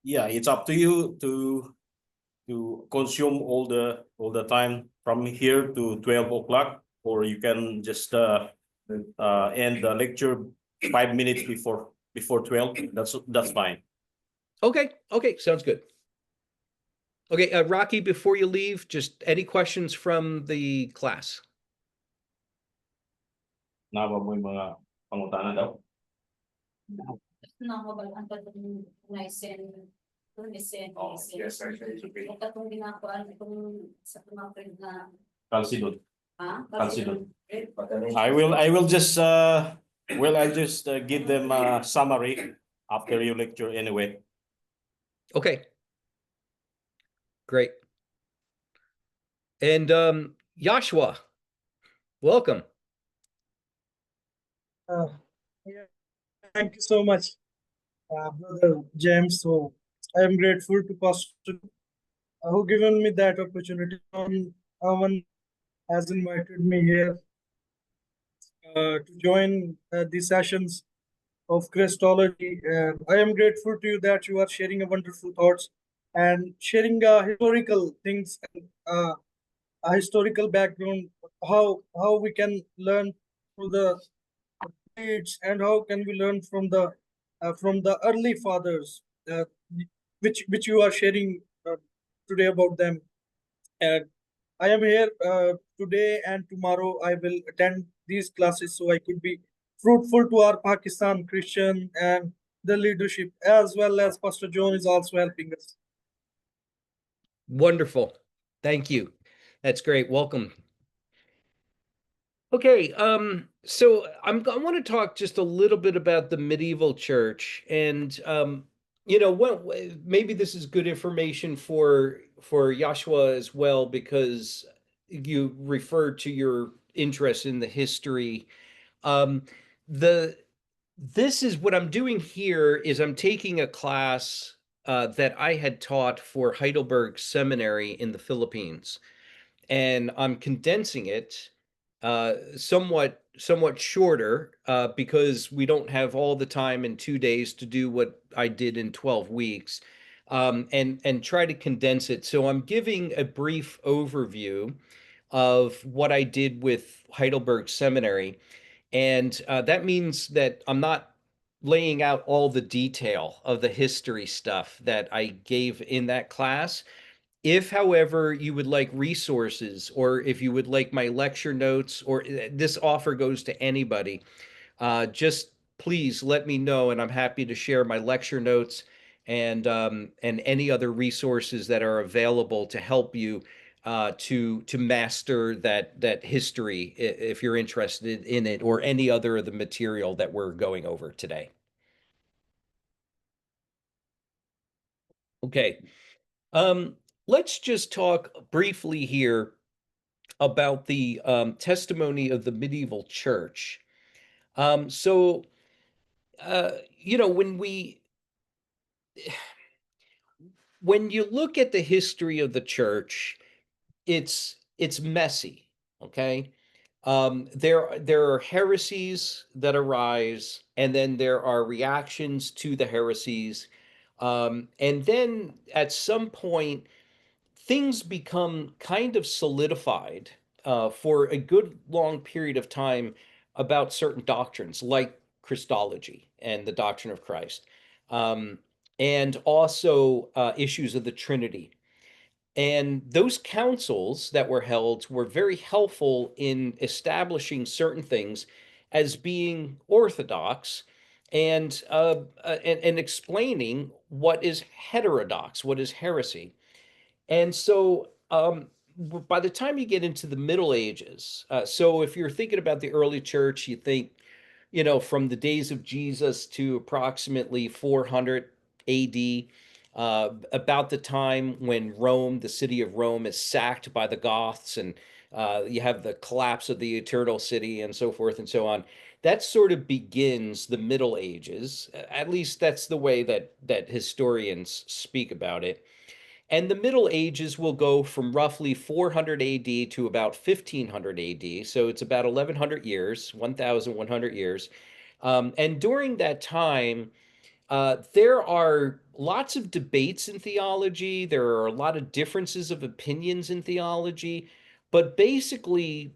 Yeah, it's up to you to consume all the time from here to 12 o'clock, or you can just end the lecture 5 minutes before 12. That's fine. Okay, sounds good. Okay, Rocky, before you leave, just any questions from the class? Nawa mo yung mga pangutana daw? Nakabalaan ka itong Nicene. Oh, yes, actually, it's okay. Katong ginagawa itong sa mga friend na Calcidon. Calcidon. I will just give them a summary after your lecture anyway. Okay. Great. And Joshua, welcome. Yeah, thank you so much, Brother James. So I am grateful to Pastor who given me that opportunity. One has invited me here to join these sessions of Christology. I am grateful to you that you are sharing a wonderful thoughts and sharing historical things and a historical background, how we can learn through the needs, and how can we learn from the early fathers, which you are sharing today about them. And I am here today and tomorrow. I will attend these classes so I could be fruitful to our Pakistan Christian and the leadership, as well as Pastor John is also helping us. Wonderful. Thank you. That's great. Welcome. Okay, so I want to talk just a little bit about the medieval church, and maybe this is good information for Joshua as well, because you referred to your interest in the history. The This is what I'm doing here is I'm taking a class that I had taught for Heidelberg Seminary in the Philippines, and I'm condensing it somewhat shorter because we don't have all the time in 2 days to do what I did in 12 weeks, and try to condense it. So I'm giving a brief overview of what I did with Heidelberg Seminary, and that means that I'm not laying out all the detail of the history stuff that I gave in that class. If, however, you would like resources, or if you would like my lecture notes, or this offer goes to anybody, just please let me know, and I'm happy to share my lecture notes and any other resources that are available to help you to master that history, if you're interested in it, or any other of the material that we're going over today. Okay. Let's just talk briefly here about the testimony of the medieval church. So, when you look at the history of the church, it's messy. Okay, there are heresies that arise, and then there are reactions to the heresies, and then at some point things become kind of solidified for a good long period of time about certain doctrines like Christology and the doctrine of Christ, um, and also issues of the Trinity. And those councils that were held were very helpful in establishing certain things as being orthodox, and explaining what is heterodox, what is heresy. And so by the time you get into the Middle Ages, so if you're thinking about the early church, you think, from the days of Jesus to approximately 400 AD, about the time when Rome, the city of Rome, is sacked by the Goths, and you have the collapse of the Eternal City and so forth and so on. That sort of begins the Middle Ages. At least that's the way that historians speak about it. And the Middle Ages will go from roughly 400 AD to about 1500 AD. So it's about 1100 years, 1100 years. And during that time, there are lots of debates in theology. There are a lot of differences of opinions in theology. But basically,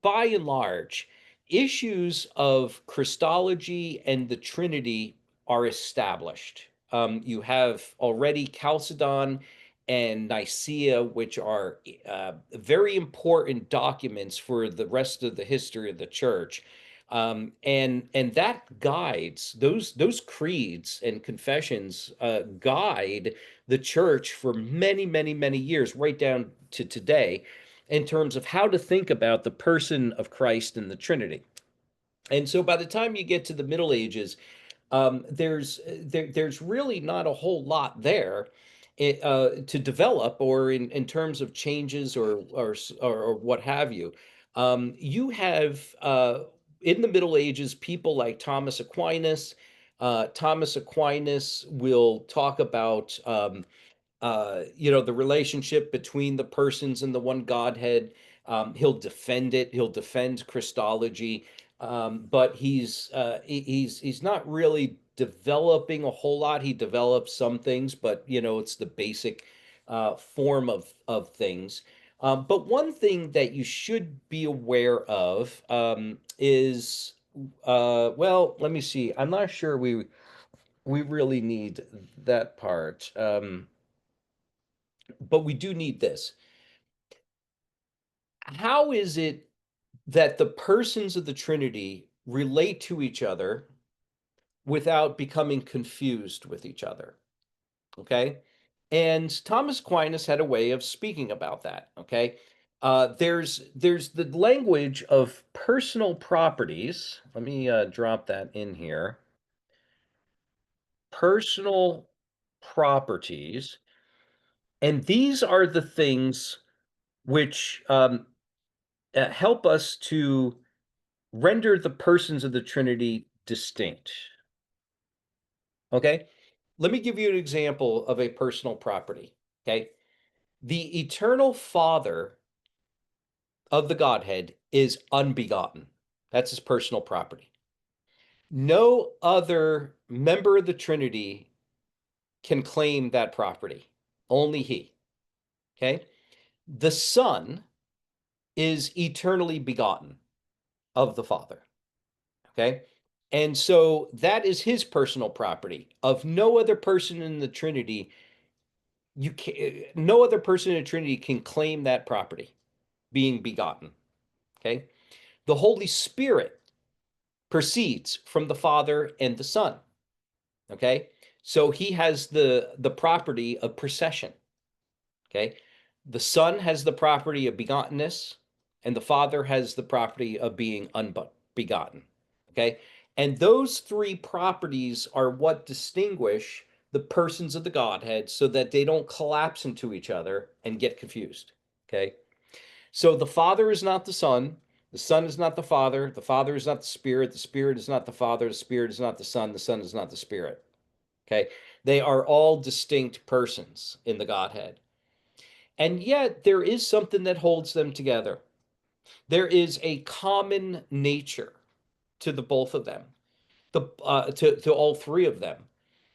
by and large, issues of Christology and the Trinity are established. You have already Chalcedon and Nicaea, which are very important documents for the rest of the history of the church. And that guides those creeds and confessions guide the church for many, many, many years, right down to today, in terms of how to think about the person of Christ and the Trinity. And so by the time you get to the Middle Ages, there's really not a whole lot there to develop, or in terms of changes or what have you. You have in the Middle Ages people like Thomas Aquinas. Thomas Aquinas will talk about the relationship between the persons in the one Godhead. He'll defend it. He'll defend Christology, but he's not really developing a whole lot. He develops some things, but it's the basic form of things. But one thing that you should be aware of is well, let me see. I'm not sure we really need that part. But we do need this. How is it that the persons of the Trinity relate to each other without becoming confused with each other? Okay. And Thomas Aquinas had a way of speaking about that. Okay. There's the language of personal properties. Let me drop that in here. Personal properties. And these are the things which help us to render the persons of the Trinity distinct. Okay? Let me give you an example of a personal property. Okay? The eternal Father of the Godhead is unbegotten. That's his personal property. No other member of the Trinity can claim that property. Only he. Okay? The Son is eternally begotten of the Father. Okay? And so that is his personal property. Of no other person in the Trinity, no other person in the Trinity can claim that property, being begotten. Okay? The Holy Spirit proceeds from the Father and the Son. Okay? So he has the property of procession. Okay? The Son has the property of begottenness, and the Father has the property of being unbegotten. Okay? And those three properties are what distinguish the persons of the Godhead so that they don't collapse into each other and get confused. Okay? So the Father is not the Son is not the Father is not the Spirit is not the Father, the Spirit is not the Son is not the Spirit. Okay? They are all distinct persons in the Godhead. And yet there is something that holds them together. There is a common nature to the both of them, to all three of them.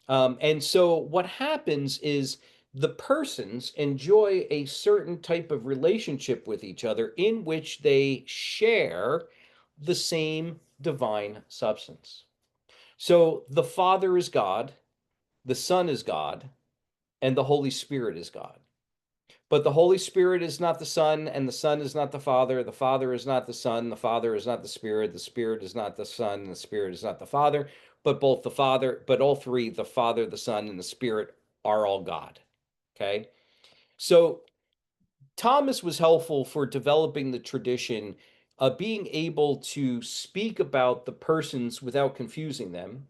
And so what happens is the persons enjoy a certain type of relationship with each other in which they share the same divine substance. So the Father is God, the Son is God, and the Holy Spirit is God. But the Holy Spirit is not the Son, and the Son is not the Father is not the Son, the Father is not the Spirit is not the Son, and the Spirit is not the Father, but all three, the Father, the Son, and the Spirit, are all God. Okay? So Thomas was helpful for developing the tradition of being able to speak about the persons without confusing them,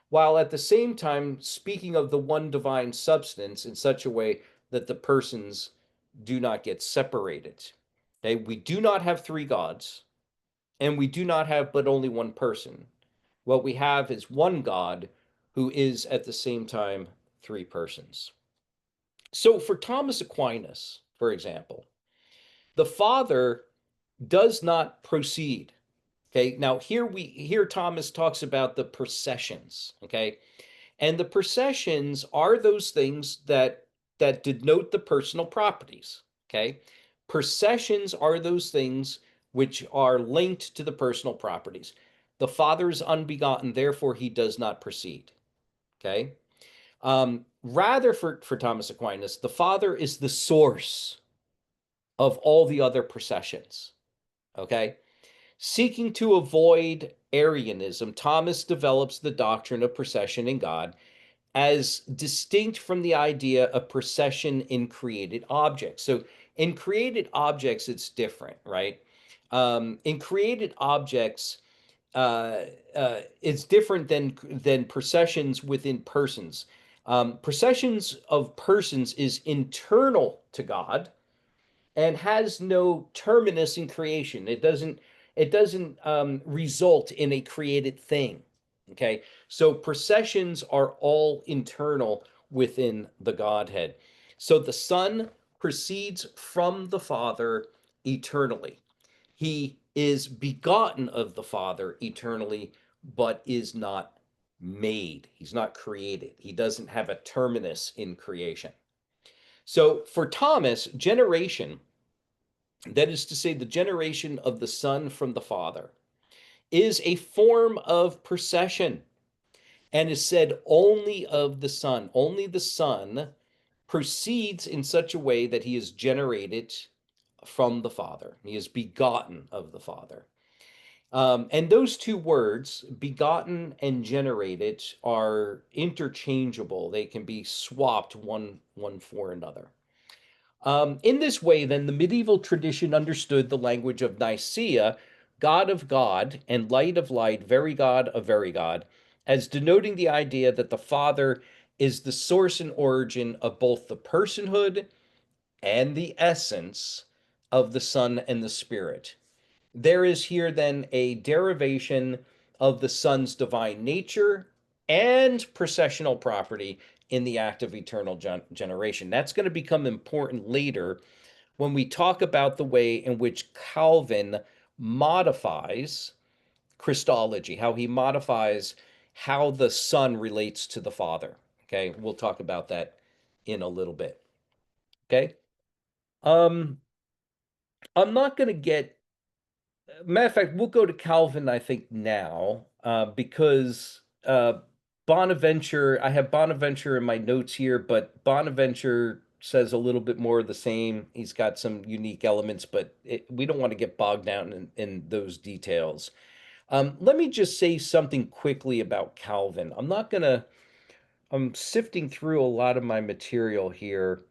while at the same time speaking of the one divine substance in such a way that the persons do not get separated. Okay, we do not have three gods, and we do not have but only one person. What we have is one God who is at the same time three persons. So for Thomas Aquinas, for example, the Father does not proceed. Okay, now here Thomas talks about the processions. Okay, and the processions are those things that denote the personal properties. Okay, processions are those things which are linked to the personal properties. The Father is unbegotten, therefore he does not proceed. Okay, rather for Thomas Aquinas, the Father is the source of all the other processions. Okay, seeking to avoid Arianism, Thomas develops the doctrine of procession in God as distinct from the idea of procession in created objects. So in created objects, it's different, right? In created objects, it's different than processions within persons. Processions of persons is internal to God and has no terminus in creation. It doesn't result in a created thing. Okay, so processions are all internal within the Godhead. So the Son proceeds from the Father eternally. He is begotten of the Father eternally, but is not made. He's not created. He doesn't have a terminus in creation. So for Thomas, generation, that is to say, the generation of the Son from the Father, is a form of procession and is said only of the Son. Only the Son proceeds in such a way that he is generated from the Father. He is begotten of the Father. And those two words, begotten and generated, are interchangeable. They can be swapped one for another. In this way, then, the medieval tradition understood the language of Nicaea, God of God and light of light, very God of very God, as denoting the idea that the Father is the source and origin of both the personhood and the essence of the Son and the Spirit. There is here then a derivation of the Son's divine nature and processional property in the act of eternal generation. That's going to become important later when we talk about the way in which Calvin modifies Christology, how he modifies how the Son relates to the Father. Okay, we'll talk about that in a little bit. Okay. I'm not going to get, matter of fact, we'll go to Calvin, I think, now, because Bonaventure, I have Bonaventure in my notes here, but Bonaventure says a little bit more of the same. He's got some unique elements, but we don't want to get bogged down in those details. Let me just say something quickly about Calvin. I'm sifting through a lot of my material here,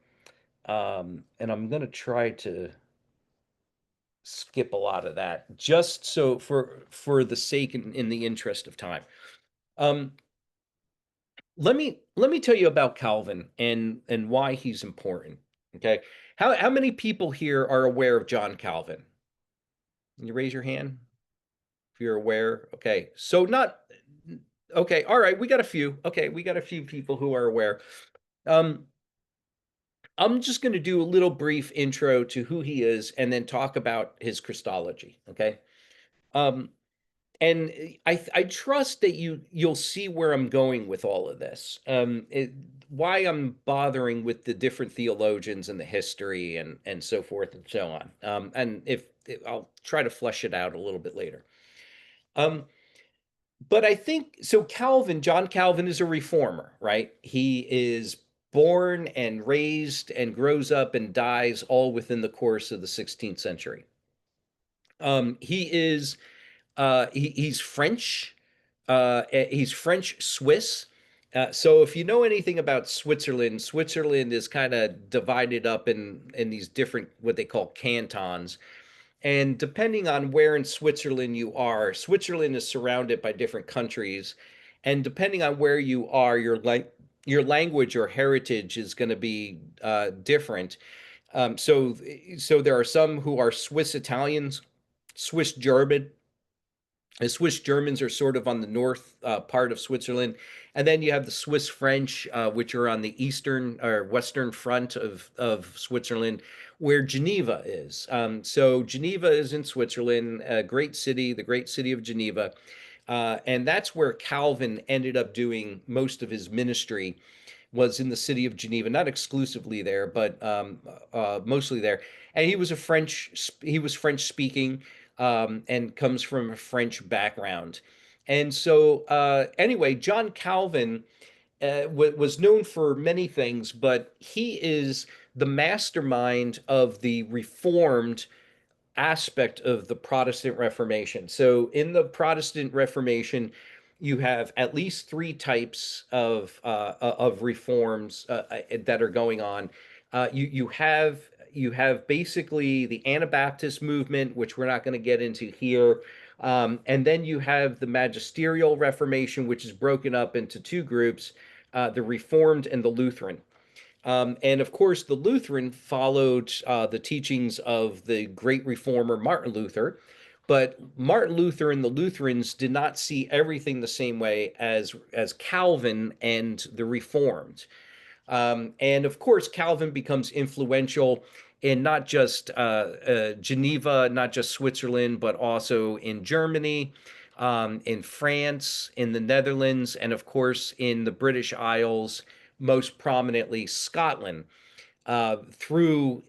and I'm going to try to skip a lot of that just so for the sake and in the interest of time. Let me tell you about Calvin and why he's important. Okay, how many people here are aware of John Calvin? Can you raise your hand if you're aware? Okay, so not okay. All right, we got a few. Okay, we got a few people who are aware. I'm just going to do a little brief intro to who he is and then talk about his Christology. Okay. And I trust that you'll see where I'm going with all of this. Why I'm bothering with the different theologians and the history and so forth and so on. And if I'll try to flesh it out a little bit later. But I think so. John Calvin is a reformer, right? He is born and raised and grows up and dies all within the course of the 16th century. He's French. He's French Swiss. So if you know anything about Switzerland, Switzerland is kind of divided up in these different what they call cantons. And depending on where in Switzerland you are, Switzerland is surrounded by different countries. And depending on where you are, your language or heritage is going to be different. So there are some who are Swiss Italians, Swiss German. The Swiss Germans are sort of on the north part of Switzerland. And then you have the Swiss French, which are on the eastern or western front of Switzerland, where Geneva is. So Geneva is in Switzerland, a great city, the great city of Geneva. And that's where Calvin ended up doing most of his ministry, was in the city of Geneva, not exclusively there, but mostly there. And he was French speaking and comes from a French background. And so anyway, John Calvin was known for many things, but he is the mastermind of the Reformed aspect of the Protestant Reformation. So in the Protestant Reformation, you have at least three types of reforms that are going on. You have basically the Anabaptist movement, which we're not going to get into here. And then you have the Magisterial Reformation, which is broken up into two groups, the Reformed and the Lutheran. And of course, the Lutheran followed the teachings of the great reformer Martin Luther. But Martin Luther and the Lutherans did not see everything the same way as Calvin and the Reformed. And of course, Calvin becomes influential in not just Geneva, not just Switzerland, but also in Germany, in France, in the Netherlands, and of course in the British Isles, most prominently Scotland, through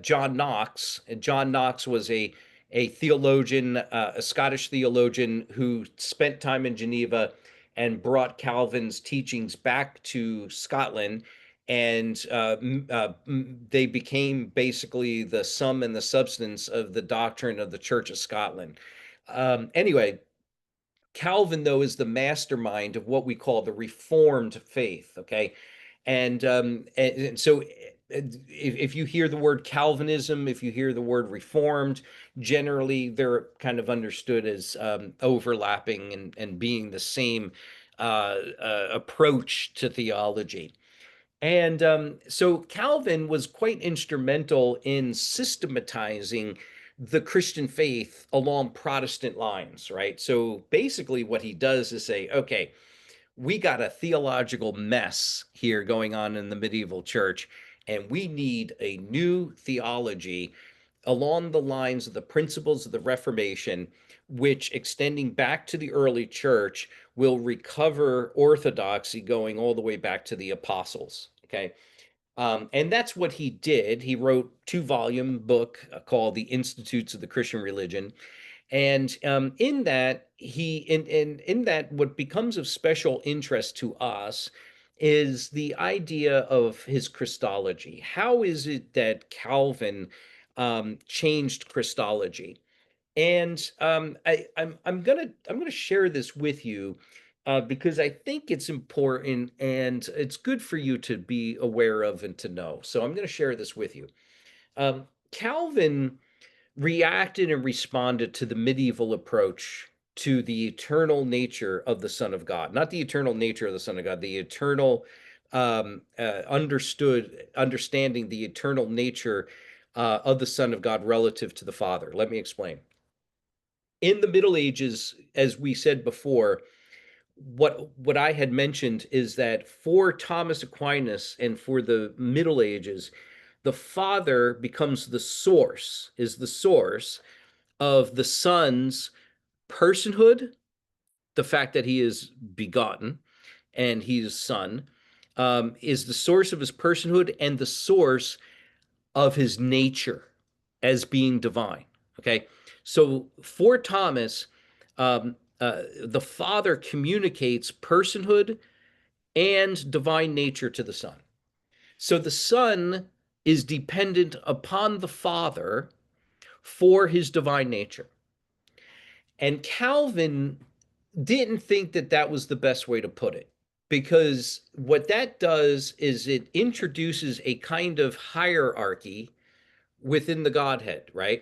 John Knox. And John Knox was a a theologian, a Scottish theologian who spent time in Geneva and brought Calvin's teachings back to Scotland. And they became basically the sum and the substance of the doctrine of the Church of Scotland. Anyway, Calvin, though, is the mastermind of what we call the Reformed faith, okay? And so if you hear the word Calvinism, if you hear the word Reformed, generally they're kind of understood as overlapping and being the same approach to theology. And so Calvin was quite instrumental in systematizing the Christian faith along Protestant lines, right? So basically what he does is say, okay, we got a theological mess here going on in the medieval church, and we need a new theology along the lines of the principles of the Reformation, which extending back to the early church will recover orthodoxy going all the way back to the apostles. Okay. And that's what he did. He wrote 2-volume book called The Institutes of the Christian Religion. And in that, in that, what becomes of special interest to us is the idea of his Christology. How is it that Calvin changed Christology? And I'm gonna share this with you because I think it's important and it's good for you to be aware of and to know. So I'm gonna share this with you. Calvin reacted and responded to the medieval approach to the eternal nature of the Son of God, not the eternal nature of the Son of God, the eternal understanding the eternal nature of the Son of God relative to the Father. Let me explain. In the Middle Ages, as we said before, what I had mentioned is that for Thomas Aquinas and for the Middle Ages, the Father becomes the source, is the source of the Son's personhood, the fact that he is begotten and he is Son, is the source of his personhood and the source of his nature as being divine. Okay, so for Thomas, the Father communicates personhood and divine nature to the Son. So the Son is dependent upon the Father for his divine nature. And Calvin didn't think that that was the best way to put it, because what that does is it introduces a kind of hierarchy within the Godhead, right?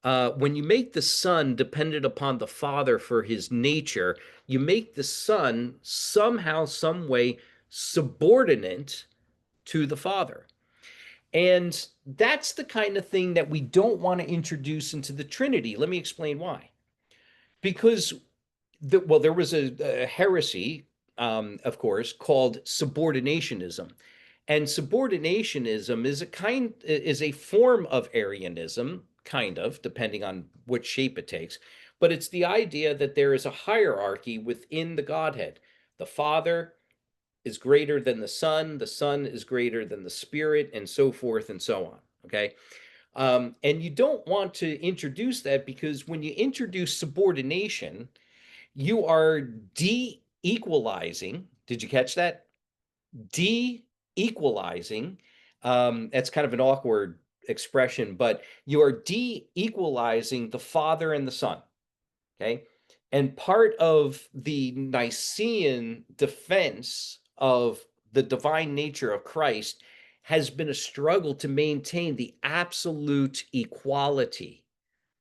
When you make the Son dependent upon the Father for his nature, you make the Son somehow, some way subordinate to the Father. And that's the kind of thing that we don't want to introduce into the Trinity. Let me explain why. Because, there was a heresy, of course, called subordinationism. And subordinationism is a form of Arianism, kind of, depending on what shape it takes. But it's the idea that there is a hierarchy within the Godhead. The Father is greater than the Son is greater than the Spirit, and so forth and so on. Okay. And you don't want to introduce that, because when you introduce subordination, you are de-equalizing. Did you catch that? De-equalizing. That's kind of an awkward expression, but you are de-equalizing the Father and the Son. Okay. And part of the Nicene defense of the divine nature of Christ has been a struggle to maintain the absolute equality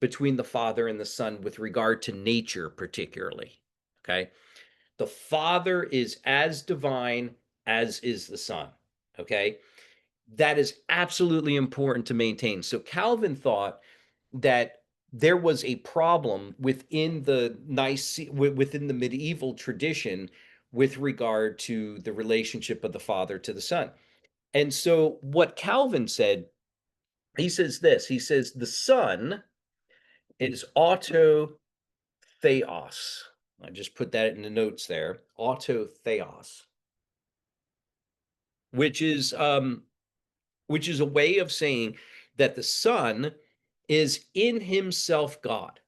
between the Father and the Son with regard to nature, particularly. Okay. The Father is as divine as is the Son. Okay. That is absolutely important to maintain. So Calvin thought that there was a problem within the within the medieval tradition with regard to the relationship of the Father to the Son. And so what Calvin said, he says this, he says the Son is auto theos. I just put that in the notes there, auto theos, which is a way of saying that the Son is in himself God,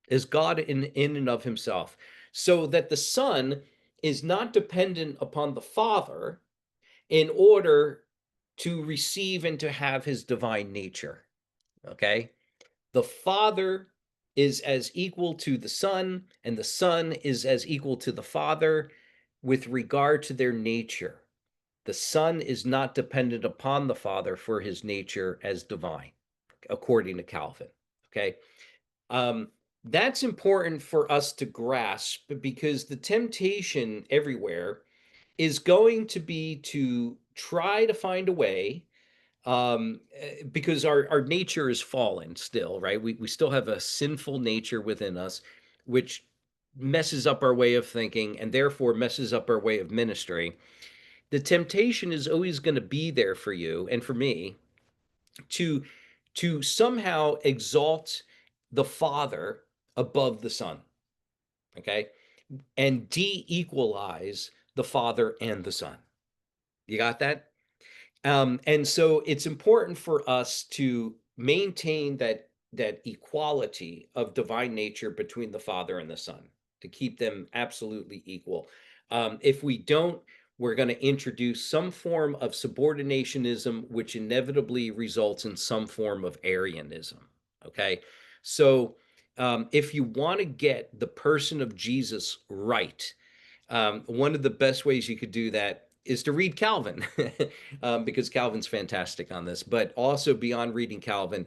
is God in and of himself, so that the Son is not dependent upon the Father in order to receive and to have his divine nature. Okay? The Father is as equal to the Son, and the Son is as equal to the Father with regard to their nature. The Son is not dependent upon the Father for his nature as divine, according to Calvin. Okay? That's important for us to grasp, because the temptation everywhere is going to be to try to find a way, because our nature is fallen still, right? We still have a sinful nature within us, which messes up our way of thinking and therefore messes up our way of ministry. The temptation is always going to be there for you and for me to somehow exalt the Father above the Son, okay, and de-equalize the Father and the Son. You got that? And so it's important for us to maintain that equality of divine nature between the Father and the Son, to keep them absolutely equal. If we don't, we're going to introduce some form of subordinationism, which inevitably results in some form of Arianism. Okay, so if you want to get the person of Jesus right, one of the best ways you could do that is to read Calvin, because Calvin's fantastic on this. But also, beyond reading Calvin,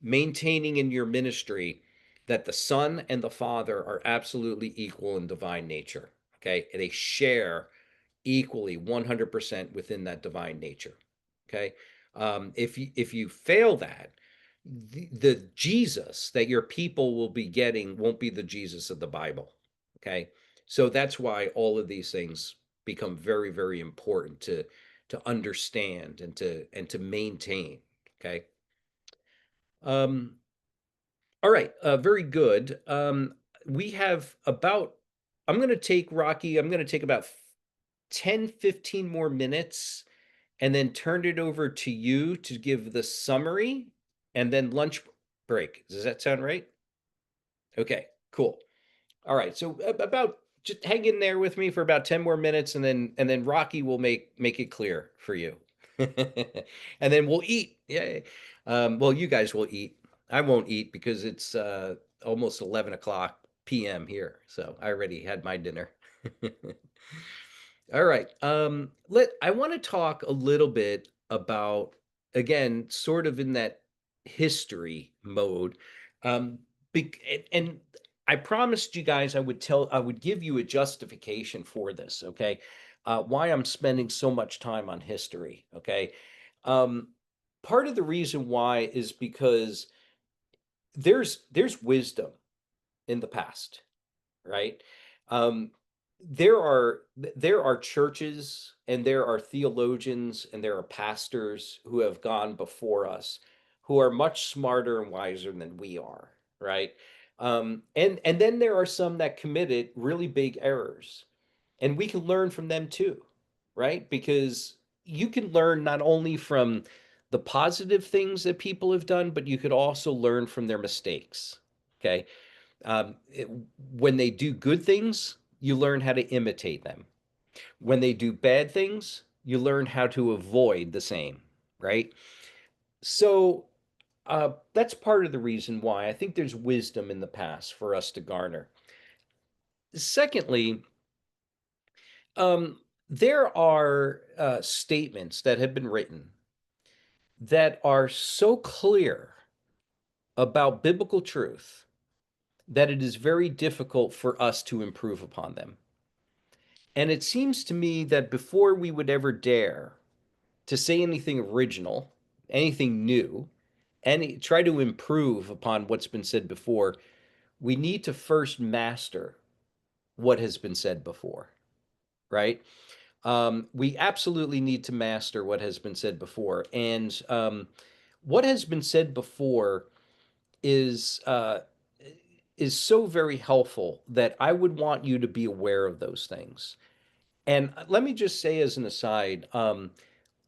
maintaining in your ministry that the Son and the Father are absolutely equal in divine nature. Okay, they share equally 100% within that divine nature. Okay, if you fail that, the Jesus that your people will be getting won't be the Jesus of the Bible. Okay, so that's why all of these things become very, very important to understand and to maintain. Okay. All right. Very good. We have about, I'm going to take Rocky, I'm going to take about 10, 15 more minutes and then turn it over to you to give the summary and then lunch break. Does that sound right? Okay, cool. All right. So about, just hang in there with me for about 10 more minutes, and then Rocky will make it clear for you. And then we'll eat. Yay. Well, you guys will eat. I won't eat because it's almost 11 o'clock p.m. here. So I already had my dinner. All right. I want to talk a little bit about, again, sort of in that history mode. And I promised you guys I would give you a justification for this, okay? Why I'm spending so much time on history, okay? Part of the reason why is because there's wisdom in the past, right? Um, there are churches and there are theologians and there are pastors who have gone before us who are much smarter and wiser than we are, right? And then there are some that committed really big errors, and we can learn from them too, right? Because you can learn not only from the positive things that people have done, but you could also learn from their mistakes. Okay. It, when they do good things, you learn how to imitate them. When they do bad things, you learn how to avoid the same, right? So that's part of the reason why I think there's wisdom in the past for us to garner. Secondly, there are statements that have been written that are so clear about biblical truth that it is very difficult for us to improve upon them. And it seems to me that before we would ever dare to say anything original, anything new, and try to improve upon what's been said before, we need to first master what has been said before, right? We absolutely need to master what has been said before. And what has been said before is so very helpful that I would want you to be aware of those things. And let me just say as an aside,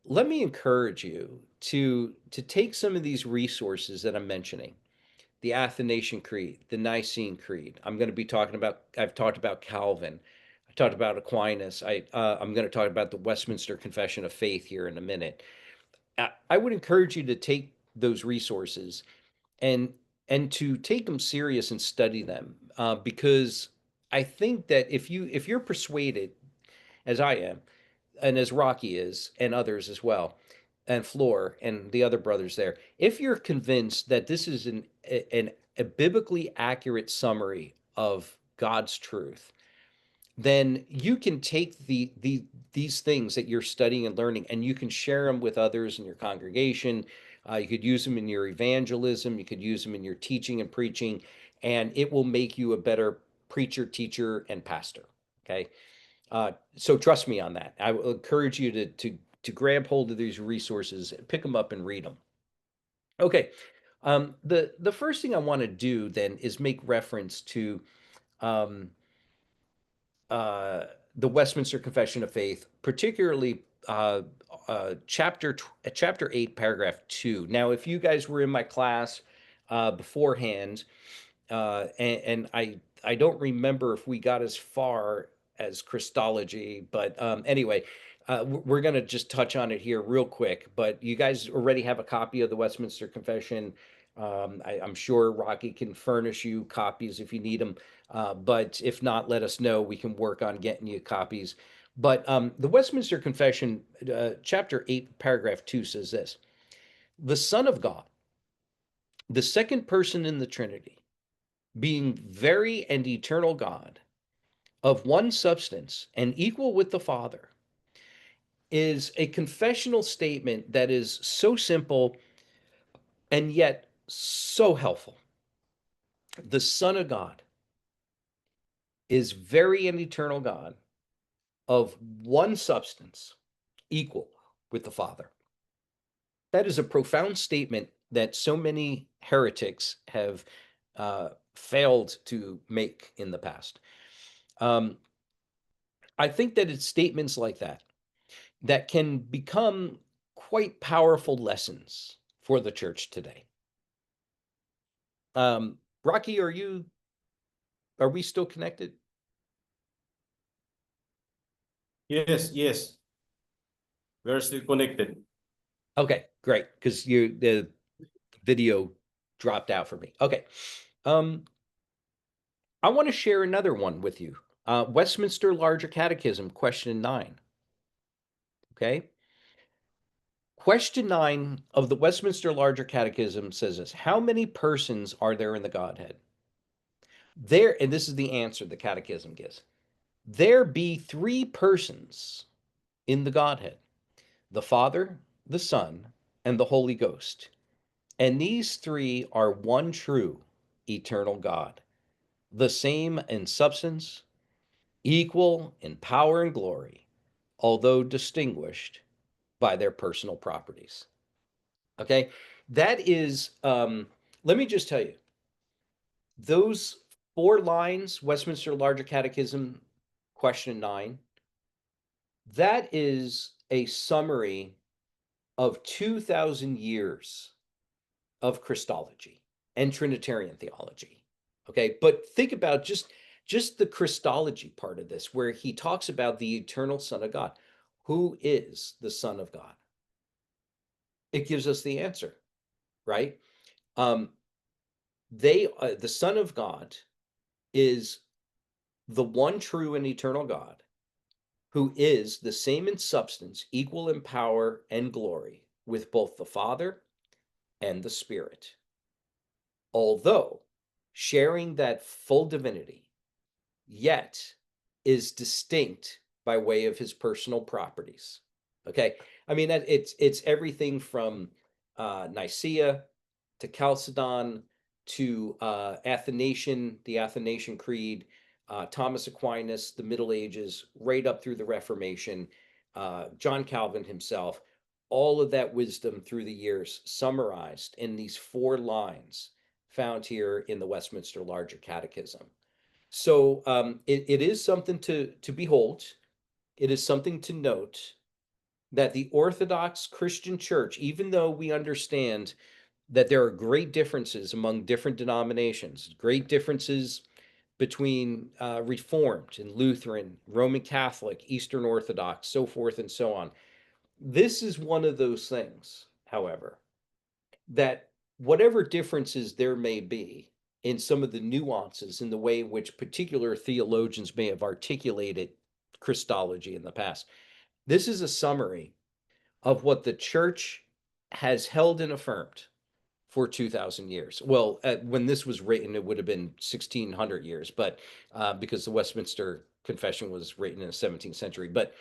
let me encourage you to take some of these resources that I'm mentioning the Athanasian Creed, the Nicene Creed. I'm going to be talking about, I've talked about Calvin. I talked about Aquinas. I'm going to talk about the Westminster Confession of Faith here in a minute. I would encourage you to take those resources and to take them serious and study them, because I think that if you're persuaded, as I am, and as Rocky is, and others as well, and Floor and the other brothers there, if you're convinced that this is a biblically accurate summary of God's truth, then you can take these things that you're studying and learning, and you can share them with others in your congregation. You could use them in your evangelism. You could use them in your teaching and preaching, and it will make you a better preacher, teacher, and pastor. Okay, so trust me on that. I will encourage you to grab hold of these resources, pick them up, and read them. Okay, the first thing I want to do then is make reference to um, the Westminster Confession of Faith, particularly chapter 8, paragraph 2. Now, if you guys were in my class beforehand, and I don't remember if we got as far as Christology, but anyway, we're going to just touch on it here real quick. But you guys already have a copy of the Westminster Confession. I'm sure Rocky can furnish you copies if you need them. But if not, let us know. We can work on getting you copies. But the Westminster Confession, chapter 8, paragraph 2 says this: the Son of God, the second person in the Trinity, being very and eternal God, of one substance and equal with the Father, is a confessional statement that is so simple and yet so helpful. The Son of God is very and eternal God, of one substance, equal with the Father. That is a profound statement that so many heretics have failed to make in the past. I think that it's statements like that that can become quite powerful lessons for the church today. Rocky, are we still connected? Yes, yes. We're still connected. Okay, great, because the video dropped out for me. Okay. I want to share another one with you. Westminster Larger Catechism, question 9. Okay. Question 9 of the Westminster Larger Catechism says this: how many persons are there in the Godhead? There, and this is the answer the Catechism gives: there be 3 persons in the Godhead, the Father, the Son, and the Holy Ghost. And these 3 are one true, eternal God, the same in substance, equal in power and glory, although distinguished by their personal properties. Okay, that is, let me just tell you, those 4 lines, Westminster Larger Catechism, question 9, that is a summary of 2,000 years of Christology and Trinitarian theology. Okay, but think about just the Christology part of this, where he talks about the eternal Son of God. Who is the Son of God? It gives us the answer, right? The Son of God is the one true and eternal God, who is the same in substance, equal in power and glory with both the Father and the Spirit, although sharing that full divinity, yet is distinct by way of his personal properties. Okay, I mean, it's everything from Nicaea to Chalcedon to the Athanasian Creed, Thomas Aquinas, the Middle Ages, right up through the Reformation, John Calvin himself. All of that wisdom through the years summarized in these 4 lines found here in the Westminster Larger Catechism. So it is something to behold. It is something to note that the Orthodox Christian Church, even though we understand that there are great differences among different denominations, great differences between Reformed and Lutheran, Roman Catholic, Eastern Orthodox, so forth and so on. This is one of those things, however, that whatever differences there may be in some of the nuances in the way in which particular theologians may have articulated Christology in the past, this is a summary of what the church has held and affirmed for 2,000 years. Well, when this was written, it would have been 1,600 years, but because the Westminster Confession was written in the 17th century. But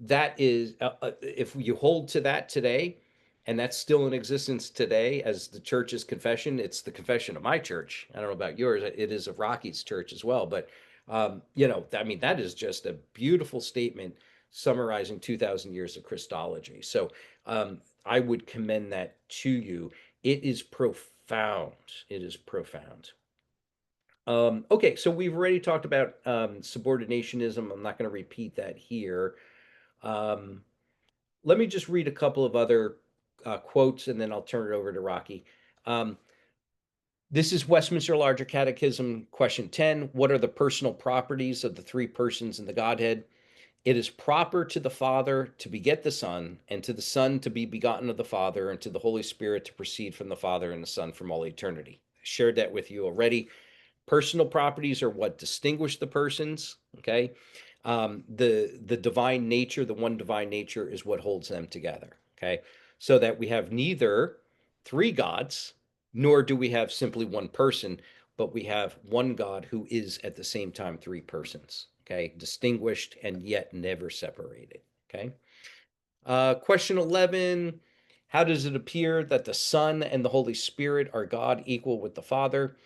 that is, if you hold to that today, and that's still in existence today as the church's confession, it's the confession of my church. I don't know about yours. It is of Rocky's church as well. But, you know, I mean, that is just a beautiful statement summarizing 2,000 years of Christology. So I would commend that to you. It is profound. It is profound. Okay, so we've already talked about subordinationism. I'm not going to repeat that here. Let me just read a couple of other quotes, and then I'll turn it over to Rocky. This is Westminster Larger Catechism, question 10. What are the personal properties of the three persons in the Godhead? It is proper to the Father to beget the Son, and to the Son to be begotten of the Father, and to the Holy Spirit to proceed from the Father and the Son from all eternity. I shared that with you already. Personal properties are what distinguish the persons, okay? The divine nature, the one divine nature, is what holds them together, okay? So that we have neither three gods, nor do we have simply one person, but we have one God who is at the same time three persons, okay? Distinguished and yet never separated, okay? Question 11, how does it appear that the Son and the Holy Spirit are God equal with the Father?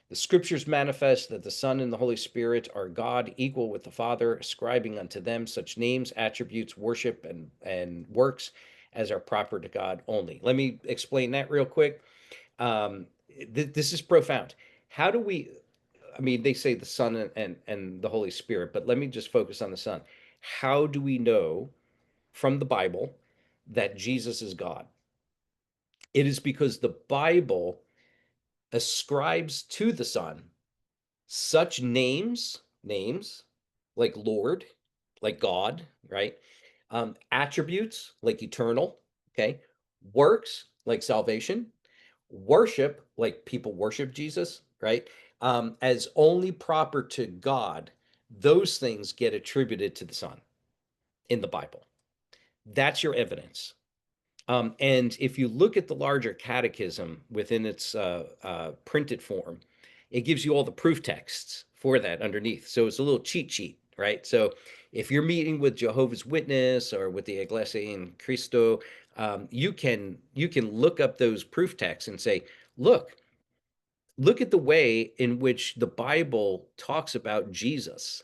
The scriptures manifest that the Son and the Holy Spirit are God equal with the Father, ascribing unto them such names, attributes, worship, and works as are proper to God only. Let me explain that real quick. This is profound. How do we, I mean, they say the Son and the Holy Spirit, but let me just focus on the Son. How do we know from the Bible that Jesus is God? It is because the Bible ascribes to the Son such names like Lord, like God, right? Attributes like eternal, okay? Works like salvation, worship like people worship Jesus, right? As only proper to God. Those things get attributed to the Son in the Bible. That's your evidence. And if you look at the larger catechism within its printed form, it gives you all the proof texts for that underneath. So it's a little cheat sheet, right? So if you're meeting with Jehovah's Witness or with the Iglesia and Cristo, you can look up those proof texts and say, look at the way in which the Bible talks about Jesus.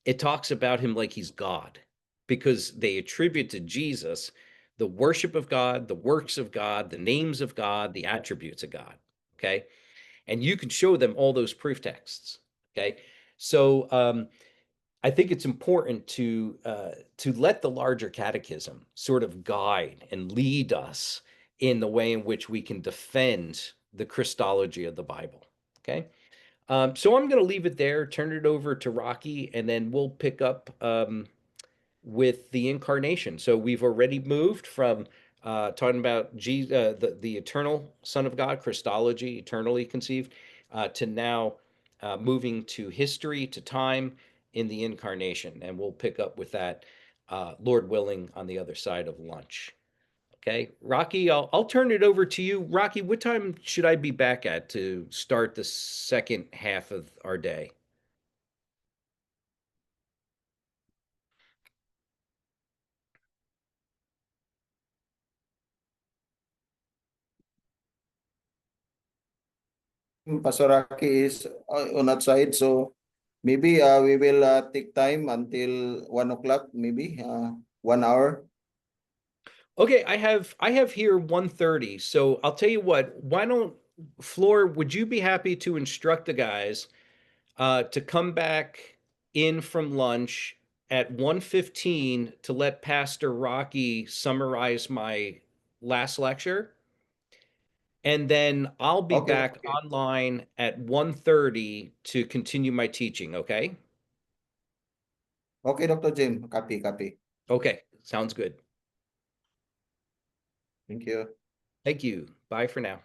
It talks about him like he's God, because they attribute to Jesus the worship of God, the works of God, the names of God, the attributes of God. Okay. And you can show them all those proof texts. Okay. So I think it's important to let the larger catechism sort of guide and lead us in the way in which we can defend the Christology of the Bible. Okay. So I'm going to leave it there, turn it over to Rocky, and then we'll pick up with the incarnation. So we've already moved from talking about the eternal Son of God, Christology, eternally conceived, to now moving to history, to time in the incarnation. And we'll pick up with that, Lord willing, on the other side of lunch. Okay, Rocky, I'll turn it over to you. Rocky, what time should I be back at to start the second half of our day? Pastor Rocky is on that side, so maybe we will take time until 1 o'clock, maybe 1 hour. Okay, I have here 1:30. So I'll tell you what, why don't Floor, would you be happy to instruct the guys to come back in from lunch at 1:15 to let Pastor Rocky summarize my last lecture? And then I'll be Okay, back okay. online at 1:30 to continue my teaching, okay? Okay, Dr. Jim. Copy. Okay, sounds good. Thank you. Thank you. Bye for now.